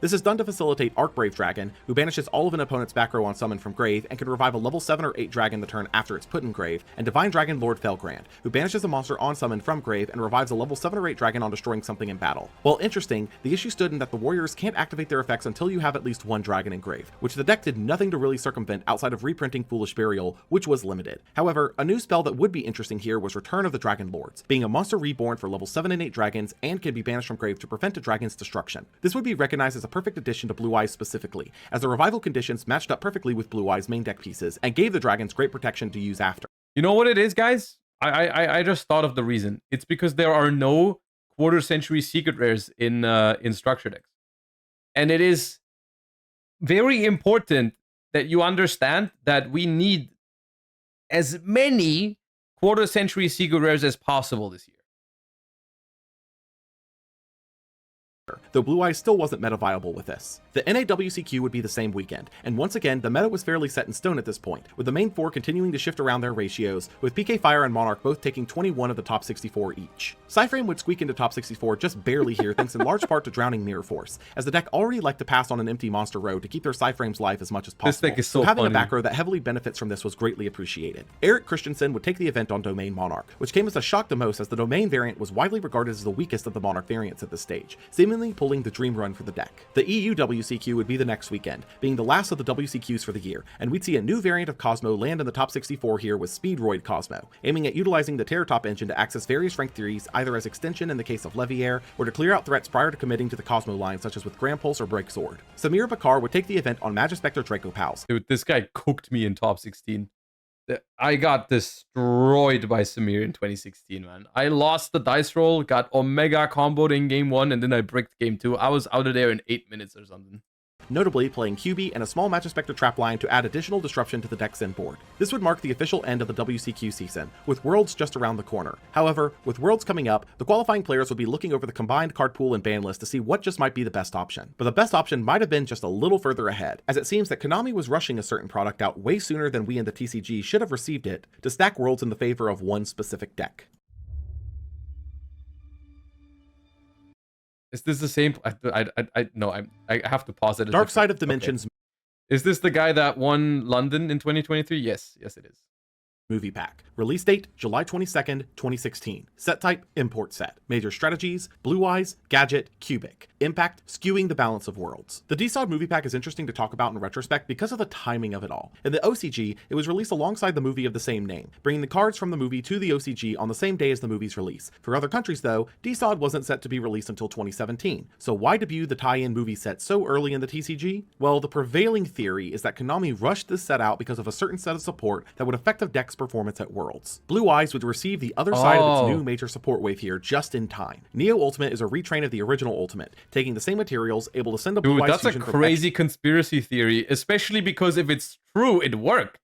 This is done to facilitate Arcbrave Dragon, who banishes all of an opponent's back row on summon from grave and can revive a level 7 or 8 dragon the turn after it's put in grave, and Divine Dragon Lord Felgrand, who banishes a monster on summon from grave and revives a level 7 or 8 dragon on destroying something in battle. While interesting, the issue stood in that the warriors can't activate their effects until you have at least one dragon in grave, which the deck did nothing to really circumvent outside of reprinting Foolish Burial, which was limited. However, a new spell that would be interesting here was Return of the Dragon Lords, being a monster reborn for level 7 and 8 dragons and can be banished from grave to prevent a dragon's destruction. This would be recognized as a perfect addition to Blue Eyes specifically, as the revival conditions matched up perfectly with Blue Eyes main deck pieces and gave the dragons great protection to use after. You know what it is, guys? I just thought of the reason. It's because there are no quarter century secret rares in structure decks. And it is very important that you understand that we need as many quarter century secret rares as possible this year. Though Blue Eyes still wasn't meta viable with this. The NAWCQ would be the same weekend, and once again, the meta was fairly set in stone at this point, with the main four continuing to shift around their ratios, with PK Fire and Monarch both taking 21 of the top 64 each. Psyframe would squeak into top 64 just barely here thanks in large part to Drowning Mirror Force, as the deck already liked to pass on an empty monster row to keep their Psyframes live as much as possible. This deck is so having funny. a back row that heavily benefits from this was greatly appreciated. Eric Christensen would take the event on Domain Monarch, which came as a shock to most as the Domain variant was widely regarded as the weakest of the Monarch variants at this stage, seemingly pulling the dream run for the deck. The EU WCQ would be the next weekend, being the last of the WCQs for the year, and we'd see a new variant of Cosmo land in the top 64 here with Speedroid Cosmo, aiming at utilizing the Terratop engine to access various rank 3s either as extension in the case of Leviair, or to clear out threats prior to committing to the Cosmo line such as with Grand Pulse or Break Sword. Samir Bakar would take the event on Magispector Draco Pals. Dude, this guy cooked me in top 16. I got destroyed by Samir in 2016, man. I lost the dice roll, got Omega comboed in game 1, and then I bricked game 2. I was out of there in 8 minutes or something. Notably playing QB and a small Magispector trapline to add additional disruption to the deck's end board. This would mark the official end of the WCQ season, with Worlds just around the corner. However, with Worlds coming up, the qualifying players would be looking over the combined card pool and ban list to see what just might be the best option. But the best option might have been just a little further ahead, as it seems that Konami was rushing a certain product out way sooner than we in the TCG should have received it, to stack Worlds in the favor of one specific deck. Is this the same? I have to pause it. Dark Side of Dimensions. Okay. Is this the guy that won London in 2023? Yes, it is. Movie pack. Release date, July 22nd, 2016. Set type, import set. Major strategies, Blue Eyes, Gadget, Cubic. Impact, skewing the balance of worlds. The DSOD movie pack is interesting to talk about in retrospect because of the timing of it all. In the OCG, it was released alongside the movie of the same name, bringing the cards from the movie to the OCG on the same day as the movie's release. For other countries though, DSOD wasn't set to be released until 2017. So why debut the tie-in movie set so early in the TCG? Well, the prevailing theory is that Konami rushed this set out because of a certain set of support that would affect a deck's performance at Worlds. Blue Eyes would receive the other side of its new major support wave here just in time. Neo Ultimate is a retrain of the original Ultimate, taking the same materials, able to send a Blue Eyes that's a fusion crazy conspiracy theory, especially because if it's true, it worked.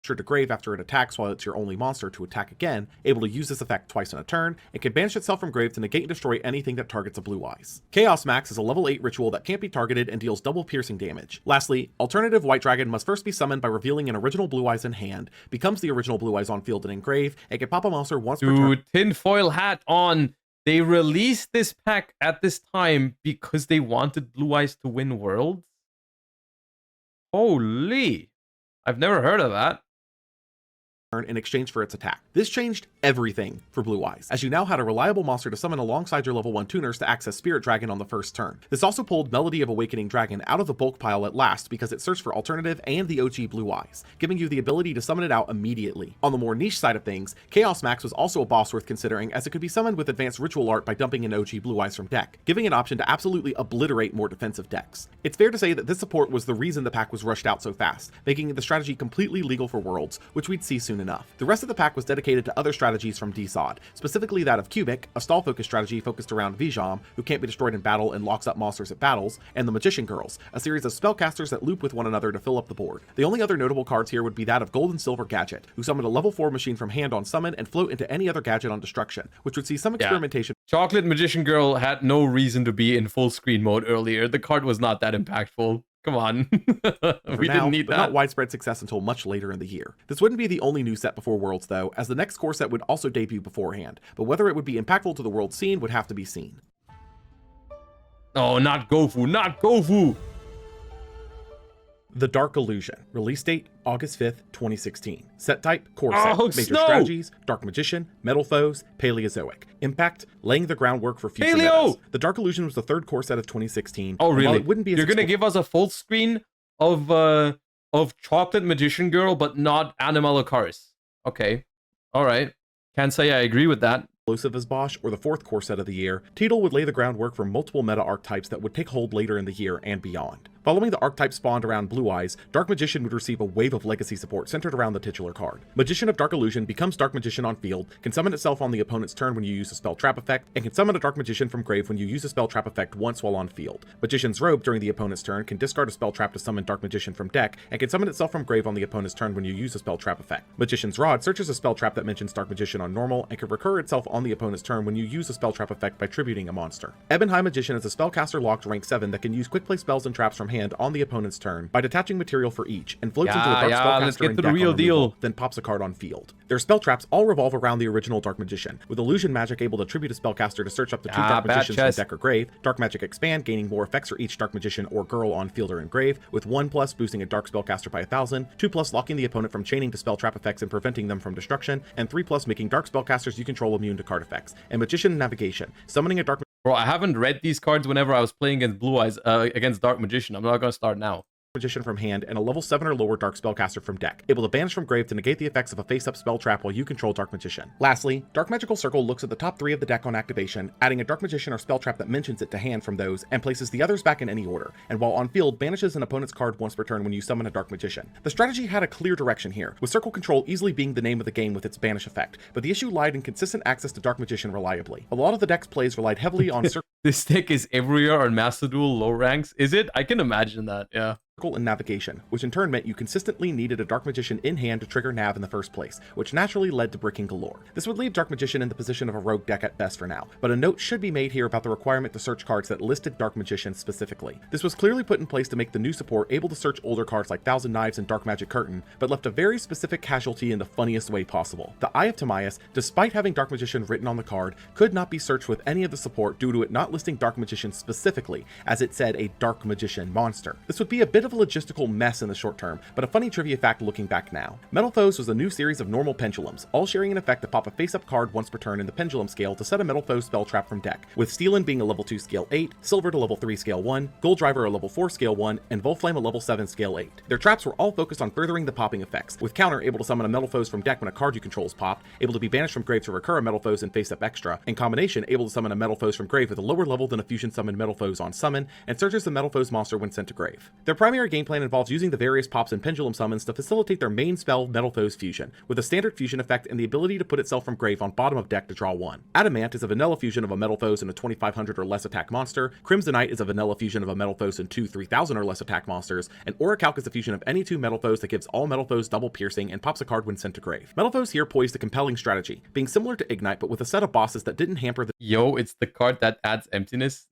to grave after it attacks while it's your only monster to attack again, able to use this effect twice in a turn, and can banish itself from grave to negate and destroy anything that targets a Blue Eyes. Chaos Max is a level 8 ritual that can't be targeted and deals double piercing damage. Lastly, alternative White Dragon must first be summoned by revealing an original Blue Eyes in hand, becomes the original Blue Eyes on field and in grave, and can pop a monster once per turn. Dude, tinfoil hat on. They released this pack at this time because they wanted Blue Eyes to win Worlds? Holy. I've never heard of that. In exchange for its attack. This changed everything for Blue Eyes, as you now had a reliable monster to summon alongside your level 1 tuners to access Spirit Dragon on the first turn. This also pulled Melody of Awakening Dragon out of the bulk pile at last because it searched for alternative and the OG Blue Eyes, giving you the ability to summon it out immediately. On the more niche side of things, Chaos Max was also a boss worth considering, as it could be summoned with advanced ritual art by dumping an OG Blue Eyes from deck, giving an option to absolutely obliterate more defensive decks. It's fair to say that this support was the reason the pack was rushed out so fast, making the strategy completely legal for Worlds, which we'd see soon enough. The rest of the pack was dedicated to other strategies from DSOD, specifically that of Cubic, a stall-focused strategy focused around Vijam, who can't be destroyed in battle and locks up monsters at battles, and the Magician Girls, a series of spellcasters that loop with one another to fill up the board. The only other notable cards here would be that of Gold and Silver Gadget, who summoned a level 4 machine from hand on summon and float into any other gadget on destruction, which would see some experimentation. Chocolate Magician Girl had no reason to be in full screen mode earlier. The card was not that impactful. Come on. We didn't need that. Not widespread success until much later in the year. This wouldn't be the only new set before Worlds though, as the next core set would also debut beforehand, but whether it would be impactful to the world scene would have to be seen. Oh, not Gofu, not Gofu. The Dark Illusion. Release date, August 5th, 2016. Set type, core set. Oh, Major Snow! strategies, Dark Magician, Metal Foes, Paleozoic. Impact, laying the groundwork for future Paleo! metas. The Dark Illusion was the third core set of 2016. Oh, and while really? it wouldn't be as You're gonna give us a full screen of Chocolate Magician Girl, but not Animal Lucaris. Okay. Alright. Can't say I agree with that. explosive as Bosch, or the fourth core set of the year, Teedle would lay the groundwork for multiple meta archetypes that would take hold later in the year and beyond. Following the archetype spawned around Blue Eyes, Dark Magician would receive a wave of legacy support centered around the titular card. Magician of Dark Illusion becomes Dark Magician on field, can summon itself on the opponent's turn when you use a spell trap effect, and can summon a Dark Magician from grave when you use a spell trap effect once while on field. Magician's Robe during the opponent's turn can discard a spell trap to summon Dark Magician from deck, and can summon itself from grave on the opponent's turn when you use a spell trap effect. Magician's Rod searches a spell trap that mentions Dark Magician on normal, and can recur itself on the opponent's turn when you use a spell trap effect by tributing a monster. Ebon High Magician is a spellcaster locked rank 7 that can use quick play spells and traps from hand on the opponent's turn by detaching material for each, and floats into a Dark let's Spellcaster get in to the deck real on removal, deal. then pops a card on field. Their spell traps all revolve around the original Dark Magician, with Illusion Magic able to tribute a spellcaster to search up to 2 Dark bad Magicians chess. from deck or grave, Dark Magic Expand gaining more effects for each Dark Magician or girl on field or in grave, with 1+ boosting a Dark Spellcaster by 1000, 2+ locking the opponent from chaining to spell trap effects and preventing them from destruction, and 3+ making Dark Spellcasters you control immune to card effects, and Magician Navigation, summoning a Dark Bro, I haven't read these cards whenever I was playing against Blue Eyes, against Dark Magician. I'm not gonna start now. Magician from hand, and a level 7 or lower Dark Spellcaster from deck, able to banish from grave to negate the effects of a face-up spell trap while you control Dark Magician. Lastly, Dark Magical Circle looks at the top 3 of the deck on activation, adding a Dark Magician or spell trap that mentions it to hand from those, and places the others back in any order, and while on field, banishes an opponent's card once per turn when you summon a Dark Magician. The strategy had a clear direction here, with Circle Control easily being the name of the game with its banish effect, but the issue lied in consistent access to Dark Magician reliably. A lot of the deck's plays relied heavily on Circle This deck is everywhere on Master Duel low ranks. Is it? I can imagine that, yeah. and navigation, which in turn meant you consistently needed a Dark Magician in hand to trigger nav in the first place, which naturally led to bricking galore. This would leave Dark Magician in the position of a rogue deck at best for now, but a note should be made here about the requirement to search cards that listed Dark Magician specifically. This was clearly put in place to make the new support able to search older cards like Thousand Knives and Dark Magic Curtain, but left a very specific casualty in the funniest way possible. The Eye of Timaeus, despite having Dark Magician written on the card, could not be searched with any of the support due to it not listing Dark Magician specifically, as it said a Dark Magician monster. This would be a bit of a logistical mess in the short term, but a funny trivia fact looking back now. Metal Foes was a new series of normal pendulums, all sharing an effect to pop a face-up card once per turn in the pendulum scale to set a Metal Foes spell trap from deck, with Steelin being a level 2 scale 8, Silver to level 3 scale 1, Gold Driver a level 4 scale 1, and Volflame a level 7 scale 8. Their traps were all focused on furthering the popping effects, with Counter able to summon a Metal Foes from deck when a card you control is popped, able to be banished from grave to recur a Metal Foes and face-up extra, and Combination able to summon a Metal Foes from grave with a lower level than a fusion summoned Metal Foes on summon, and searches the Metal Foes monster when sent to grave. Their primary game plan involves using the various pops and pendulum summons to facilitate their main spell Metal Foes fusion, with a standard fusion effect and the ability to put itself from grave on bottom of deck to draw 1. Adamant is a vanilla fusion of a Metal Foes and a 2500 or less attack monster, Crimsonite is a vanilla fusion of a Metal Foes and 2 3000 or less attack monsters, and Orichalc is a fusion of any 2 Metal Foes that gives all Metal Foes double piercing and pops a card when sent to grave. Metal Foes here poised a compelling strategy, being similar to Ignite but with a set of bosses that didn't hamper the Yo, it's the card that adds emptiness.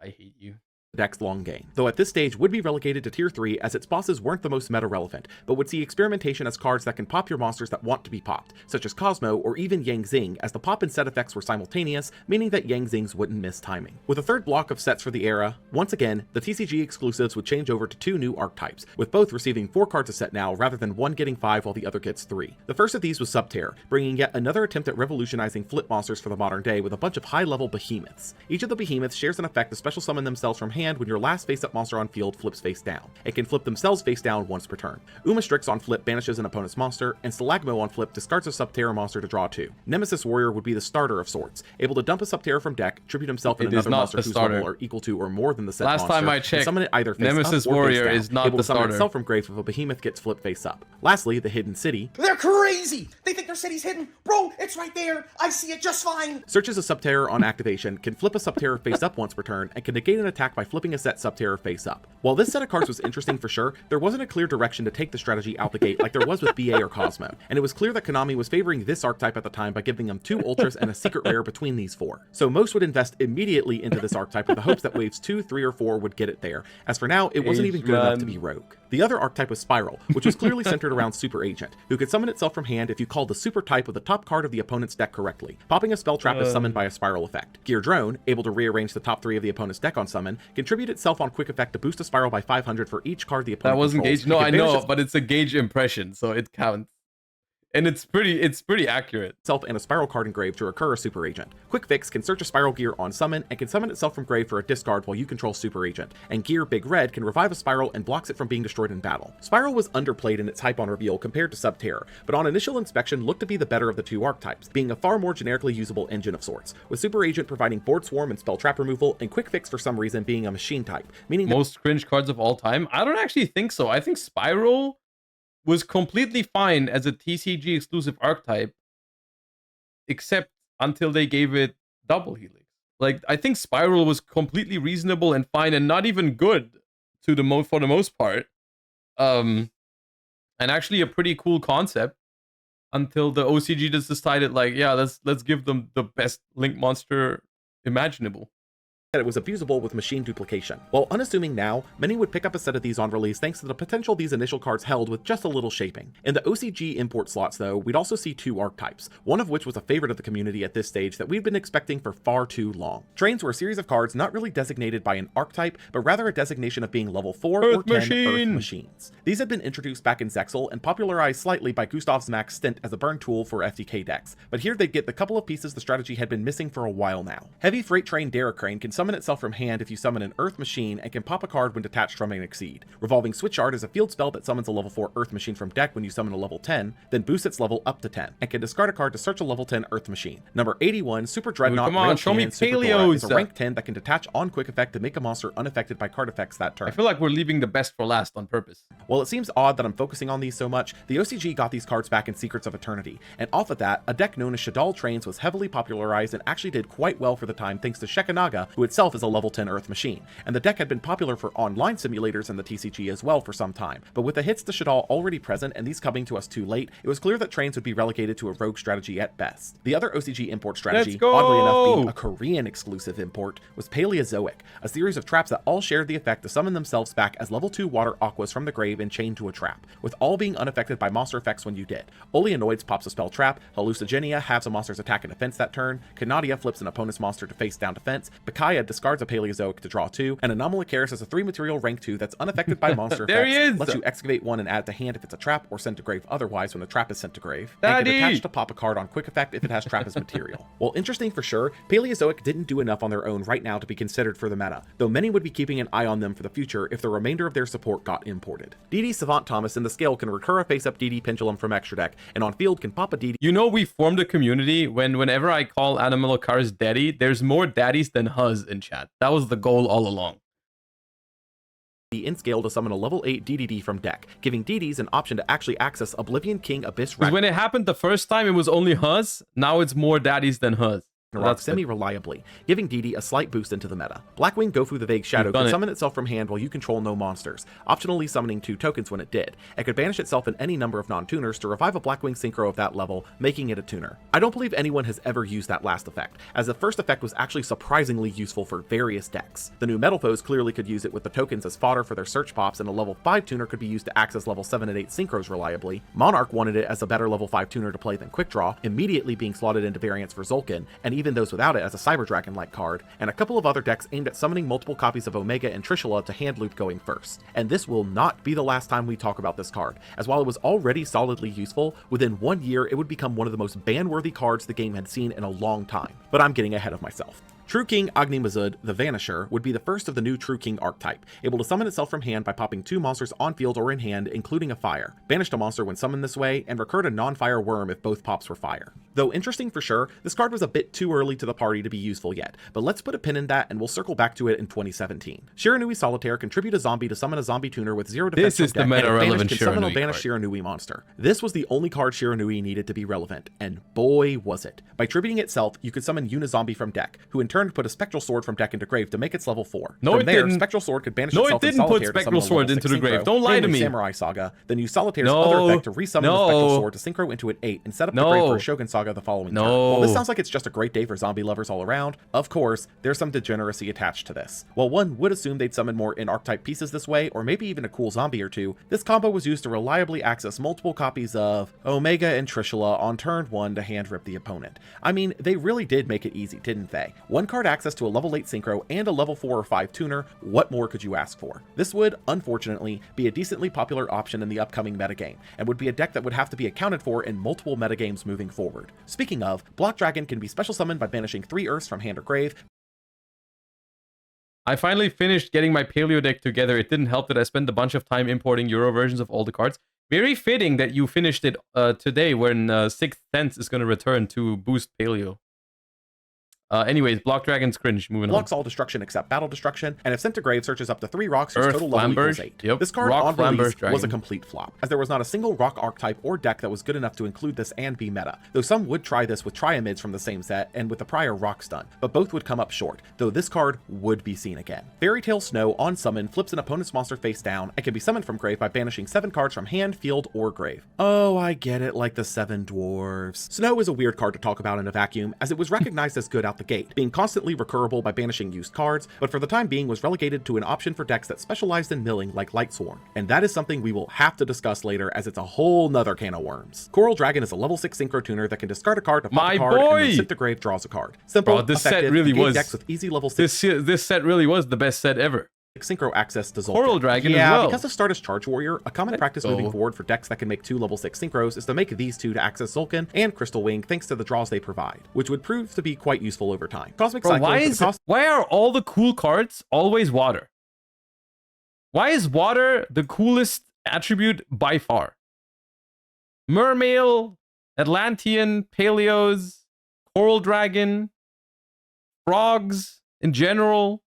I hate you. deck's long game, though at this stage would be relegated to tier 3 as its bosses weren't the most meta relevant, but would see experimentation as cards that can pop your monsters that want to be popped, such as Cosmo or even Yang Zing, as the pop and set effects were simultaneous, meaning that Yang Zings wouldn't miss timing. With a third block of sets for the era, once again, the TCG exclusives would change over to 2 new archetypes, with both receiving 4 cards a set now rather than one getting 5 while the other gets 3. The first of these was Subterror, bringing yet another attempt at revolutionizing flip monsters for the modern day with a bunch of high-level behemoths. Each of the behemoths shares an effect to special summon themselves from hand when your last face-up monster on field flips face down. It can flip themselves face down once per turn. Umastrix on flip banishes an opponent's monster, and Stalagmo on flip discards a Subterror monster to draw 2. Nemesis Warrior would be the starter of sorts, able to dump a Subterror from deck, tribute himself and It is another not monster the whose starter. level are equal to or more than the set Last monster, time I and checked, summon it either face Nemesis up or Warrior face down, is not able the to summon starter. itself from grave if a behemoth gets flipped face up. Lastly, the Hidden City They're crazy! They think their city's hidden. Bro, it's right there. I see it just fine. searches a Subterror on activation, can flip a Subterror face up once per turn, and can negate an attack by flipping a set Sub-Terror face up. While this set of cards was interesting for sure, there wasn't a clear direction to take the strategy out the gate like there was with BA or Cosmo, and it was clear that Konami was favoring this archetype at the time by giving them 2 Ultras and a secret rare between these 4. So most would invest immediately into this archetype with the hopes that waves 2, 3, or 4 would get it there, as for now, it wasn't even good enough to be Rogue. The other archetype was Spiral, which was clearly centered around Super Agent, who could summon itself from hand if you called the super type of the top card of the opponent's deck correctly. Popping a spell trap is summoned by a Spiral effect. Gear Drone, able to rearrange the top 3 of the opponent's deck on summon, contribute itself on quick effect to boost a Spiral by 500 for each card the opponent That wasn't controls. gauge. No, I know, but it's a gauge impression, so it counts. And it's pretty accurate. Itself and a Spiral card engraved to recur a Super Agent. Quick Fix can search a Spiral Gear on summon and can summon itself from grave for a discard while you control Super Agent. And Gear Big Red can revive a Spiral and blocks it from being destroyed in battle. Spiral was underplayed in its hype on reveal compared to Sub-Terror, but on initial inspection looked to be the better of the 2 archetypes, being a far more generically usable engine of sorts, with Super Agent providing Board Swarm and Spell Trap removal, and Quick Fix for some reason being a machine type, meaning Most cringe cards of all time? I don't actually think so. I think Spiral was completely fine as a TCG exclusive archetype, except until they gave it double helix. Like, I think Spiral was completely reasonable and fine and not even good for the most part. And actually a pretty cool concept until the OCG just decided, like, yeah, let's give them the best Link monster imaginable. that it was abusable with machine duplication. While unassuming now, many would pick up a set of these on release thanks to the potential these initial cards held with just a little shaping. In the OCG import slots though, we'd also see 2 archetypes, one of which was a favorite of the community at this stage that we'd been expecting for far too long. Trains were a series of cards not really designated by an archetype, but rather a designation of being level 4 or 10 Earth machines. These had been introduced back in Zexal and popularized slightly by Gustav's Max Stint as a burn tool for FTK decks, but here they'd get the couple of pieces the strategy had been missing for a while now. Heavy Freight Train Derricrane can summon itself from hand if you summon an Earth machine and can pop a card when detached from an Exceed. Revolving Switch Art is a field spell that summons a level 4 Earth machine from deck when you summon a level 10, then boosts its level up to 10, and can discard a card to search a level 10 Earth machine. Number 81, Super Dreadnought, come on, show me Paleos is a Paleos. rank 10 that can detach on quick effect to make a monster unaffected by card effects that turn. I feel like we're leaving the best for last on purpose. While it seems odd that I'm focusing on these so much, the OCG got these cards back in Secrets of Eternity, and off of that, a deck known as Shadal Trains was heavily popularized and actually did quite well for the time thanks to Shekanaga, who itself is a level 10 Earth machine, and the deck had been popular for online simulators in the TCG as well for some time, but with the hits to Shadal already present and these coming to us too late, it was clear that Trains would be relegated to a rogue strategy at best. The other OCG import strategy, oddly enough being a Korean exclusive import, was Paleozoic, a series of traps that all shared the effect to summon themselves back as level 2 water aquas from the grave and chained to a trap, with all being unaffected by monster effects when you did. Oleanoids pops a spell trap, Hallucigenia halves a monster's attack and defense that turn, Canadia flips an opponent's monster to face down defense, Bakaya discards a Paleozoic to draw 2, and Anomalocaris is a 3 material rank 2 that's unaffected by monster There effects, he is! lets you excavate 1 and add to hand if it's a trap or sent to grave otherwise when the trap is sent to grave, and can attach to pop a card on quick effect if it has trap as material. While interesting for sure, Paleozoic didn't do enough on their own right now to be considered for the meta, though many would be keeping an eye on them for the future if the remainder of their support got imported. DD Savant Thomas in the scale can recur a face-up DD Pendulum from extra deck, and on field can pop a DD. You know, we formed a community whenever I call Anomalocaris daddy, there's more daddies than huz in chat. That was the goal all along. In scale to summon a level 8 DDD from deck, giving DDs an option to actually access Oblivion King Abyss Because when it happened the first time, it was only huz. Now it's more daddies than huz. Ragnarok semi-reliably, giving DD a slight boost into the meta. Blackwing Gofu the Vague Shadow can summon itself from hand while you control no monsters, optionally summoning 2 tokens when it did. It could banish itself in any number of non-tuners to revive a Blackwing Synchro of that level, making it a tuner. I don't believe anyone has ever used that last effect, as the first effect was actually surprisingly useful for various decks. The new Metal Foes clearly could use it with the tokens as fodder for their search pops, and a level 5 tuner could be used to access level 7 and 8 Synchros reliably. Monarch wanted it as a better level 5 tuner to play than Quick Draw, immediately being slotted into variants for Zulkin, and even those without it as a Cyber Dragon-like card, and a couple of other decks aimed at summoning multiple copies of Omega and Trishula to hand loop going first. And this will not be the last time we talk about this card, as while it was already solidly useful, within 1 year it would become one of the most ban-worthy cards the game had seen in a long time. But I'm getting ahead of myself. True King Agni Mazud, the Vanisher, would be the first of the new True King archetype, able to summon itself from hand by popping 2 monsters on field or in hand, including a fire, banished a monster when summoned this way, and recurred a non-fire worm if both pops were fire. Though interesting for sure, this card was a bit too early to the party to be useful yet, but let's put a pin in that and we'll circle back to it in 2017. Shiranui Solitaire contribute a zombie to summon a zombie tuner with 0 defense. This is the meta-relevant can summon a Shiranui banished card. Shiranui monster. This was the only card Shiranui needed to be relevant, and boy was it. By tributing itself, you could summon Unizombie from deck, who in turn turn put a Spectral Sword from deck into grave to make its level 4. No, From it there, didn't. Spectral Sword could banish No, itself it in didn't put solitaire to summon Spectral a level Sword 6 into the grave. synchro, Don't lie to namely me. Samurai Saga. Then use Solitaire's No. other effect to resummon the Spectral No. Sword to synchro into an 8 and set up the No. grave for a Shogun Saga the following turn. No. While this sounds like it's just a great day for zombie lovers all around, of course, there's some degeneracy attached to this. While one would assume they'd summon more in-archetype pieces this way, or maybe even a cool zombie or two, this combo was used to reliably access multiple copies of Omega and Trishula on turn 1 to hand rip the opponent. I mean, they really did make it easy, didn't they? One card access to a level 8 synchro and a level 4 or 5 tuner, what more could you ask for? This would, unfortunately, be a decently popular option in the upcoming metagame, and would be a deck that would have to be accounted for in multiple metagames moving forward. Speaking of, Block Dragon can be special summoned by banishing 3 Earths from hand or grave. I finally finished getting my Paleo deck together. It didn't help that I spent a bunch of time importing Euro versions of all the cards. Very fitting that you finished it today when 6th Sense is going to return to boost Paleo. Anyways, Block Dragon's cringe. Moving Blocks on. all destruction except battle destruction, and if sent to grave, searches up to 3 rocks whose Earth total level equals Flamberge. 8. Yep. This card Rock on release Flamberge was a Dragon. complete flop, as there was not a single rock archetype or deck that was good enough to include this and be meta, though some would try this with Triamids from the same set and with the prior rock stun, but both would come up short, though this card would be seen again. Fairy Tale Snow on summon flips an opponent's monster face down and can be summoned from grave by banishing 7 cards from hand, field, or grave. Oh, I get it, like the 7 dwarves. Snow is a weird card to talk about in a vacuum, as it was recognized as good out the gate, being constantly recurable by banishing used cards, but for the time being was relegated to an option for decks that specialized in milling like Lightsworn, and that is something we will have to discuss later as it's a whole nother can of worms. Coral Dragon is a level 6 synchro tuner that can discard a card to pop My a card and boy! then sit to grave draws a card. Simple, Bro, this set effective, really engage was- decks with easy level 6 This set really was the best set ever. synchro access to Zoltan. Coral Dragon yeah, as well. because of Stardust Charge Warrior, a common practice go. moving forward for decks that can make 2 level 6 synchros is to make these 2 to access Zulkin and Crystal Wing thanks to the draws they provide, which would prove to be quite useful over time. Cosmic Bro, Cyclone why are all the cool cards always water? Why is water the coolest attribute by far? Mermail, Atlantean, Paleos, Coral Dragon, frogs in general.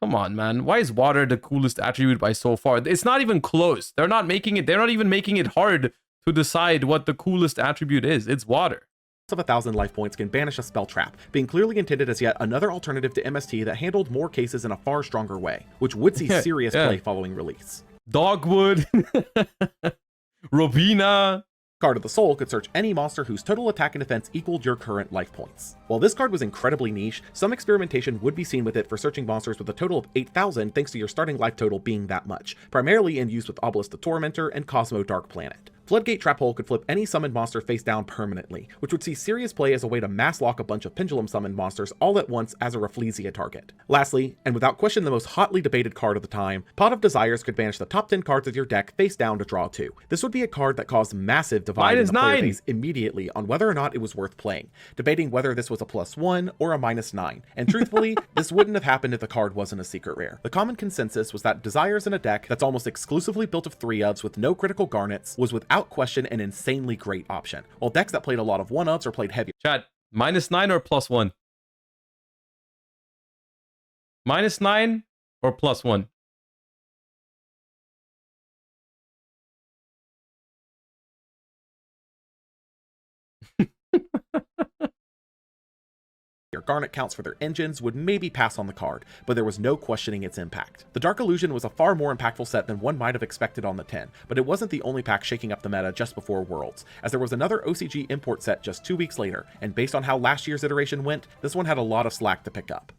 Come on, man. Why is water the coolest attribute by so far? It's not even close. They're not even making it hard to decide what the coolest attribute is. It's water. of 1,000 life points can banish a spell trap, being clearly intended as yet another alternative to MST that handled more cases in a far stronger way, which would see serious play following release. Dogwood, Robina. Card of the Soul could search any monster whose total attack and defense equaled your current life points. While this card was incredibly niche, some experimentation would be seen with it for searching monsters with a total of 8,000 thanks to your starting life total being that much, primarily in use with Obelisk the Tormentor and Cosmo Dark Planet. Floodgate Trap Hole could flip any summoned monster face down permanently, which would see serious play as a way to mass lock a bunch of Pendulum summoned monsters all at once as a Rafflesia target. Lastly, and without question the most hotly debated card of the time, Pot of Desires could banish the top 10 cards of your deck face down to draw 2. This would be a card that caused massive divide in the player base immediately on whether or not it was worth playing, debating whether this was a +1 or a -9, and truthfully, this wouldn't have happened if the card wasn't a secret rare. The common consensus was that Desires in a deck that's almost exclusively built of 3-ofs with no critical garnets was without question an insanely great option, while decks that played a lot of 1-ofs or played heavier Chat, -9 or +1? -9 or +1? garnet counts for their engines would maybe pass on the card, but there was no questioning its impact. The Dark Illusion was a far more impactful set than one might have expected on the 10, but it wasn't the only pack shaking up the meta just before Worlds, as there was another OCG import set just 2 weeks later, and based on how last year's iteration went, this one had a lot of slack to pick up.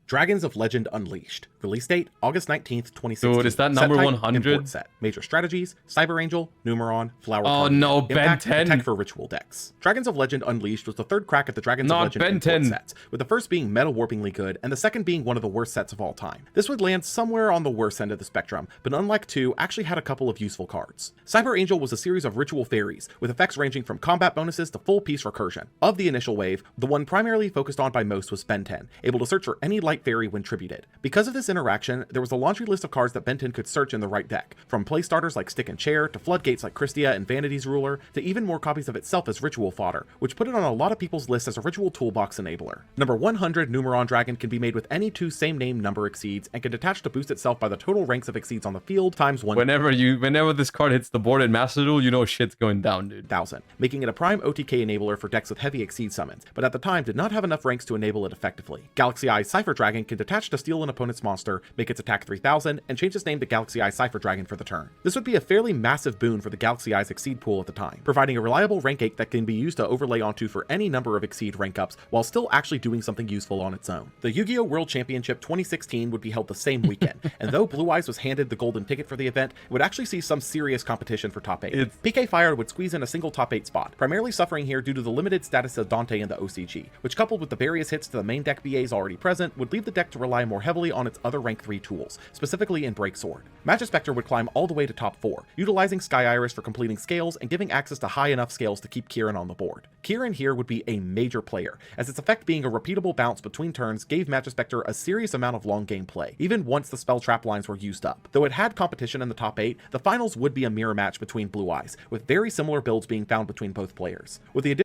Dragons of Legend Unleashed. Release date, August 19th, 2016. Dude, is that number Set type, 100? import set. Major strategies, Cyber Angel, Numeron, Flower Oh Card. no, Ben Impact, 10. Tech for ritual decks. Dragons of Legend Unleashed was the third crack at the Dragons Not of Legend Ben import 10. sets, with the first being meta warpingly good, and the second being one of the worst sets of all time. This would land somewhere on the worst end of the spectrum, but unlike 2, actually had a couple of useful cards. Cyber Angel was a series of ritual fairies, with effects ranging from combat bonuses to full piece recursion. Of the initial wave, the one primarily focused on by most was Ben 10, able to search for any light Light Fairy when tributed. Because of this interaction, there was a laundry list of cards that Ben 10 could search in the right deck, from playstarters like Stick and Chair, to floodgates like Christia and Vanity's Ruler, to even more copies of itself as ritual fodder, which put it on a lot of people's lists as a ritual toolbox enabler. Number 100 Numeron Dragon can be made with any 2 same name number exceeds, and can detach to boost itself by the total ranks of exceeds on the field times 1. Whenever this card hits the board in Master Duel, you know shit's going down, dude. 1000, making it a prime OTK enabler for decks with heavy exceed summons, but at the time did not have enough ranks to enable it effectively. Galaxy Eye Cypher Dragon can detach to steal an opponent's monster, make its attack 3000, and change its name to Galaxy Eye Cypher Dragon for the turn. This would be a fairly massive boon for the Galaxy Eye's exceed pool at the time, providing a reliable rank 8 that can be used to overlay onto for any number of exceed rank ups while still actually doing something useful on its own. The Yu-Gi-Oh! World Championship 2016 would be held the same weekend, and though Blue Eyes was handed the golden ticket for the event, it would actually see some serious competition for top 8. PK Fire would squeeze in a single top 8 spot, primarily suffering here due to the limited status of Dante in the OCG, which coupled with the various hits to the main deck BAs already present, would leave the deck to rely more heavily on its other rank 3 tools, specifically in Break Sword. Magispector would climb all the way to top 4, utilizing Sky Iris for completing scales and giving access to high enough scales to keep Kieran on the board. Kieran here would be a major player, as its effect being a repeatable bounce between turns gave Magispector a serious amount of long game play, even once the spell trap lines were used up. Though it had competition in the top 8, the finals would be a mirror match between Blue Eyes, with very similar builds being found between both players. With the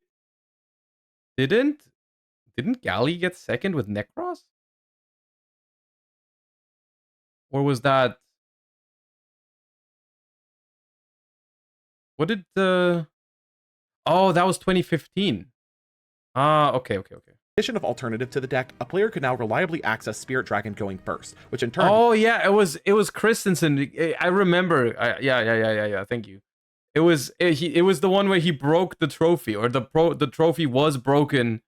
Didn't Galley get second with Necros? Or was that... What did the... Oh, that was 2015. Okay. addition of alternative to the deck, a player could now reliably access Spirit Dragon going first, which in turn... Oh yeah, it was Christensen. I remember. Yeah. Thank you. It was the one where he broke the trophy, or the trophy was broken,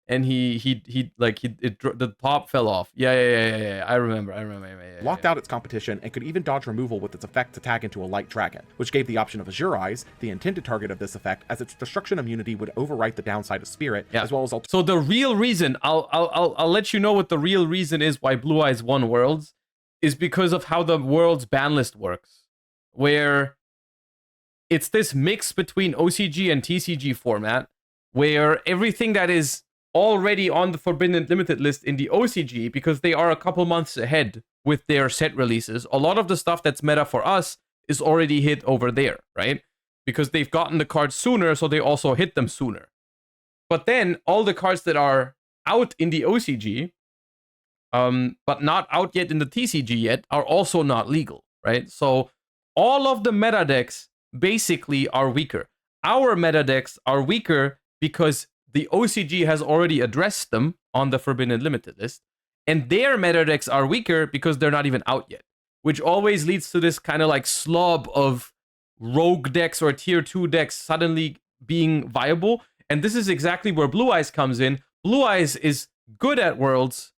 and the top fell off. Yeah. I remember. Yeah, locked out its competition and could even dodge removal with its effect to tag into a Light Dragon, which gave the option of Azure Eyes, the intended target of this effect, as its destruction immunity would overwrite the downside of Spirit, as well as... So the real reason, I'll let you know what the real reason is why Blue Eyes won Worlds, is because of how the Worlds ban list works, where it's this mix between OCG and TCG format, where everything that is already on the Forbidden Limited list in the OCG, because they are a couple months ahead with their set releases, a lot of the stuff that's meta for us is already hit over there, right? Because they've gotten the cards sooner, so they also hit them sooner. But then all the cards that are out in the OCG, but not out yet in the TCG yet, are also not legal, right? So all of the meta decks basically are weaker. Our meta decks are weaker because the OCG has already addressed them on the Forbidden Limited list, and their meta decks are weaker because they're not even out yet, which always leads to this kind of like slob of rogue decks or tier 2 decks suddenly being viable. And this is exactly where Blue Eyes comes in. Blue Eyes is good at Worlds,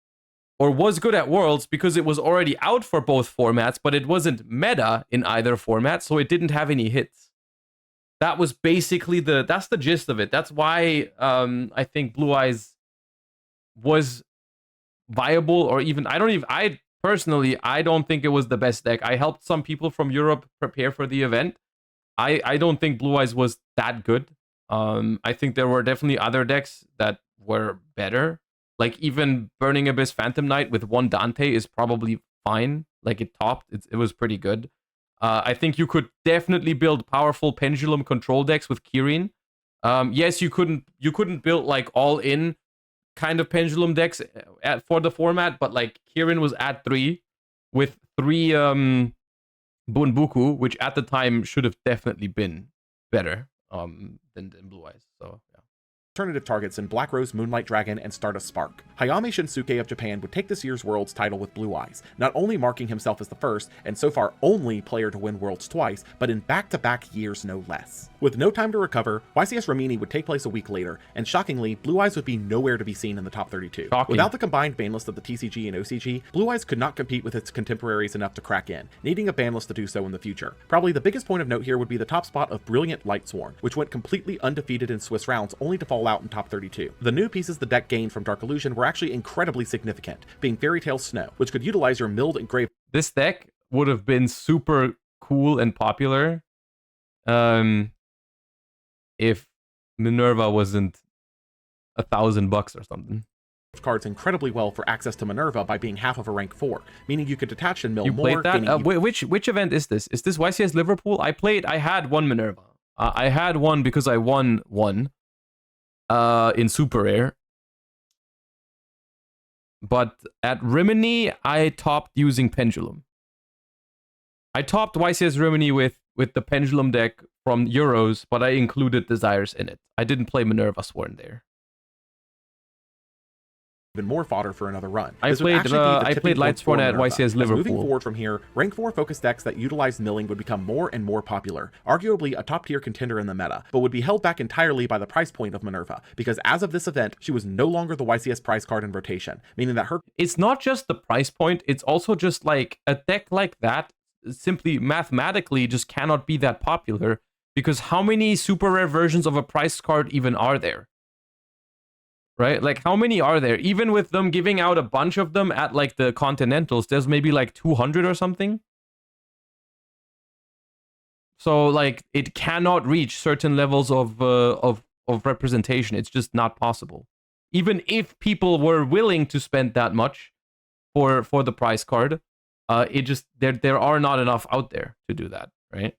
or was good at Worlds, because it was already out for both formats, but it wasn't meta in either format, so it didn't have any hits. That was basically that's the gist of it. That's why I think Blue Eyes was viable, or even I personally don't think it was the best deck. I helped some people from Europe prepare for the event. I don't think Blue Eyes was that good. I think there were definitely other decks that were better. Like even Burning Abyss Phantom Knight with one Dante is probably fine. Like it topped. It was pretty good. I think you could definitely build powerful pendulum control decks with Kirin. Yes, you couldn't build like all-in kind of pendulum decks for the format, but like Kirin was at 3 with 3 Bunbuku, which at the time should have definitely been better than Blue Eyes. So yeah. Alternative targets in Black Rose, Moonlight Dragon, and Stardust Spark. Hayame Shinsuke of Japan would take this year's Worlds title with Blue Eyes, not only marking himself as the first, and so far only player to win Worlds twice, but in back-to-back years no less. With no time to recover, YCS Rimini would take place a week later, and shockingly, Blue Eyes would be nowhere to be seen in the top 32. Shocking. Without the combined ban list of the TCG and OCG, Blue Eyes could not compete with its contemporaries enough to crack in, needing a ban list to do so in the future. Probably the biggest point of note here would be the top spot of Brilliant Lightsworn, which went completely undefeated in Swiss rounds, only to fall out in top 32. The new pieces the deck gained from Dark Illusion were actually incredibly significant, being Fairy Tale Snow, which could utilize your milled and grave... This deck would have been super cool and popular if Minerva wasn't $1,000 or something. cards incredibly well for access to Minerva by being half of a rank 4, meaning you could detach and mill You more. played that? Which event is this? Is this YCS Liverpool? I had one Minerva. I had one because I won one in Super Rare. But at Rimini, I topped using Pendulum. I topped YCS Rimini with the Pendulum deck from Euros, but I included Desires in it. I didn't play Minerva Sworn there. Even more fodder for another run. I played Lightsworn at YCS Liverpool. Moving forward from here, rank 4 focus decks that utilize milling would become more and more popular, arguably a top tier contender in the meta, but would be held back entirely by the price point of Minerva, because as of this event, she was no longer the YCS prize card in rotation, meaning that her... It's not just the price point, it's also just like a deck like that simply mathematically just cannot be that popular, because how many super rare versions of a price card even are there? Right? Like, how many are there? Even with them giving out a bunch of them at, like, the Continentals, there's maybe, like, 200 or something. So, like, it cannot reach certain levels of representation. It's just not possible. Even if people were willing to spend that much for the prize card, it just, there are not enough out there to do that, right?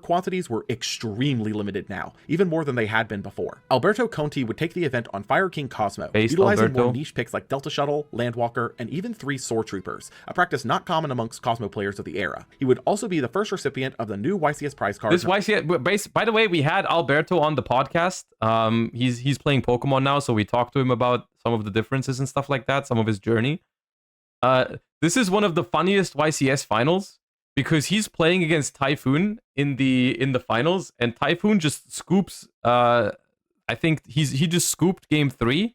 Quantities were extremely limited now, even more than they had been before. Alberto Conti would take the event on Fire King Cosmo, utilizing more niche picks like Delta Shuttle, Landwalker, and even 3 Sword Troopers, a practice not common amongst Cosmo players of the era. He would also be the first recipient of the new YCS prize card. This YCS, by the way, we had Alberto on the podcast. He's playing Pokemon now, so we talked to him about some of the differences and stuff like that, some of his journey. This is one of the funniest YCS finals, because he's playing against Typhoon in the finals, and Typhoon just scoops. I think he just scooped game 3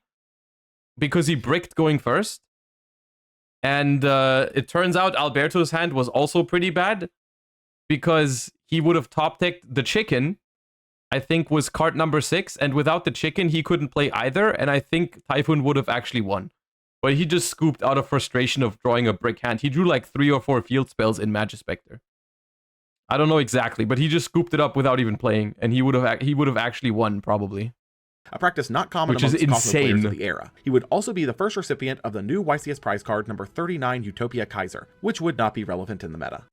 because he bricked going first, and it turns out Alberto's hand was also pretty bad, because he would have top decked the chicken. I think was card number 6, and without the chicken he couldn't play either, and I think Typhoon would have actually won. But he just scooped out of frustration of drawing a brick hand. He drew like 3 or 4 field spells in Magispector. I don't know exactly, but he just scooped it up without even playing, and he would have actually won probably. A practice not common amongst Cosmo players of the era. He would also be the first recipient of the new YCS prize card number 39 Utopia Kaiser, which would not be relevant in the meta.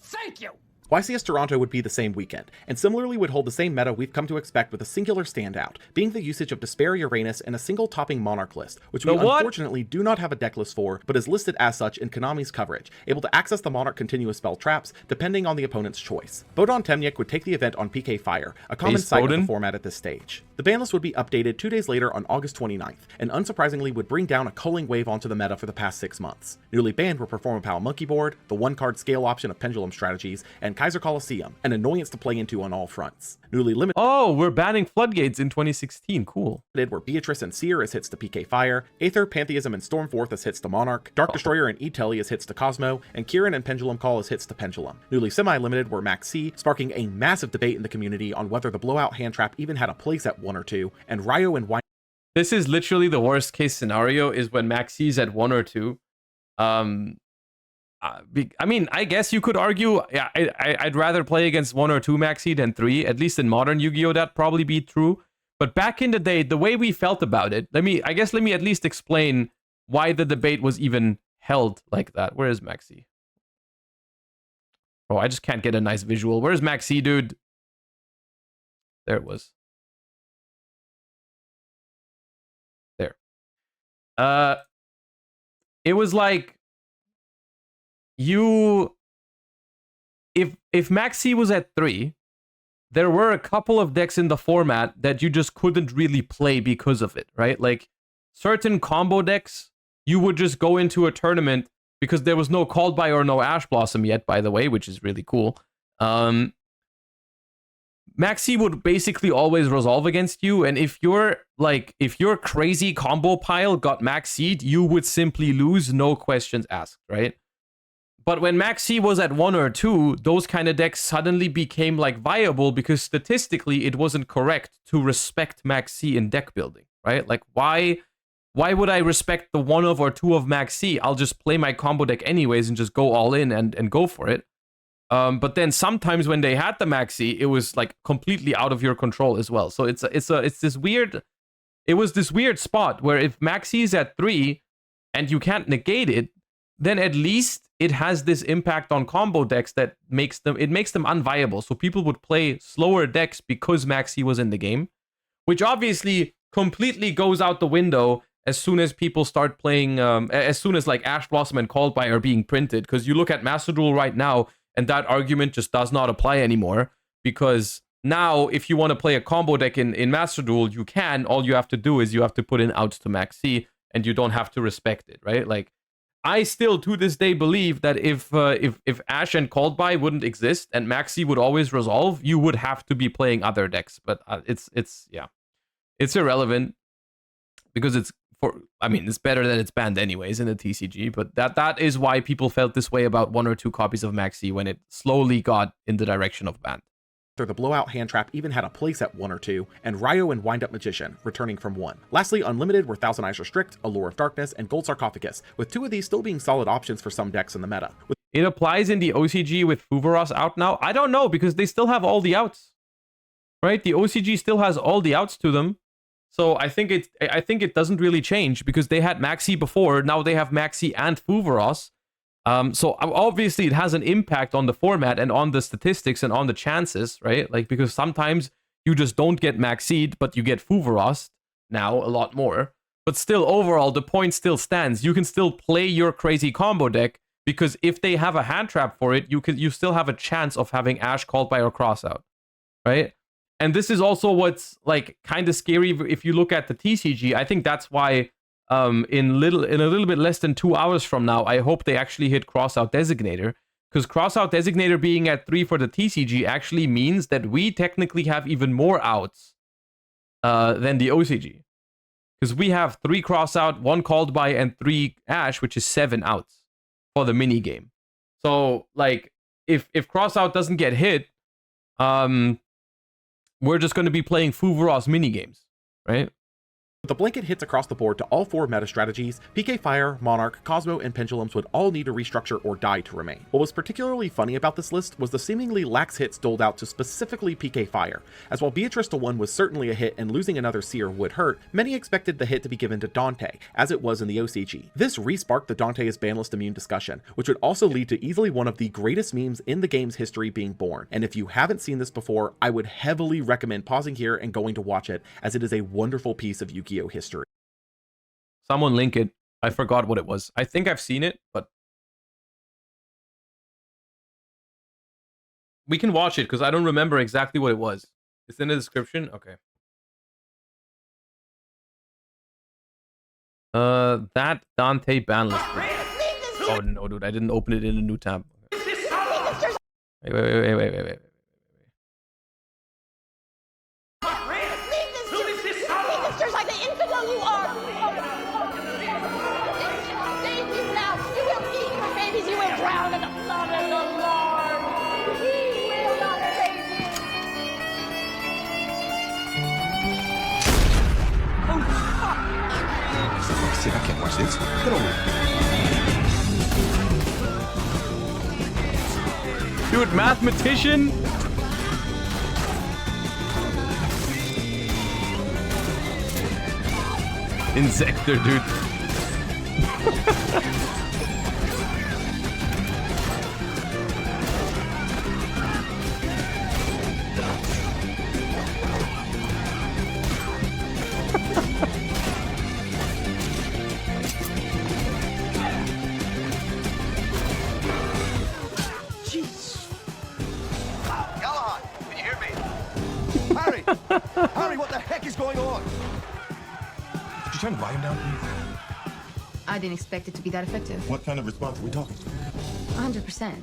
Thank you! YCS Toronto would be the same weekend, and similarly would hold the same meta we've come to expect, with a singular standout, being the usage of Despair Uranus in a single topping Monarch list, which we unfortunately do not have a deck list for, but is listed as such in Konami's coverage, able to access the Monarch continuous spell traps, depending on the opponent's choice. Bodon Temniak would take the event on PK Fire, a common sight of the format at this stage. The ban list would be updated 2 days later on August 29th, and unsurprisingly would bring down a culling wave onto the meta for the past 6 months. Newly banned were Performapal Monkey Board, the 1-card scale option of Pendulum Strategies, and Kaiser Coliseum, an annoyance to play into on all fronts. Newly limited. Oh, we're banning Floodgates in 2016. Cool. Were Beatrice and Seer as hits to PK Fire, Aether, Pantheism, and Stormforth as hits to Monarch, Dark Destroyer and E-Telly as hits to Cosmo, and Kieran and Pendulum Call as hits to Pendulum. Newly semi-limited were Max C, sparking a massive debate in the community on whether the blowout hand trap even had a place at 1 or 2, and Ryo and Wine. This is literally the worst case scenario, is when Max C's at 1 or 2. I mean, I guess you could argue, yeah, I'd rather play against 1 or 2 Maxi than 3. At least in modern Yu-Gi-Oh! That'd probably be true. But back in the day, the way we felt about it, let me at least explain why the debate was even held like that. Where is Maxi? Oh, I just can't get a nice visual. Where's Maxi, dude? There it was. There. It was like, if Maxi was at 3, there were a couple of decks in the format that you just couldn't really play because of it, right? Like certain combo decks, you would just go into a tournament because there was no Called By or no Ash Blossom yet, by the way, which is really cool. Maxi would basically always resolve against you, and if your crazy combo pile got Maxi'd, you would simply lose, no questions asked, right? But when Maxi was at 1 or 2, those kind of decks suddenly became like viable, because statistically it wasn't correct to respect Maxi in deck building, right? Like why would I respect the 1 of or 2 of Maxi? I'll just play my combo deck anyways and just go all in and go for it. But then sometimes when they had the Maxi, it was like completely out of your control as well. So it's this weird it was this weird spot where if Maxi is at 3 and you can't negate it, then at least it has this impact on combo decks that makes them unviable. So people would play slower decks because Maxi was in the game, which obviously completely goes out the window as soon as people start playing, as soon as like Ash Blossom and Called By are being printed. Because you look at Master Duel right now, and that argument just does not apply anymore. Because now, if you want to play a combo deck in Master Duel, you can. All you have to do is you have to put in outs to Maxi, and you don't have to respect it, right? Like, I still to this day believe that if Ash and Called By wouldn't exist and Maxi would always resolve, you would have to be playing other decks. But it's irrelevant because it's better that it's banned anyways in the TCG. But that is why people felt this way about 1 or 2 copies of Maxi when it slowly got in the direction of ban. The blowout hand trap even had a place at 1 or 2, and Ryo and Wind Up Magician, returning from 1. Lastly, Unlimited were Thousand Eyes Restrict, Allure of Darkness, and Gold Sarcophagus, with 2 of these still being solid options for some decks in the meta. It applies in the OCG with Fuvaros out now? I don't know, because they still have all the outs. Right? The OCG still has all the outs to them. So I think it doesn't really change, because they had Maxi before, now they have Maxi and Fuvaros. So obviously it has an impact on the format and on the statistics and on the chances, right? Like, because sometimes you just don't get Maxied, but you get Fuvaros now a lot more. But still, overall, the point still stands. You can still play your crazy combo deck, because if they have a hand trap for it, you still have a chance of having Ash, Called By, or Crossout, right? And this is also what's like kind of scary if you look at the TCG. I think that's why in a little bit less than 2 hours from now, I hope they actually hit Crossout Designator, because Crossout Designator being at 3 for the TCG actually means that we technically have even more outs than the OCG, because we have 3 Crossout, 1 Called By, and 3 Ash, which is 7 outs for the mini game. So like if Crossout doesn't get hit, we're just going to be playing Fuvaros mini games, right? With the blanket hits across the board to all 4 meta strategies, PK Fire, Monarch, Cosmo, and Pendulums would all need to restructure or die to remain. What was particularly funny about this list was the seemingly lax hits doled out to specifically PK Fire, as while Beatrice to 1 was certainly a hit and losing another Seer would hurt, many expected the hit to be given to Dante, as it was in the OCG. This re-sparked the Dante is banlist immune discussion, which would also lead to easily one of the greatest memes in the game's history being born. And if you haven't seen this before, I would heavily recommend pausing here and going to watch it, as it is a wonderful piece of Yugioh history. Someone link it. I forgot what it was. I think I've seen it, but we can watch it because I don't remember exactly what it was. It's in the description. Okay. That Dante ban list. Oh no, dude! I didn't open it in a new tab. Wait. I can't watch this. Get over it. Dude, mathematician? Insector, dude. Harry, what the heck is going on? Could you turn the volume down, please? I didn't expect it to be that effective. What kind of response are we talking? 100%.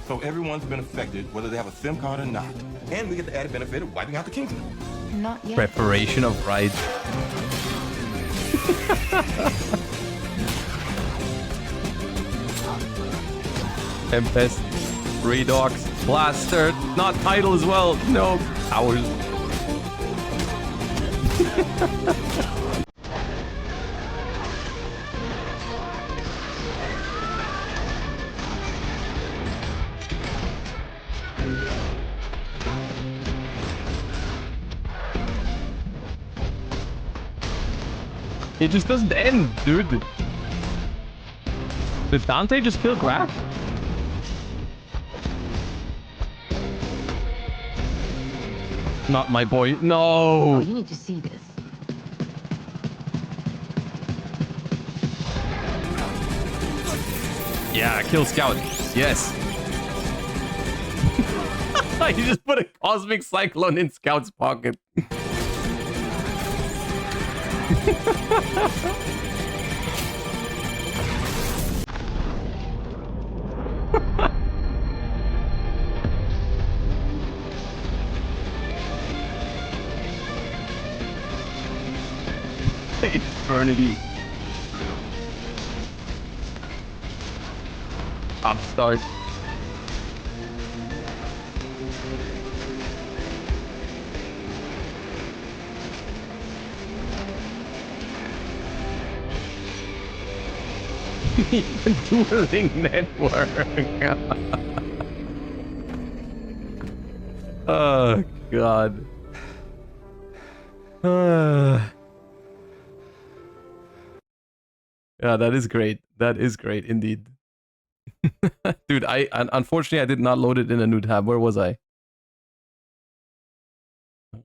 So everyone's been affected, whether they have a SIM card or not. And we get the added benefit of wiping out the kingdom. Not yet. Preparation of rides. Tempest, Redox, Blaster, not Tidal as well. No, Towers. It just doesn't end, dude. Did Dante just kill Graf? Not my boy. Oh, No. you need to see this. Yeah, kill Scout. Yes. You just put a cosmic cyclone in Scout's pocket. Eternity. Upstart. Dueling network. Oh god. Yeah, that is great. That is great indeed. Dude, unfortunately I did not load it in a new tab. Where was I?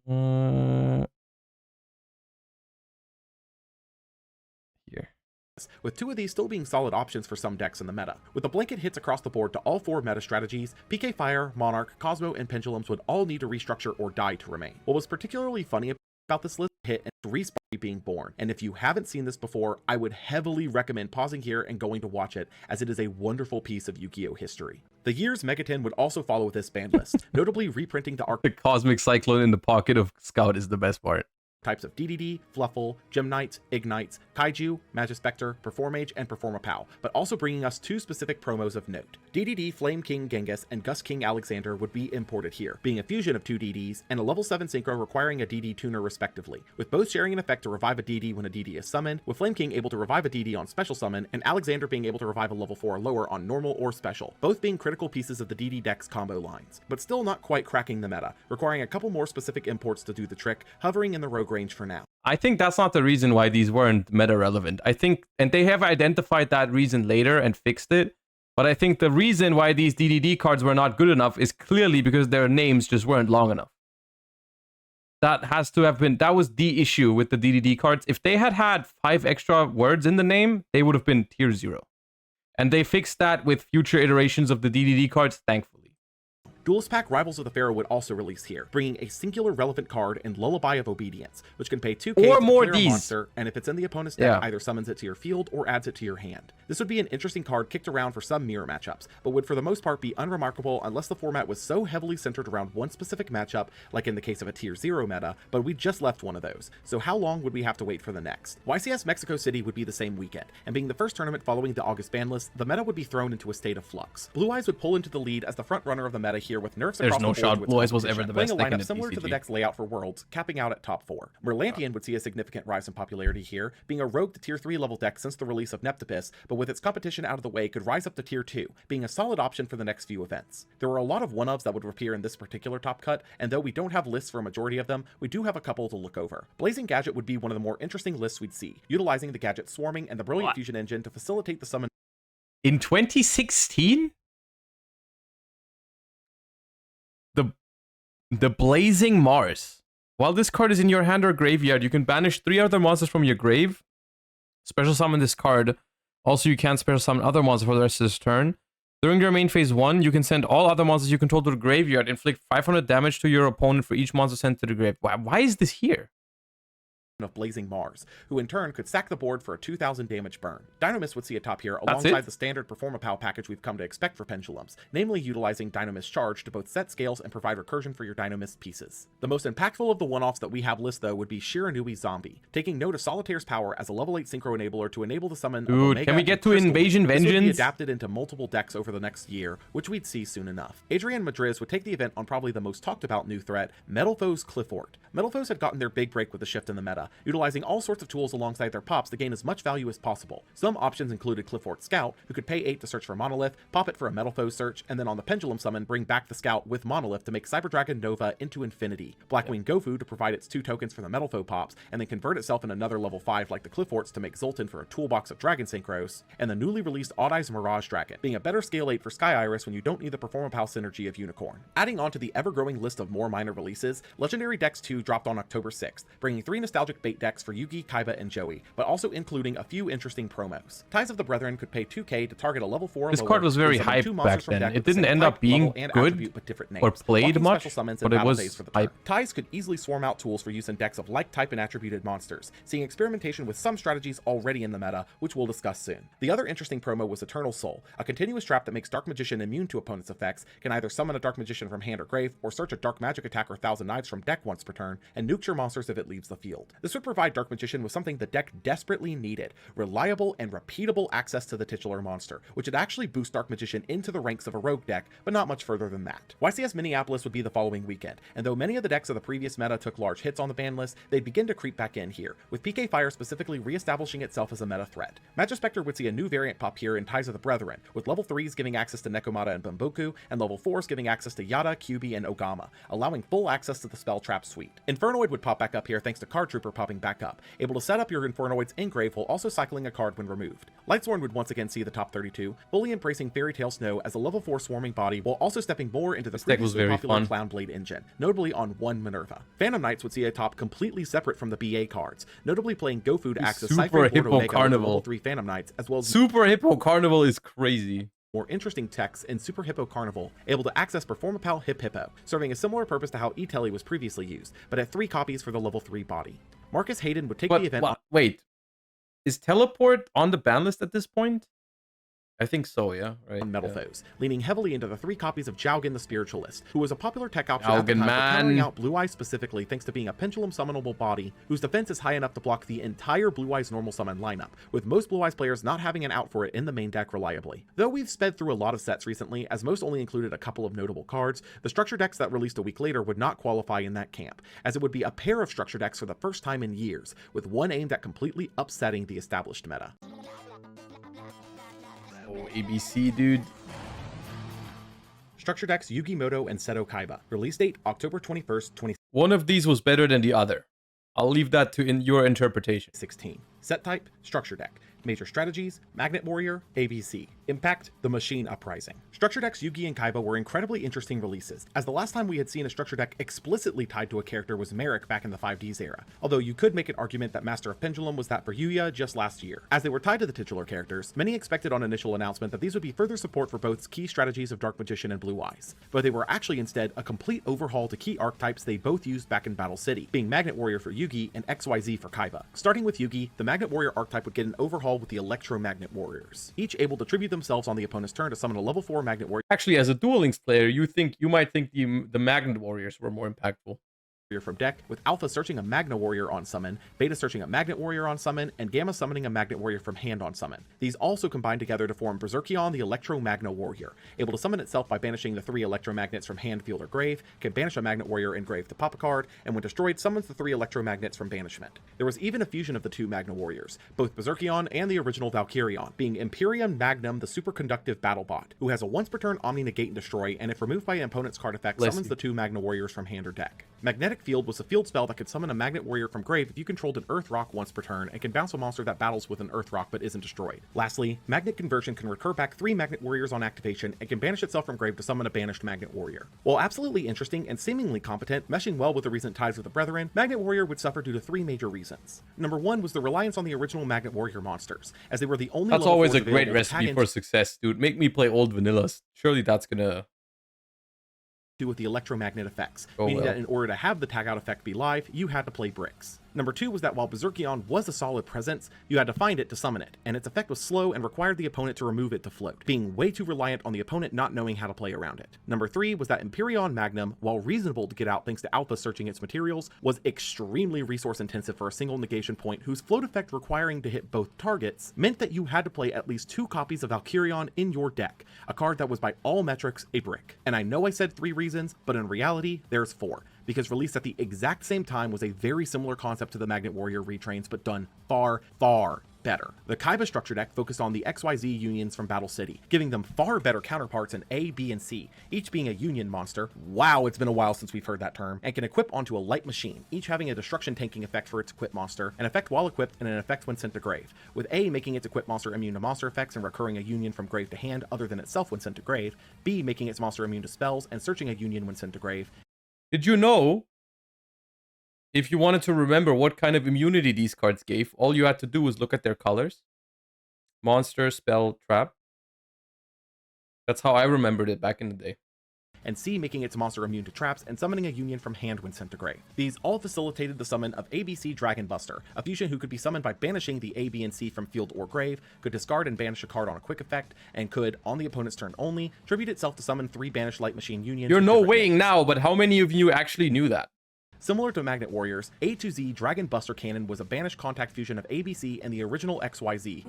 Here. With two of these still being solid options for some decks in the meta. With the blanket hits across the board to all four meta strategies, PK Fire, Monarch, Cosmo, and Pendulums would all need to restructure or die to remain. What was particularly funny about this list hit and Respawn being born, and if you haven't seen this before, I would heavily recommend pausing here and going to watch it, as it is a wonderful piece of Yu-Gi-Oh history. The year's Megaton would also follow with this banned list, notably reprinting the The cosmic cyclone in the pocket of Scout is the best part. types of DDD, Fluffle, Gem Knights, Ignites, Kaiju, Magispector, Performage, and Performapal, but also bringing us two specific promos of note. DDD Flame King Genghis and Gus King Alexander would be imported here, being a fusion of two DDs and a level 7 synchro requiring a DD tuner respectively, with both sharing an effect to revive a DD when a DD is summoned, with Flame King able to revive a DD on special summon, and Alexander being able to revive a level 4 or lower on normal or special, both being critical pieces of the DD deck's combo lines, but still not quite cracking the meta, requiring a couple more specific imports to do the trick, hovering in the rogue range for now. I think that's not the reason why these weren't meta relevant. I think, and they have identified that reason later and fixed it. But I think the reason why these DDD cards were not good enough is clearly because their names just weren't long enough. That has to have been, that was the issue with the DDD cards. If they had had 5 extra words in the name, they would have been tier 0. And they fixed that with future iterations of the DDD cards, thankfully. Duelist Pack Rivals of the Pharaoh would also release here, bringing a singular relevant card in Lullaby of Obedience, which can pay 2k or to more clear a Ds. monster, and if it's in the opponent's deck, either summons it to your field or adds it to your hand. This would be an interesting card kicked around for some mirror matchups, but would for the most part be unremarkable unless the format was so heavily centered around one specific matchup, like in the case of a tier 0 meta, but we just left one of those, so how long would we have to wait for the next? YCS Mexico City would be the same weekend, and being the first tournament following the August ban list, the meta would be thrown into a state of flux. Blue Eyes would pull into the lead as the front runner of the meta here with nerfs across the board shot to its Blue Eyes was competition, ever the playing best a deck in lineup the similar to the TCG. deck's layout for Worlds, capping out at top 4. Merlantian would see a significant rise in popularity here, being a rogue to tier 3 level deck since the release of Neptopus, but with its competition out of the way could rise up to tier 2, being a solid option for the next few events. There were a lot of one-ofs that would appear in this particular top cut, and though we don't have lists for a majority of them, we do have a couple to look over. Blazing Gadget would be one of the more interesting lists we'd see, utilizing the Gadget Swarming and the Brilliant Fusion Engine to facilitate the summon In 2016? The Blazing Mars. While this card is in your hand or graveyard, you can banish 3 other monsters from your grave. Special summon this card. Also, you can't special summon other monsters for the rest of this turn. During your main phase 1, you can send all other monsters you control to the graveyard. Inflict 500 damage to your opponent for each monster sent to the grave. Why is this here? of Blazing Mars, who in turn could sack the board for a 2,000 damage burn. Dynamis would see a top here alongside the standard Performapal package we've come to expect for Pendulums, namely utilizing Dynamis Charge to both set scales and provide recursion for your Dynamis pieces. The most impactful of the one-offs that we have list though would be Shiranui Zombie, taking note of Solitaire's power as a level 8 synchro enabler to enable the summon of Omega can we get and to Crystal. Invasion This would be Vengeance? adapted into multiple decks over the next year, which we'd see soon enough. Adrian Madriz would take the event on probably the most talked about new threat, Metal Foes Clifford. Metal Foes had gotten their big break with the shift in the meta, utilizing all sorts of tools alongside their pops to gain as much value as possible. Some options included Clifford Scout, who could pay 8 to search for Monolith, pop it for a Metal Foe search, and then on the Pendulum summon bring back the Scout with Monolith to make Cyber Dragon Nova into infinity. Blackwing Gofu to provide its 2 tokens for the Metal Foe pops, and then convert itself in another level 5 like the Clifforts to make Zoltan for a toolbox of Dragon Synchros, and the newly released Odd Eyes Mirage Dragon, being a better scale 8 for Sky Iris when you don't need the Performapal synergy of Unicorn. Adding on to the ever-growing list of more minor releases, Legendary Decks 2 dropped on October 6th, bringing 3 nostalgic bait decks for Yugi, Kaiba, and Joey, but also including a few interesting promos. Ties of the Brethren could pay 2k to target a level 4 This card was very hyped back then. It didn't end up being good or played much, but it was hype. Ties could easily swarm out tools for use in decks of like type and attributed monsters, seeing experimentation with some strategies already in the meta, which we'll discuss soon. The other interesting promo was Eternal Soul, a continuous trap that makes Dark Magician immune to opponents' effects, can either summon a Dark Magician from hand or grave, or search a Dark Magic attack or Thousand Knives from deck once per turn, and nuke your monsters if it leaves the field. This would provide Dark Magician with something the deck desperately needed: reliable and repeatable access to the titular monster, which would actually boost Dark Magician into the ranks of a rogue deck, but not much further than that. YCS Minneapolis would be the following weekend, and though many of the decks of the previous meta took large hits on the ban list, they'd begin to creep back in here, with PK Fire specifically re-establishing itself as a meta threat. Magispector would see a new variant pop here in Ties of the Brethren, with level 3s giving access to Nekomata and Bamboku, and level 4s giving access to Yada, Kyubi, and Ogama, allowing full access to the Spell Trap suite. Infernoid would pop back up here thanks to Card Trooper popping back up, able to set up your Infernoid's engrave while also cycling a card when removed. Lightsworn would once again see the top 32, fully embracing Fairy Tail Snow as a level 4 swarming body, while also stepping more into the previously popular Clownblade engine, notably on 1 Minerva. Phantom Knights would see a top completely separate from the BA cards, notably playing Gofu to access Super Hippo Carnival, level 3 Phantom Knights, as well as Super Hippo Carnival is crazy. More interesting techs in Super Hippo Carnival, able to access Performapal Hip Hippo, serving a similar purpose to how E-Telly was previously used, but at 3 copies for the level 3 body. Marcus Hayden would take the event. Wait, is Teleport on the ban list at this point? I think so, yeah. Right. Metal Foes, leaning heavily into the 3 copies of Jowgen the Spiritualist, who was a popular tech option Jowgen, at the time for countering man. out Blue Eyes specifically thanks to being a pendulum summonable body whose defense is high enough to block the entire Blue Eyes normal summon lineup, with most Blue Eyes players not having an out for it in the main deck reliably. Though we've sped through a lot of sets recently, as most only included a couple of notable cards, the structure decks that released a week later would not qualify in that camp, as it would be a pair of structure decks for the first time in years, with one aimed at completely upsetting the established meta. Oh, ABC, dude. Structure decks Yugimoto and Seto Kaiba. Release date October 21st, 2016. One of these was better than the other. I'll leave that to in your interpretation. Set type, structure deck. Major strategies, Magnet Warrior, ABC. Impact, the Machine Uprising. Structure decks Yugi and Kaiba were incredibly interesting releases, as the last time we had seen a structure deck explicitly tied to a character was Merrick back in the 5Ds era, although you could make an argument that Master of Pendulum was that for Yugioh just last year. As they were tied to the titular characters, many expected on initial announcement that these would be further support for both key strategies of Dark Magician and Blue Eyes, but they were actually instead a complete overhaul to key archetypes they both used back in Battle City, being Magnet Warrior for Yugi and XYZ for Kaiba. Starting with Yugi, the Magnet Warrior archetype would get an overhaul with the Electromagnet Warriors, each able to tribute themselves on the opponent's turn to summon a level 4 Magnet Warrior. Actually, as a Duel Links player, you might think the Magnet Warriors were more impactful. From deck, with Alpha searching a Magna Warrior on summon, Beta searching a Magnet Warrior on summon, and Gamma summoning a Magnet Warrior from hand on summon. These also combine together to form Berserkion the Electro Magna Warrior, able to summon itself by banishing the 3 Electromagnets from hand, field, or grave, can banish a Magnet Warrior in grave to pop a card, and when destroyed summons the 3 Electromagnets from banishment. There was even a fusion of the 2 Magna Warriors, both Berserkion and the original Valkyrion, being Imperium Magnum the superconductive battlebot, who has a once per turn Omni Negate and Destroy, and if removed by an opponent's card effect, summons the 2 Magna Warriors from hand or deck. Magnetic Field was a field spell that could summon a Magnet Warrior from grave if you controlled an Earth Rock once per turn, and can bounce a monster that battles with an Earth Rock but isn't destroyed. Lastly, Magnet Conversion can recur back 3 Magnet Warriors on activation, and can banish itself from grave to summon a banished Magnet Warrior. While absolutely interesting and seemingly competent, meshing well with the recent ties with the Brethren, Magnet Warrior would suffer due to 3 major reasons. Number 1 was the reliance on the original Magnet Warrior monsters, as they were the only That's always a great recipe for success, dude. Make me play old vanillas. Surely that's gonna with the electromagnet effects, meaning that in order to have the tag out effect be live, you had to play bricks. Number 2 was that while Berserkion was a solid presence, you had to find it to summon it, and its effect was slow and required the opponent to remove it to float, being way too reliant on the opponent not knowing how to play around it. Number 3 was that Imperion Magnum, while reasonable to get out thanks to Alpha searching its materials, was extremely resource intensive for a single negation point whose float effect requiring to hit both targets meant that you had to play at least 2 copies of Valkyrion in your deck, a card that was by all metrics a brick. And I know I said 3 reasons, but in reality, there's 4. because released at the exact same time was a very similar concept to the Magnet Warrior retrains, but done far, far better. The Kaiba structure deck focused on the XYZ unions from Battle City, giving them far better counterparts in A, B, and C, each being a union monster. Wow, it's been a while since we've heard that term, and can equip onto a light machine, each having a destruction tanking effect for its equipped monster, an effect while equipped, and an effect when sent to grave, with A making its equipped monster immune to monster effects and recurring a union from grave to hand other than itself when sent to grave, B making its monster immune to spells and searching a union when sent to grave. Did you know, if you wanted to remember what kind of immunity these cards gave, all you had to do was look at their colors? Monster, spell, trap. That's how I remembered it back in the day. And C making its monster immune to traps and summoning a union from hand when sent to grave. These all facilitated the summon of ABC Dragon Buster, a fusion who could be summoned by banishing the A, B, and C from field or grave, could discard and banish a card on a quick effect, and could, on the opponent's turn only, tribute itself to summon 3 banished light machine unions. You're no weighing now, but how many of you actually knew that? Similar to Magnet Warriors, A to Z Dragon Buster Cannon was a banished contact fusion of ABC and the original XYZ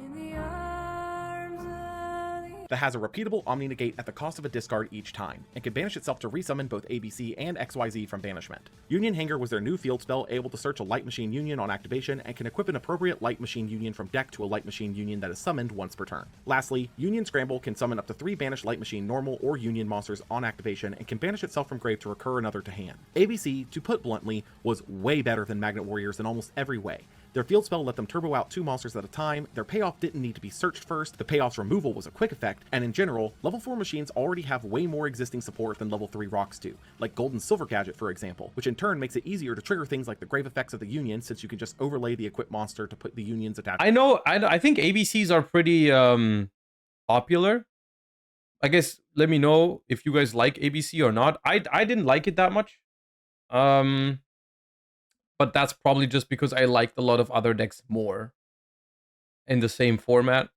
that has a repeatable Omni Negate at the cost of a discard each time, and can banish itself to resummon both ABC and XYZ from banishment. Union Hanger was their new field spell, able to search a Light Machine Union on activation, and can equip an appropriate Light Machine Union from deck to a Light Machine Union that is summoned once per turn. Lastly, Union Scramble can summon up to 3 banished Light Machine normal or Union monsters on activation, and can banish itself from grave to recur another to hand. ABC, to put bluntly, was way better than Magnet Warriors in almost every way. Their field spell let them turbo out 2 monsters at a time, their payoff didn't need to be searched first, the payoff's removal was a quick effect, and in general, level 4 machines already have way more existing support than level 3 rocks do, like Gold and Silver Gadget for example, which in turn makes it easier to trigger things like the grave effects of the Union, since you can just overlay the equipped monster to put the Union's attached. I think ABCs are pretty popular. I guess let me know if you guys like ABC or not. I didn't like it that much. But that's probably just because I liked a lot of other decks more in the same format.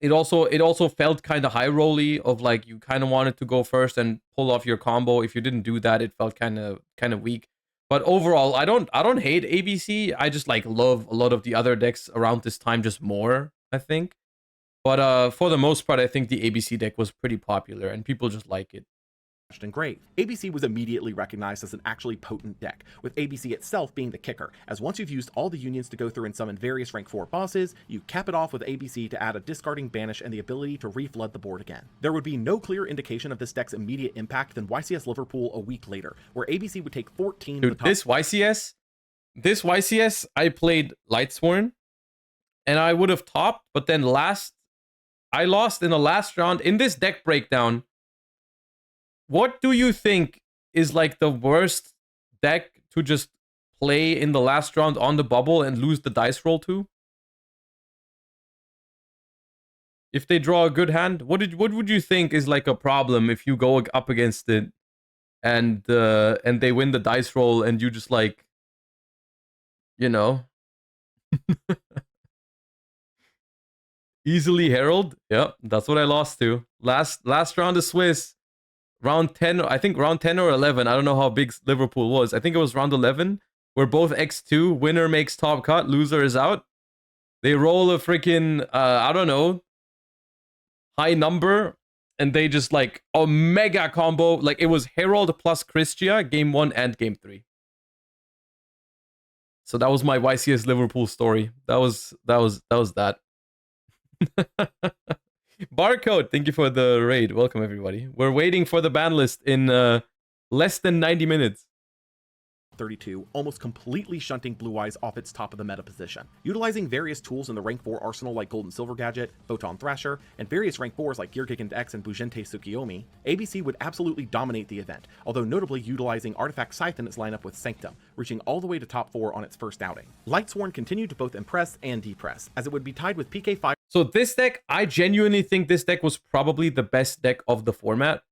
It also felt kind of high rolly, of like you kind of wanted to go first and pull off your combo. If you didn't do that, it felt kind of weak. But overall, I don't hate ABC. I just like love a lot of the other decks around this time just more, I think. But for the most part, I think the ABC deck was pretty popular and people just like it. And grave. ABC was immediately recognized as an actually potent deck, with ABC itself being the kicker, as once you've used all the unions to go through and summon various rank 4 bosses, you cap it off with ABC to add a discarding banish and the ability to reflood the board again. There would be no clearer indication of this deck's immediate impact than YCS Liverpool a week later, where ABC would take 14 Dude, of the top. This YCS, I played Lightsworn, and I would have topped, but then I lost in the last round in this deck breakdown. What do you think is like the worst deck to just play in the last round on the bubble and lose the dice roll to? If they draw a good hand, what would you think is like a problem if you go up against it and they win the dice roll and you just like, you know, easily Herald? Yeah, that's what I lost to. Last round of Swiss. Round 10, I think round 10 or 11. I don't know how big Liverpool was. I think it was round 11, where both X2, winner makes top cut, loser is out. They roll a freaking, I don't know, high number, and they just like a mega combo. Like it was Herald plus Christia, game 1 and game 3. So that was my YCS Liverpool story. That was that. Barcode, thank you for the raid. Welcome, everybody. We're waiting for the ban list in less than 90 minutes. 32, almost completely shunting Blue Eyes off its top of the meta position. Utilizing various tools in the rank 4 arsenal like Gold and Silver Gadget, Photon Thrasher, and various rank 4s like Gear Gigant X and Bujente Tsukiyomi, ABC would absolutely dominate the event, although notably utilizing Artifact Scythe in its lineup with Sanctum, reaching all the way to top 4 on its first outing. Lightsworn continued to both impress and depress, as it would be tied with PK5. So this deck, I genuinely think this deck was probably the best deck of the format,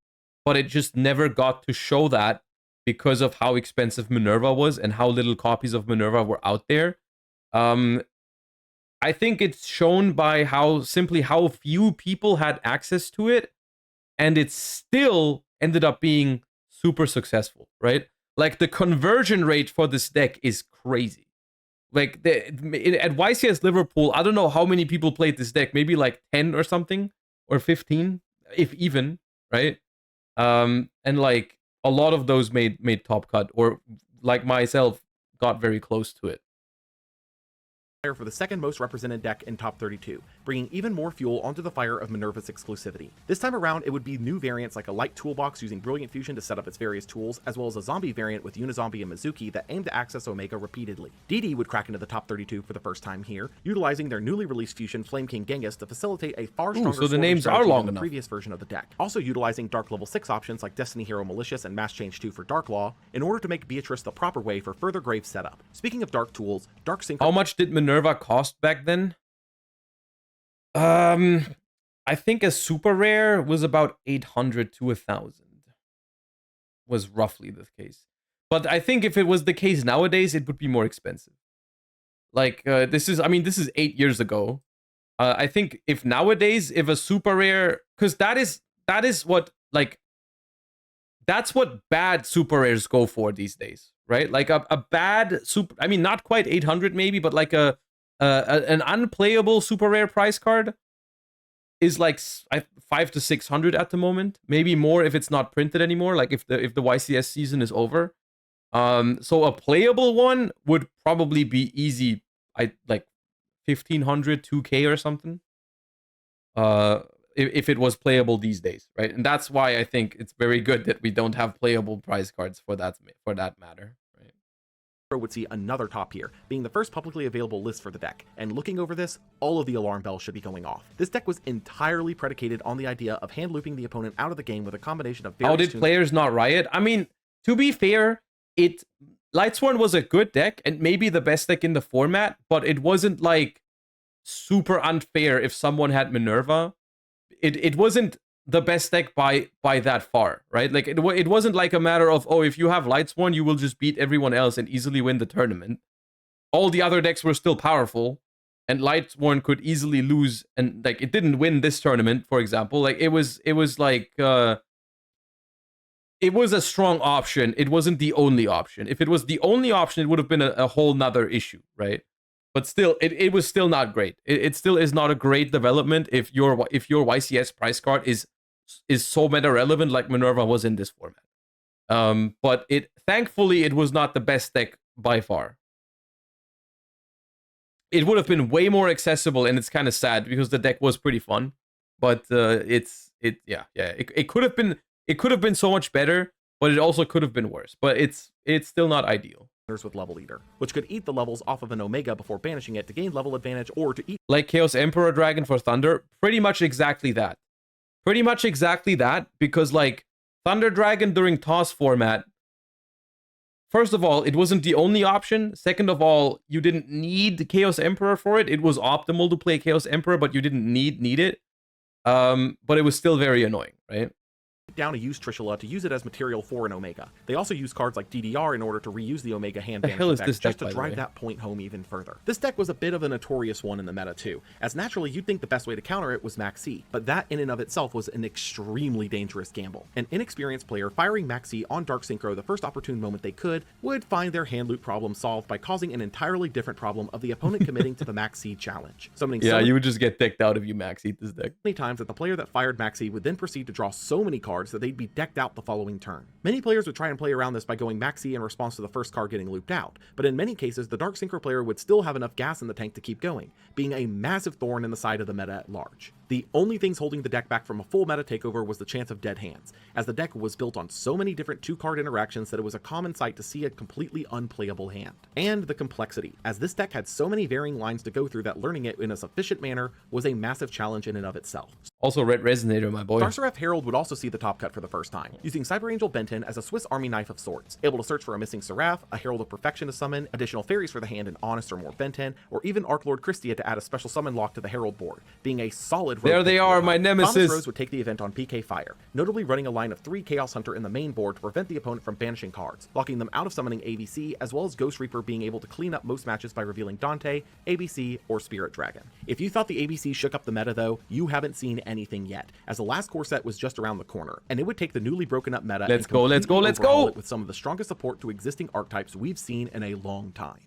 but it just never got to show that because of how expensive Minerva was and how little copies of Minerva were out there. I think it's shown by how few people had access to it, and it still ended up being super successful, right? Like the conversion rate for this deck is crazy. Like at YCS Liverpool, I don't know how many people played this deck, maybe like 10 or something, or 15, if even, right? And like a lot of those made top cut, or like myself, got very close to it. For the second most represented deck in top 32, bringing even more fuel onto the fire of Minerva's exclusivity. This time around, it would be new variants like a light toolbox using Brilliant Fusion to set up its various tools, as well as a zombie variant with Unizombie and Mizuki that aim to access Omega repeatedly. DD would crack into the top 32 for the first time here, utilizing their newly released fusion Flame King Genghis to facilitate a far stronger so the names are long than the enough. previous version of the deck. Also utilizing Dark level 6 options like Destiny Hero Malicious and Mass Change 2 for Dark Law, in order to make Beatrice the proper way for further Grave setup. Speaking of Dark tools, Dark Synchro... How much did Minerva cost back then? I think a super rare was about 800 to 1,000. Was roughly the case. But I think if it was the case nowadays, it would be more expensive. Like, this is 8 years ago. I think if nowadays, if a super rare, because that is what, like, that's what bad super rares go for these days, right? Like a bad super, I mean, not quite 800 maybe, but like an unplayable super rare price card is like 500 to 600 at the moment, maybe more if it's not printed anymore, like if the YCS season is over. So a playable one would probably be easy, like 1,500, 2K or something. If it was playable these days, right? And that's why I think it's very good that we don't have playable prize cards for that matter, right? Would see another top here, being the first publicly available list for the deck, and looking over this, all of the alarm bells should be going off. This deck was entirely predicated on the idea of hand looping the opponent out of the game with a combination of How did players not riot? I mean, to be fair, Lightsworn was a good deck and maybe the best deck in the format, but it wasn't like super unfair if someone had Minerva. It wasn't the best deck by that far, right? Like it wasn't like a matter of, oh, if you have Lightsworn, you will just beat everyone else and easily win the tournament. All the other decks were still powerful, and Lightsworn could easily lose, and like it didn't win this tournament, for example. Like it was like it was a strong option. It wasn't the only option. If it was the only option, it would have been a whole nother issue, right? But still, it was still not great. It still is not a great development if your YCS price card is so meta relevant like Minerva was in this format. But thankfully it was not the best deck by far. It would have been way more accessible, and it's kind of sad because the deck was pretty fun. But it could have been so much better, but it also could have been worse. But it's still not ideal. With Level Eater, which could eat the levels off of an Omega before banishing it to gain level advantage, or to eat like Chaos Emperor Dragon for Thunder. Pretty much exactly that. Because like Thunder Dragon during TOS format, first of all, it wasn't the only option. Second of all, you didn't need Chaos Emperor for it. It was optimal to play Chaos Emperor, but you didn't need it. But it was still very annoying, right? Down to use Trishula to use it as material for an Omega. They also use cards like DDR in order to reuse the Omega hand banishment effect, just to drive that point home even further. This deck was a bit of a notorious one in the meta too, as naturally you'd think the best way to counter it was Maxi, but that in and of itself was an extremely dangerous gamble. An inexperienced player firing Maxi on Dark Synchro the first opportune moment they could would find their hand loop problem solved by causing an entirely different problem of the opponent committing to the Maxi challenge. You would just get decked out if you Maxi this deck. Many times that the player that fired Maxi would then proceed to draw so many cards that they'd be decked out the following turn. Many players would try and play around this by going Maxi in response to the first card getting looped out, but in many cases the Dark Synchro player would still have enough gas in the tank to keep going, being a massive thorn in the side of the meta at large. The only things holding the deck back from a full meta takeover was the chance of dead hands, as the deck was built on so many different 2-card interactions that it was a common sight to see a completely unplayable hand. And the complexity, as this deck had so many varying lines to go through that learning it in a sufficient manner was a massive challenge in and of itself. Also Red Resonator, my boy. Starseraph Herald would also see the top cut for the first time, using Cyber Angel Benton as a Swiss Army knife of sorts, able to search for a missing Seraph, a Herald of Perfection to summon, additional fairies for the hand in Honest or more Benton, or even Archlord Christia to add a special summon lock to the Herald board, being a solid There they are, my nemesis. Thomas Rose would take the event on PK Fire, notably running a line of 3 Chaos Hunter in the main board to prevent the opponent from banishing cards, locking them out of summoning ABC, as well as Ghost Reaper being able to clean up most matches by revealing Dante, ABC, or Spirit Dragon. If you thought the ABC shook up the meta though, you haven't seen anything yet, as the last core set was just around the corner, and it would take the newly broken up meta let's go with some of the strongest support to existing archetypes we've seen in a long time.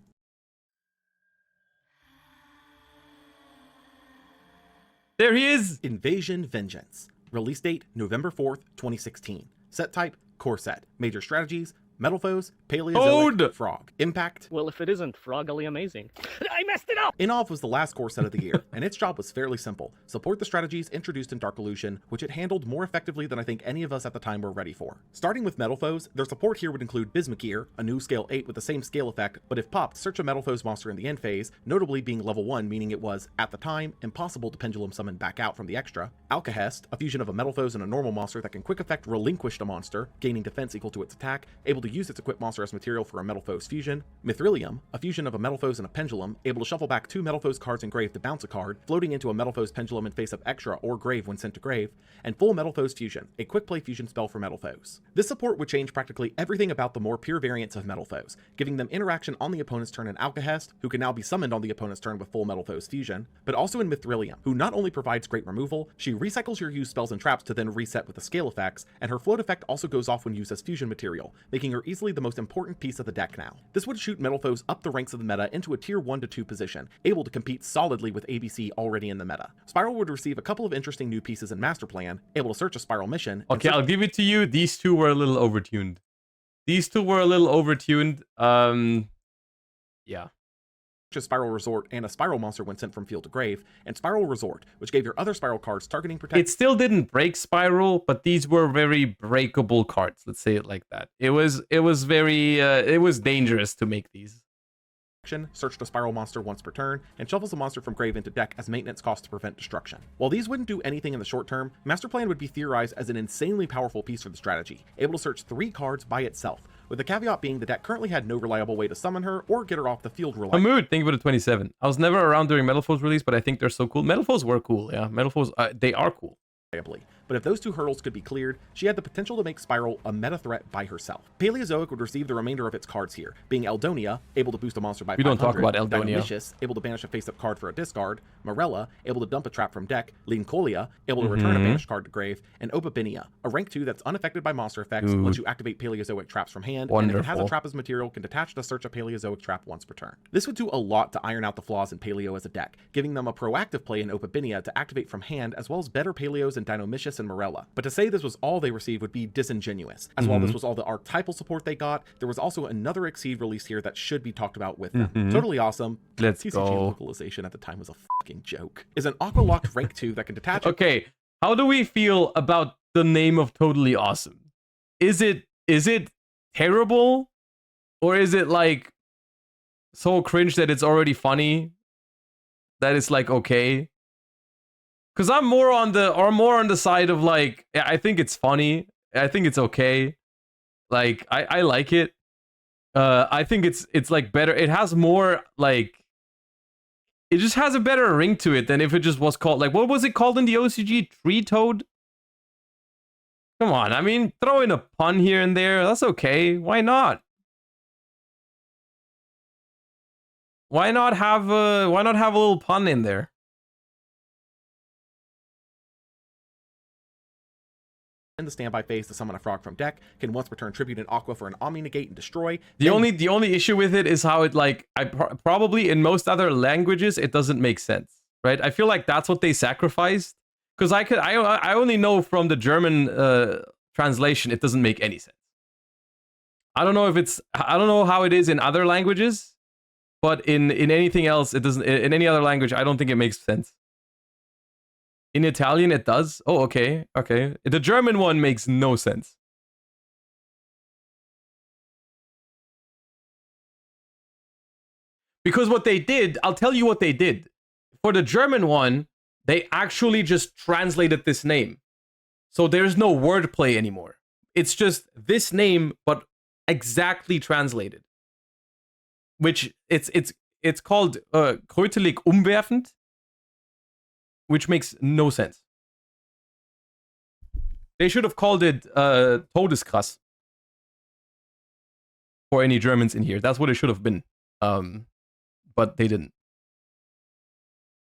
There he is! Invasion Vengeance. Release date November 4th, 2016. Set type core set. Major strategies: Metal Foes, Paleozoic, Toad! Frog. Impact: Well, if it isn't froggily amazing. I messed it up! Inov was the last core set of the year, and its job was fairly simple: support the strategies introduced in Dark Illusion, which it handled more effectively than I think any of us at the time were ready for. Starting with Metal Foes, their support here would include Bismuth, a new scale 8 with the same scale effect, but if popped, search a Metal Foes monster in the end phase, notably being level 1, meaning it was, at the time, impossible to pendulum summon back out from the extra. Alcahest, a fusion of a Metal Foes and a normal monster that can quick effect relinquish a monster, gaining defense equal to its attack, able to use its equipped monster as material for a Metal Foes fusion. Mithrilium, a fusion of a Metal Foes and a Pendulum, able to shuffle back 2 Metal Foes cards in grave to bounce a card, floating into a Metal Foes Pendulum in face of extra or grave when sent to grave, and full Metal Foes Fusion, a quick play fusion spell for Metal Foes. This support would change practically everything about the more pure variants of Metal Foes, giving them interaction on the opponent's turn in Alcahest, who can now be summoned on the opponent's turn with full Metal Foes Fusion, but also in Mithrilium, who not only provides great removal, she recycles your used spells and traps to then reset with the scale effects, and her float effect also goes off when used as fusion material, making her easily the most important piece of the deck now. This would shoot Metal Foes up the ranks of the meta into a tier 1 to 2 position, able to compete solidly with ABC already in the meta. Spiral would receive a couple of interesting new pieces in Master Plan, able to search a Spiral mission. Okay, I'll give it to you. These two were a little overtuned. Yeah. A Spiral Resort and a Spiral monster when sent from field to grave, and Spiral Resort, which gave your other Spiral cards targeting protection. It still didn't break Spiral, but these were very breakable cards. Let's say it like that. It was dangerous to make these. Search the Spiral monster once per turn, and shuffles a monster from grave into deck as maintenance cost to prevent destruction. While these wouldn't do anything in the short term, Master Plan would be theorized as an insanely powerful piece for the strategy, able to search 3 cards by itself, with the caveat being the deck currently had no reliable way to summon her or get her off the field reliably. Hamood, thank you for the 27. I was never around during Metal Foes release, but I think they're so cool. Metal Foes were cool, yeah. Metal Foes, they are cool. But if those 2 hurdles could be cleared, she had the potential to make Spiral a meta threat by herself. Paleozoic would receive the remainder of its cards here, being Eldonia, able to boost a monster by 500, We don't talk about Eldonia. Dinomicious, able to banish a face-up card for a discard, Morella, able to dump a trap from deck, Lincolnia, able to return a banished card to grave, and Opabinia, a rank 2 that's unaffected by monster effects, lets you activate Paleozoic traps from hand, and if it has a trap as material, can detach to search a Paleozoic trap once per turn. This would do a lot to iron out the flaws in Paleo as a deck, giving them a proactive play in Opabinia to activate from hand, as well as better Paleos in Dinomicious and Morella. But to say this was all they received would be disingenuous, as while this was all the archetypal support they got, there was also another Exceed release here that should be talked about with them. Totally awesome. Let's TCG go. localization at the time was a fucking joke. Is an Aqua Locked rank 2 that can detach. Okay, how do we feel about the name of Totally Awesome? Is it terrible? Or is it like so cringe that it's already funny? That it's like okay? Because I'm more on the side of like, I think it's funny. I think it's okay. Like, I like it. I think it's like better. It has more like, it just has a better ring to it than if it just was called, like, what was it called in the OCG? Tree Toad? Come on, I mean, throw in a pun here and there. That's okay. Why not? Why not have a little pun in there? In the standby phase to summon a frog from deck, can once per turn tribute an Aqua for an Omni Negate and destroy. The only issue with it is how it like probably in most other languages it doesn't make sense, right? I feel like that's what they sacrificed because I only know from the German translation it doesn't make any sense. I don't know how it is in other languages, but in anything else it doesn't. In any other language, I don't think it makes sense. In Italian, it does. Oh, okay. Okay. The German one makes no sense. Because what they did, I'll tell you what they did. For the German one, they actually just translated this name. So there's no wordplay anymore. It's just this name, but exactly translated. Which it's called Krötelig umwerfend. Which makes no sense. They should have called it Todeskrass. For any Germans in here. That's what it should have been. But they didn't.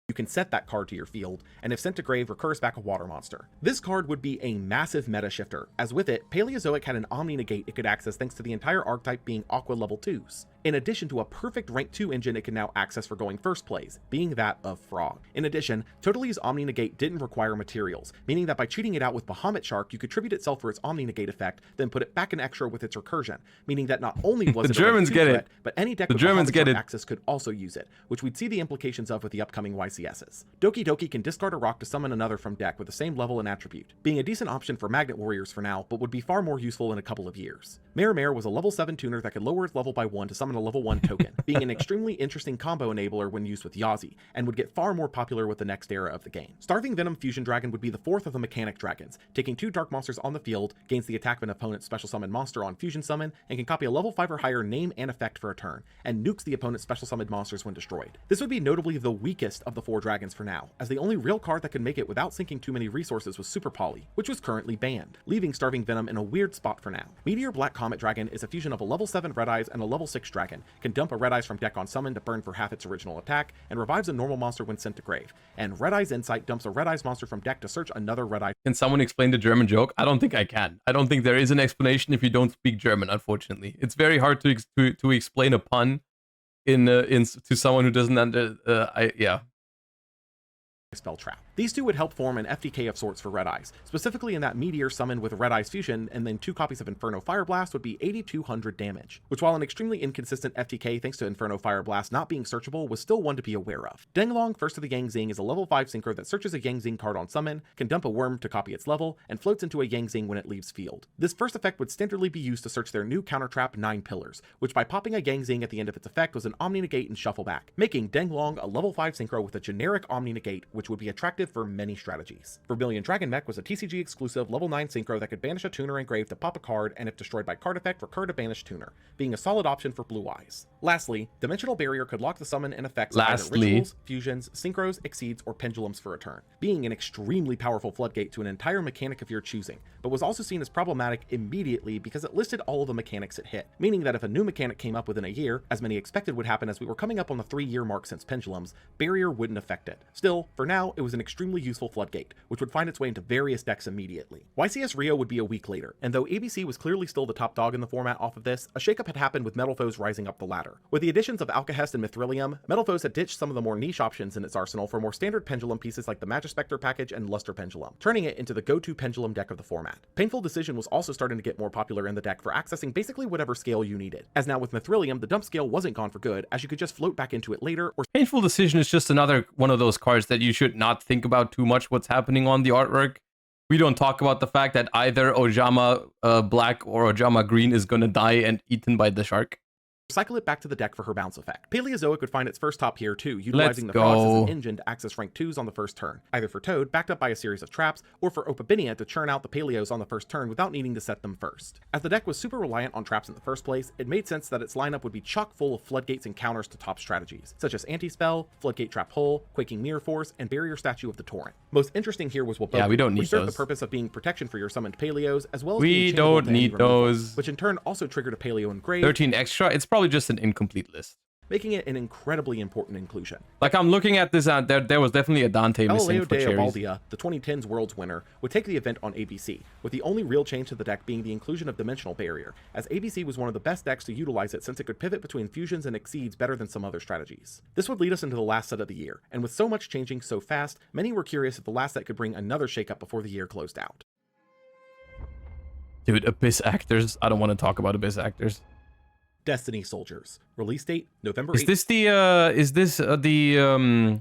You can set that card to your field, and if sent to grave, recurs back a water monster. This card would be a massive meta shifter, as with it, Paleozoic had an Omni Negate it could access thanks to the entire archetype being Aqua level 2s. in addition to a perfect rank 2 engine it can now access for going first plays, being that of Frog. In addition, Totali's Omni Negate didn't require materials, meaning that by cheating it out with Bahamut Shark, you could tribute itself for its Omni Negate effect, then put it back in extra with its recursion, meaning that not only was The it a rank Germans 2 get threat, it. but any deck The with Germans Bahamut get Shark it. access could also use it, which we'd see the implications of with the upcoming YCSs. Doki Doki can discard a rock to summon another from deck with the same level and attribute, being a decent option for Magnet Warriors for now, but would be far more useful in a couple of years. Mare was a level 7 tuner that could lower its level by 1 to summon a level 1 token, being an extremely interesting combo enabler when used with Yazi, and would get far more popular with the next era of the game. Starving Venom Fusion Dragon would be the fourth of the mechanic dragons, taking 2 dark monsters on the field, gains the attack of an opponent's special summon monster on fusion summon, and can copy a level 5 or higher name and effect for a turn, and nukes the opponent's special summoned monsters when destroyed. This would be notably the weakest of the 4 dragons for now, as the only real card that could make it without sinking too many resources was Super Poly, which was currently banned, leaving Starving Venom in a weird spot for now. Meteor Black Comet Dragon is a fusion of a level 7 Red Eyes and a level 6 dragon, can dump a Red Eyes from deck on summon to burn for half its original attack, and revives a normal monster when sent to grave, and Red Eyes Insight dumps a Red Eyes monster from deck to search another Red Eye. Can someone explain the German joke? I don't think I can. I don't think there is an explanation if you don't speak German, unfortunately. It's very hard to explain a pun to someone who doesn't yeah. Spell Trap. These two would help form an FTK of sorts for Red Eyes, specifically in that Meteor summoned with Red Eyes Fusion and then 2 copies of Inferno Fire Blast would be 8200 damage, which while an extremely inconsistent FTK thanks to Inferno Fire Blast not being searchable was still one to be aware of. Denglong, First of the Yang Zing, is a level 5 synchro that searches a Yang Zing card on summon, can dump a worm to copy its level, and floats into a Yang Zing when it leaves field. This first effect would standardly be used to search their new counter trap 9 Pillars, which by popping a Yang Zing at the end of its effect was an Omni Negate and Shuffle Back, making Denglong a level 5 synchro with a generic Omni Negate, which would be attractive for many strategies. Vermilion Dragon Mech was a TCG exclusive level 9 synchro that could banish a tuner and grave to pop a card, and if destroyed by card effect, recur to banish tuner, being a solid option for Blue Eyes. Lastly, Dimensional Barrier could lock the summon and effects of either rituals, fusions, synchros, exceeds, or pendulums for a turn, being an extremely powerful floodgate to an entire mechanic of your choosing, but was also seen as problematic immediately because it listed all of the mechanics it hit, meaning that if a new mechanic came up within a year, as many expected would happen as we were coming up on the 3-year mark since Pendulums, Barrier wouldn't affect it. Still, for now, it was an extremely useful floodgate, which would find its way into various decks immediately. YCS Rio would be a week later, and though ABC was clearly still the top dog in the format off of this, a shakeup had happened with Metal Foes rising up the ladder. With the additions of Alcahest and Mithrilium, Metal Foes had ditched some of the more niche options in its arsenal for more standard pendulum pieces like the Magispector package and Luster Pendulum, turning it into the go-to pendulum deck of the format. Painful Decision was also starting to get more popular in the deck for accessing basically whatever scale you needed, as now with Mithrilium, the dump scale wasn't gone for good, as you could just float back into it later, or Painful Decision is just another one of those cards that you should not think about too much what's happening on the artwork. We don't talk about the fact that either Ojama Black or Ojama Green is going to die and eaten by the shark. cycle it back to the deck for her bounce effect. Paleozoic would find its first top here too, utilizing the frogs as an engine to access rank 2s on the first turn, either for Toad, backed up by a series of traps, or for Opabinia to churn out the Paleos on the first turn without needing to set them first. As the deck was super reliant on traps in the first place, it made sense that its lineup would be chock full of floodgates and counters to top strategies, such as Anti-Spell, Floodgate Trap Hole, Quaking Mirror Force, and Barrier Statue of the Torrent. Most interesting here was Waboku, we don't need which served those. the purpose of being protection for your summoned Paleos, as well as We being chainable don't to any need removal, those. which in turn also triggered a Paleo engrave, 13 extra, it's probably just an incomplete list. making it an incredibly important inclusion. Like, I'm looking at this, there was definitely a Dante missing Galileo for de cherries. Abaldia, the 2010s Worlds winner, would take the event on ABC, with the only real change to the deck being the inclusion of Dimensional Barrier, as ABC was one of the best decks to utilize it since it could pivot between fusions and exceeds better than some other strategies. This would lead us into the last set of the year, and with so much changing so fast, many were curious if the last set could bring another shakeup before the year closed out. Dude, Abyss Actors. I don't want to talk about Abyss Actors. Destiny Soldiers. Release date, November 18th, Is this the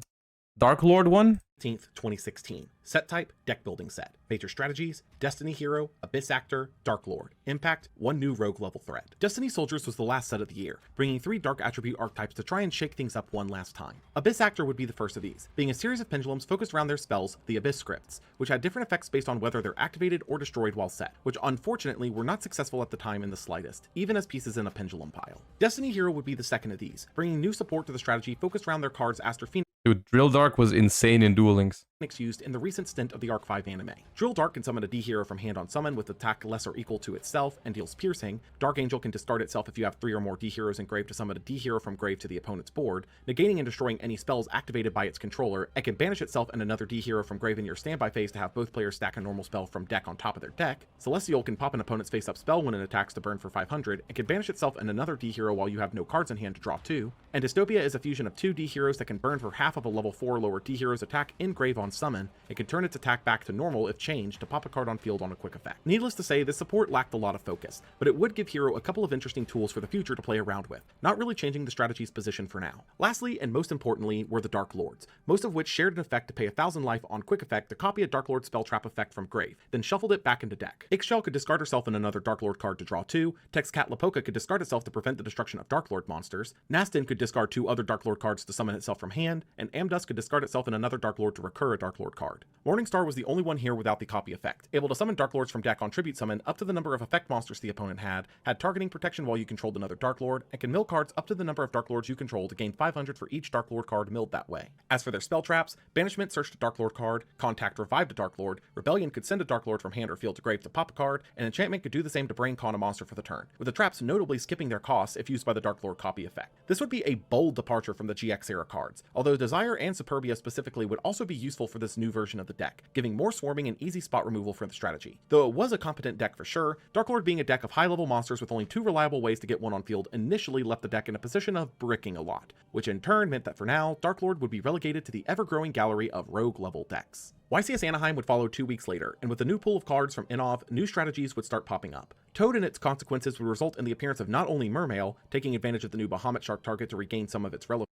Dark Lord one? 2016. Set type, deck building set. Major strategies, Destiny Hero, Abyss Actor, Dark Lord. Impact, 1 new rogue level threat. Destiny Soldiers was the last set of the year, bringing 3 dark attribute archetypes to try and shake things up one last time. Abyss Actor would be the first of these, being a series of pendulums focused around their spells, the Abyss scripts, which had different effects based on whether they're activated or destroyed while set, which unfortunately were not successful at the time in the slightest, even as pieces in a pendulum pile. Destiny Hero would be the second of these, bringing new support to the strategy focused around their cards Aster Phoenix, Dude, Drill Dark was insane in Duel Links. Used in the recent stint of the Arc 5 anime. Drill Dark can summon a D hero from hand on summon with attack less or equal to itself and deals piercing. Dark Angel can discard itself if you have 3 or more D heroes in grave to summon a D hero from grave to the opponent's board, negating and destroying any spells activated by its controller, and can banish itself and another D hero from grave in your standby phase to have both players stack a normal spell from deck on top of their deck. Celestial can pop an opponent's face-up spell when it attacks to burn for 500, and can banish itself and another D hero while you have no cards in hand to draw 2. And Dystopia is a fusion of 2 D heroes that can burn for half of a level 4 lower D hero's attack in grave on summon. It can turn its attack back to normal if changed to pop a card on field on a quick effect. Needless to say, this support lacked a lot of focus, but it would give Hero a couple of interesting tools for the future to play around with, not really changing the strategy's position for now. Lastly, and most importantly, were the Dark Lords, most of which shared an effect to pay 1000 life on quick effect to copy a Dark Lord spell trap effect from grave, then shuffled it back into deck. Ixchel could discard herself and another Dark Lord card to draw 2, Texcatlipoca could discard itself to prevent the destruction of Dark Lord monsters, Nastin could discard 2 other Dark Lord cards to summon itself from hand, and Amdust could discard itself and another Dark Lord to recur a Dark Lord card. Morningstar was the only one here without the copy effect, able to summon Dark Lords from deck on tribute summon up to the number of effect monsters the opponent had targeting protection while you controlled another Dark Lord, and can mill cards up to the number of Dark Lords you control to gain 500 for each Dark Lord card milled that way. As for their spell traps, Banishment searched a Dark Lord card, Contact revived a Dark Lord, Rebellion could send a Dark Lord from hand or field to grave to pop a card, and Enchantment could do the same to brain con a monster for the turn, with the traps notably skipping their costs if used by the Dark Lord copy effect. This would be a bold departure from the GX era cards, although Desire and Superbia specifically would also be useful for this new version of the deck, giving more swarming and easy spot removal for the strategy. Though it was a competent deck for sure, Dark Lord being a deck of high-level monsters with only 2 reliable ways to get one on field initially left the deck in a position of bricking a lot, which in turn meant that for now, Dark Lord would be relegated to the ever-growing gallery of rogue-level decks. YCS Anaheim would follow 2 weeks later, and with a new pool of cards from Inov, new strategies would start popping up. Toad and its consequences would result in the appearance of not only Mermail, taking advantage of the new Bahamut Shark target to regain some of its relevance.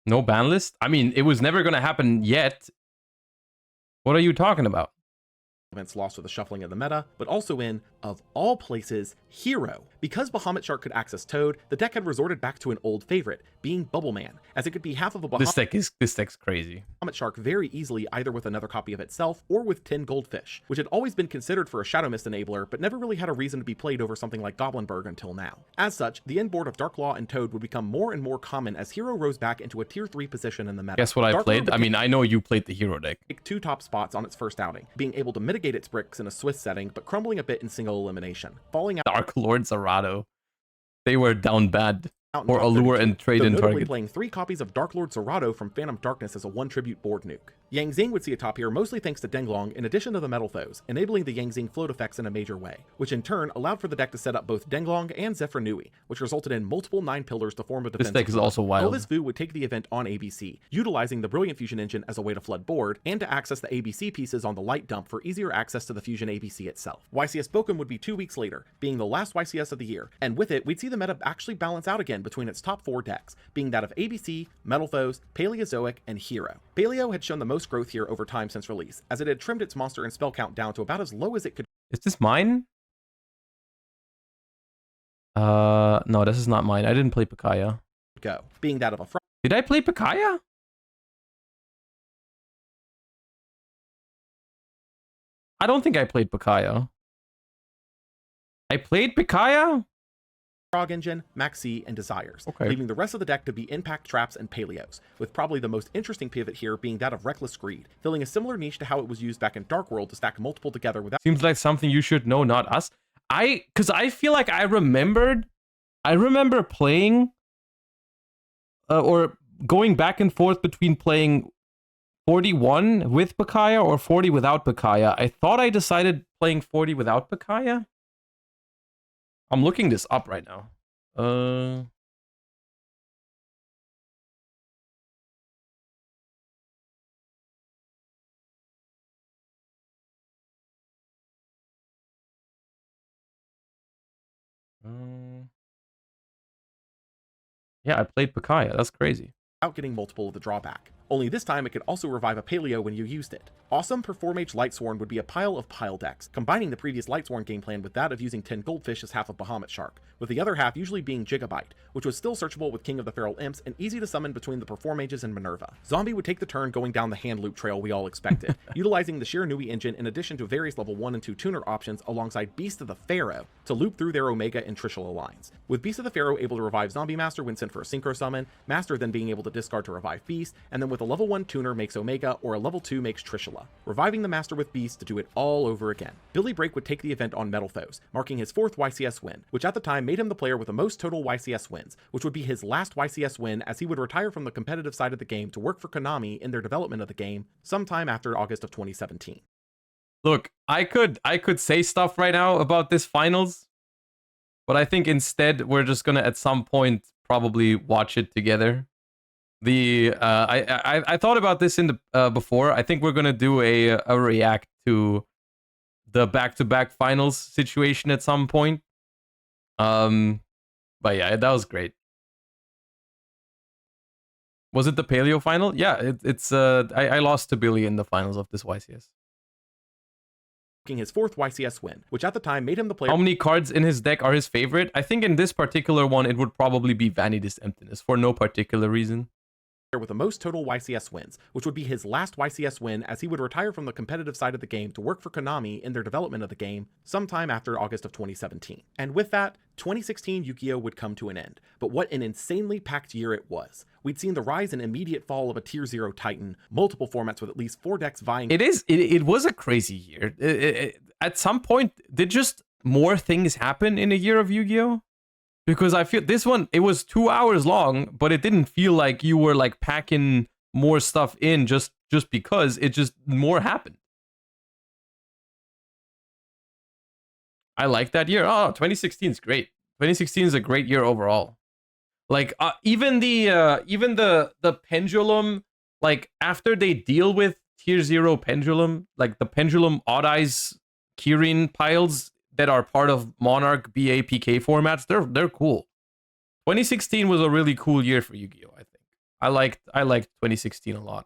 No ban list? I mean, it was never going to happen yet. What are you talking about? Lost with the shuffling of the meta, but also in, of all places, Hero. Because Bahamut Shark could access Toad, the deck had resorted back to an old favorite, being Bubble Man, as it could be half of a Bahamut This deck's crazy. Shark very easily either with another copy of itself or with 10 goldfish, which had always been considered for a Shadow Mist enabler, but never really had a reason to be played over something like Goblinburg until now. As such, the inboard of Dark Law and Toad would become more and more common as Hero rose back into a tier 3 position in the meta. Guess what I played? I mean, I know you played the Hero deck. 2 top spots on its first outing, being able to mitigate its bricks in a Swiss setting, but crumbling a bit in single elimination. Falling out Dark Lord Zerato. They were down bad. out in Or top allure 32, and trade though in notably target. playing 3 copies of Dark Lord Zerato from Phantom Darkness as a 1 tribute board nuke. Yang Xing would see a top here mostly thanks to Denglong in addition to the Metal Foes, enabling the Yang Xing float effects in a major way, which in turn allowed for the deck to set up both Denglong and Zephyr Nui, which resulted in multiple 9 pillars to form a defense. This deck is also wild. Elvis Vu would take the event on ABC, utilizing the Brilliant Fusion engine as a way to flood board, and to access the ABC pieces on the light dump for easier access to the Fusion ABC itself. YCS Bokum would be 2 weeks later, being the last YCS of the year, and with it, we'd see the meta actually balance out again between its top 4 decks, being that of ABC, Metal Foes, Paleozoic, and Hero. Paleo had shown the most growth here over time since release, as it had trimmed its monster and spell count down to about as low as it could Is this mine? No, this is not mine. I didn't play Picaya. go, being that of a Did I play Picaya? I don't think I played Picaya. I played Picaya? Frog Engine, Maxi, and Desires, Okay. leaving the rest of the deck to be Impact Traps and Paleos, with probably the most interesting pivot here being that of Reckless Greed, filling a similar niche to how it was used back in Dark World to stack multiple together without Seems like something you should know, not us. Because I feel like I remember playing or going back and forth between playing 41 with Picaya or 40 without Picaya. I thought I decided playing 40 without Picaya. I'm looking this up right now. Yeah, I played Picaya. That's crazy. getting multiple of the drawback. Only this time it could also revive a Paleo when you used it. Awesome Performage Lightsworn would be a pile of pile decks, combining the previous Lightsworn game plan with that of using 10 Goldfish as half of Bahamut Shark, with the other half usually being Gigabyte, which was still searchable with King of the Feral Imps and easy to summon between the Performages and Minerva. Zombie would take the turn going down the hand loop trail we all expected, utilizing the Shiranui engine in addition to various level 1 and 2 tuner options alongside Beast of the Pharaoh to loop through their Omega and Trishula lines. With Beast of the Pharaoh able to revive Zombie Master when sent for a Synchro Summon, Master then being able to discard to revive Beast, and then with with a level 1 tuner makes Omega or a level 2 makes Trishula, reviving the Master with Beast to do it all over again. Billy Break would take the event on Metal Foes, marking his 4th YCS win, which at the time made him the player with the most total YCS wins, which would be his last YCS win as he would retire from the competitive side of the game to work for Konami in their development of the game sometime after August of 2017. Look, I could say stuff right now about this finals, but I think instead we're just gonna at some point probably watch it together. I thought about this in the before. I think we're gonna do a react to the back-to-back finals situation at some point. But yeah, that was great. Was it the Paleo final? Yeah, I lost to Billy in the finals of this YCS. His 4th YCS win, which at the time made him the player. How many cards in his deck are his favorite? I think in this particular one, it would probably be Vanity's Emptiness for no particular reason. With the most total YCS wins, which would be his last YCS win as he would retire from the competitive side of the game to work for Konami in their development of the game sometime after August of 2017. And with that, 2016 Yugioh would come to an end. But what an insanely packed year it was. We'd seen the rise and immediate fall of a Tier 0 Titan, multiple formats with at least 4 decks vying. It was a crazy year. At some point, did just more things happen in a year of Yu-Gi-Oh? Because I feel this one, it was 2 hours long, but it didn't feel like you were like packing more stuff in just because it just more happened. I like that year. Oh, 2016 is great. 2016 is a great year overall. Like even the pendulum, like after they deal with Tier 0 pendulum, like the pendulum odd eyes Kirin piles that are part of Monarch BAPK formats, they're cool. 2016 was a really cool year for Yu-Gi-Oh! I think. I liked 2016 a lot.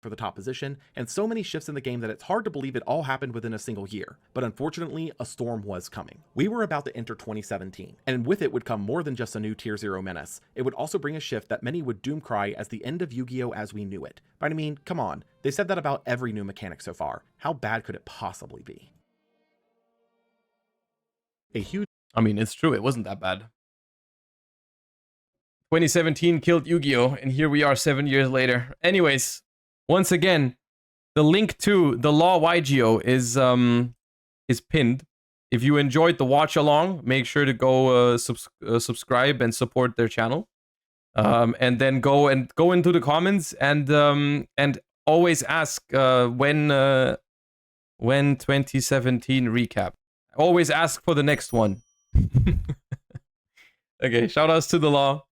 For the top position, and so many shifts in the game that it's hard to believe it all happened within a single year. But unfortunately, a storm was coming. We were about to enter 2017, and with it would come more than just a new Tier 0 menace. It would also bring a shift that many would doomcry as the end of Yu-Gi-Oh! As we knew it. But I mean, come on, they said that about every new mechanic so far. How bad could it possibly be? I mean, it's true, it wasn't that bad. 2017 killed Yu-Gi-Oh! And here we are 7 years later. Anyways, once again, the link to the Law Yugioh is pinned. If you enjoyed the watch along, make sure to go subscribe and support their channel. And then go into the comments and always ask when 2017 recap. Always ask for the next one. Okay, shout outs to the Law.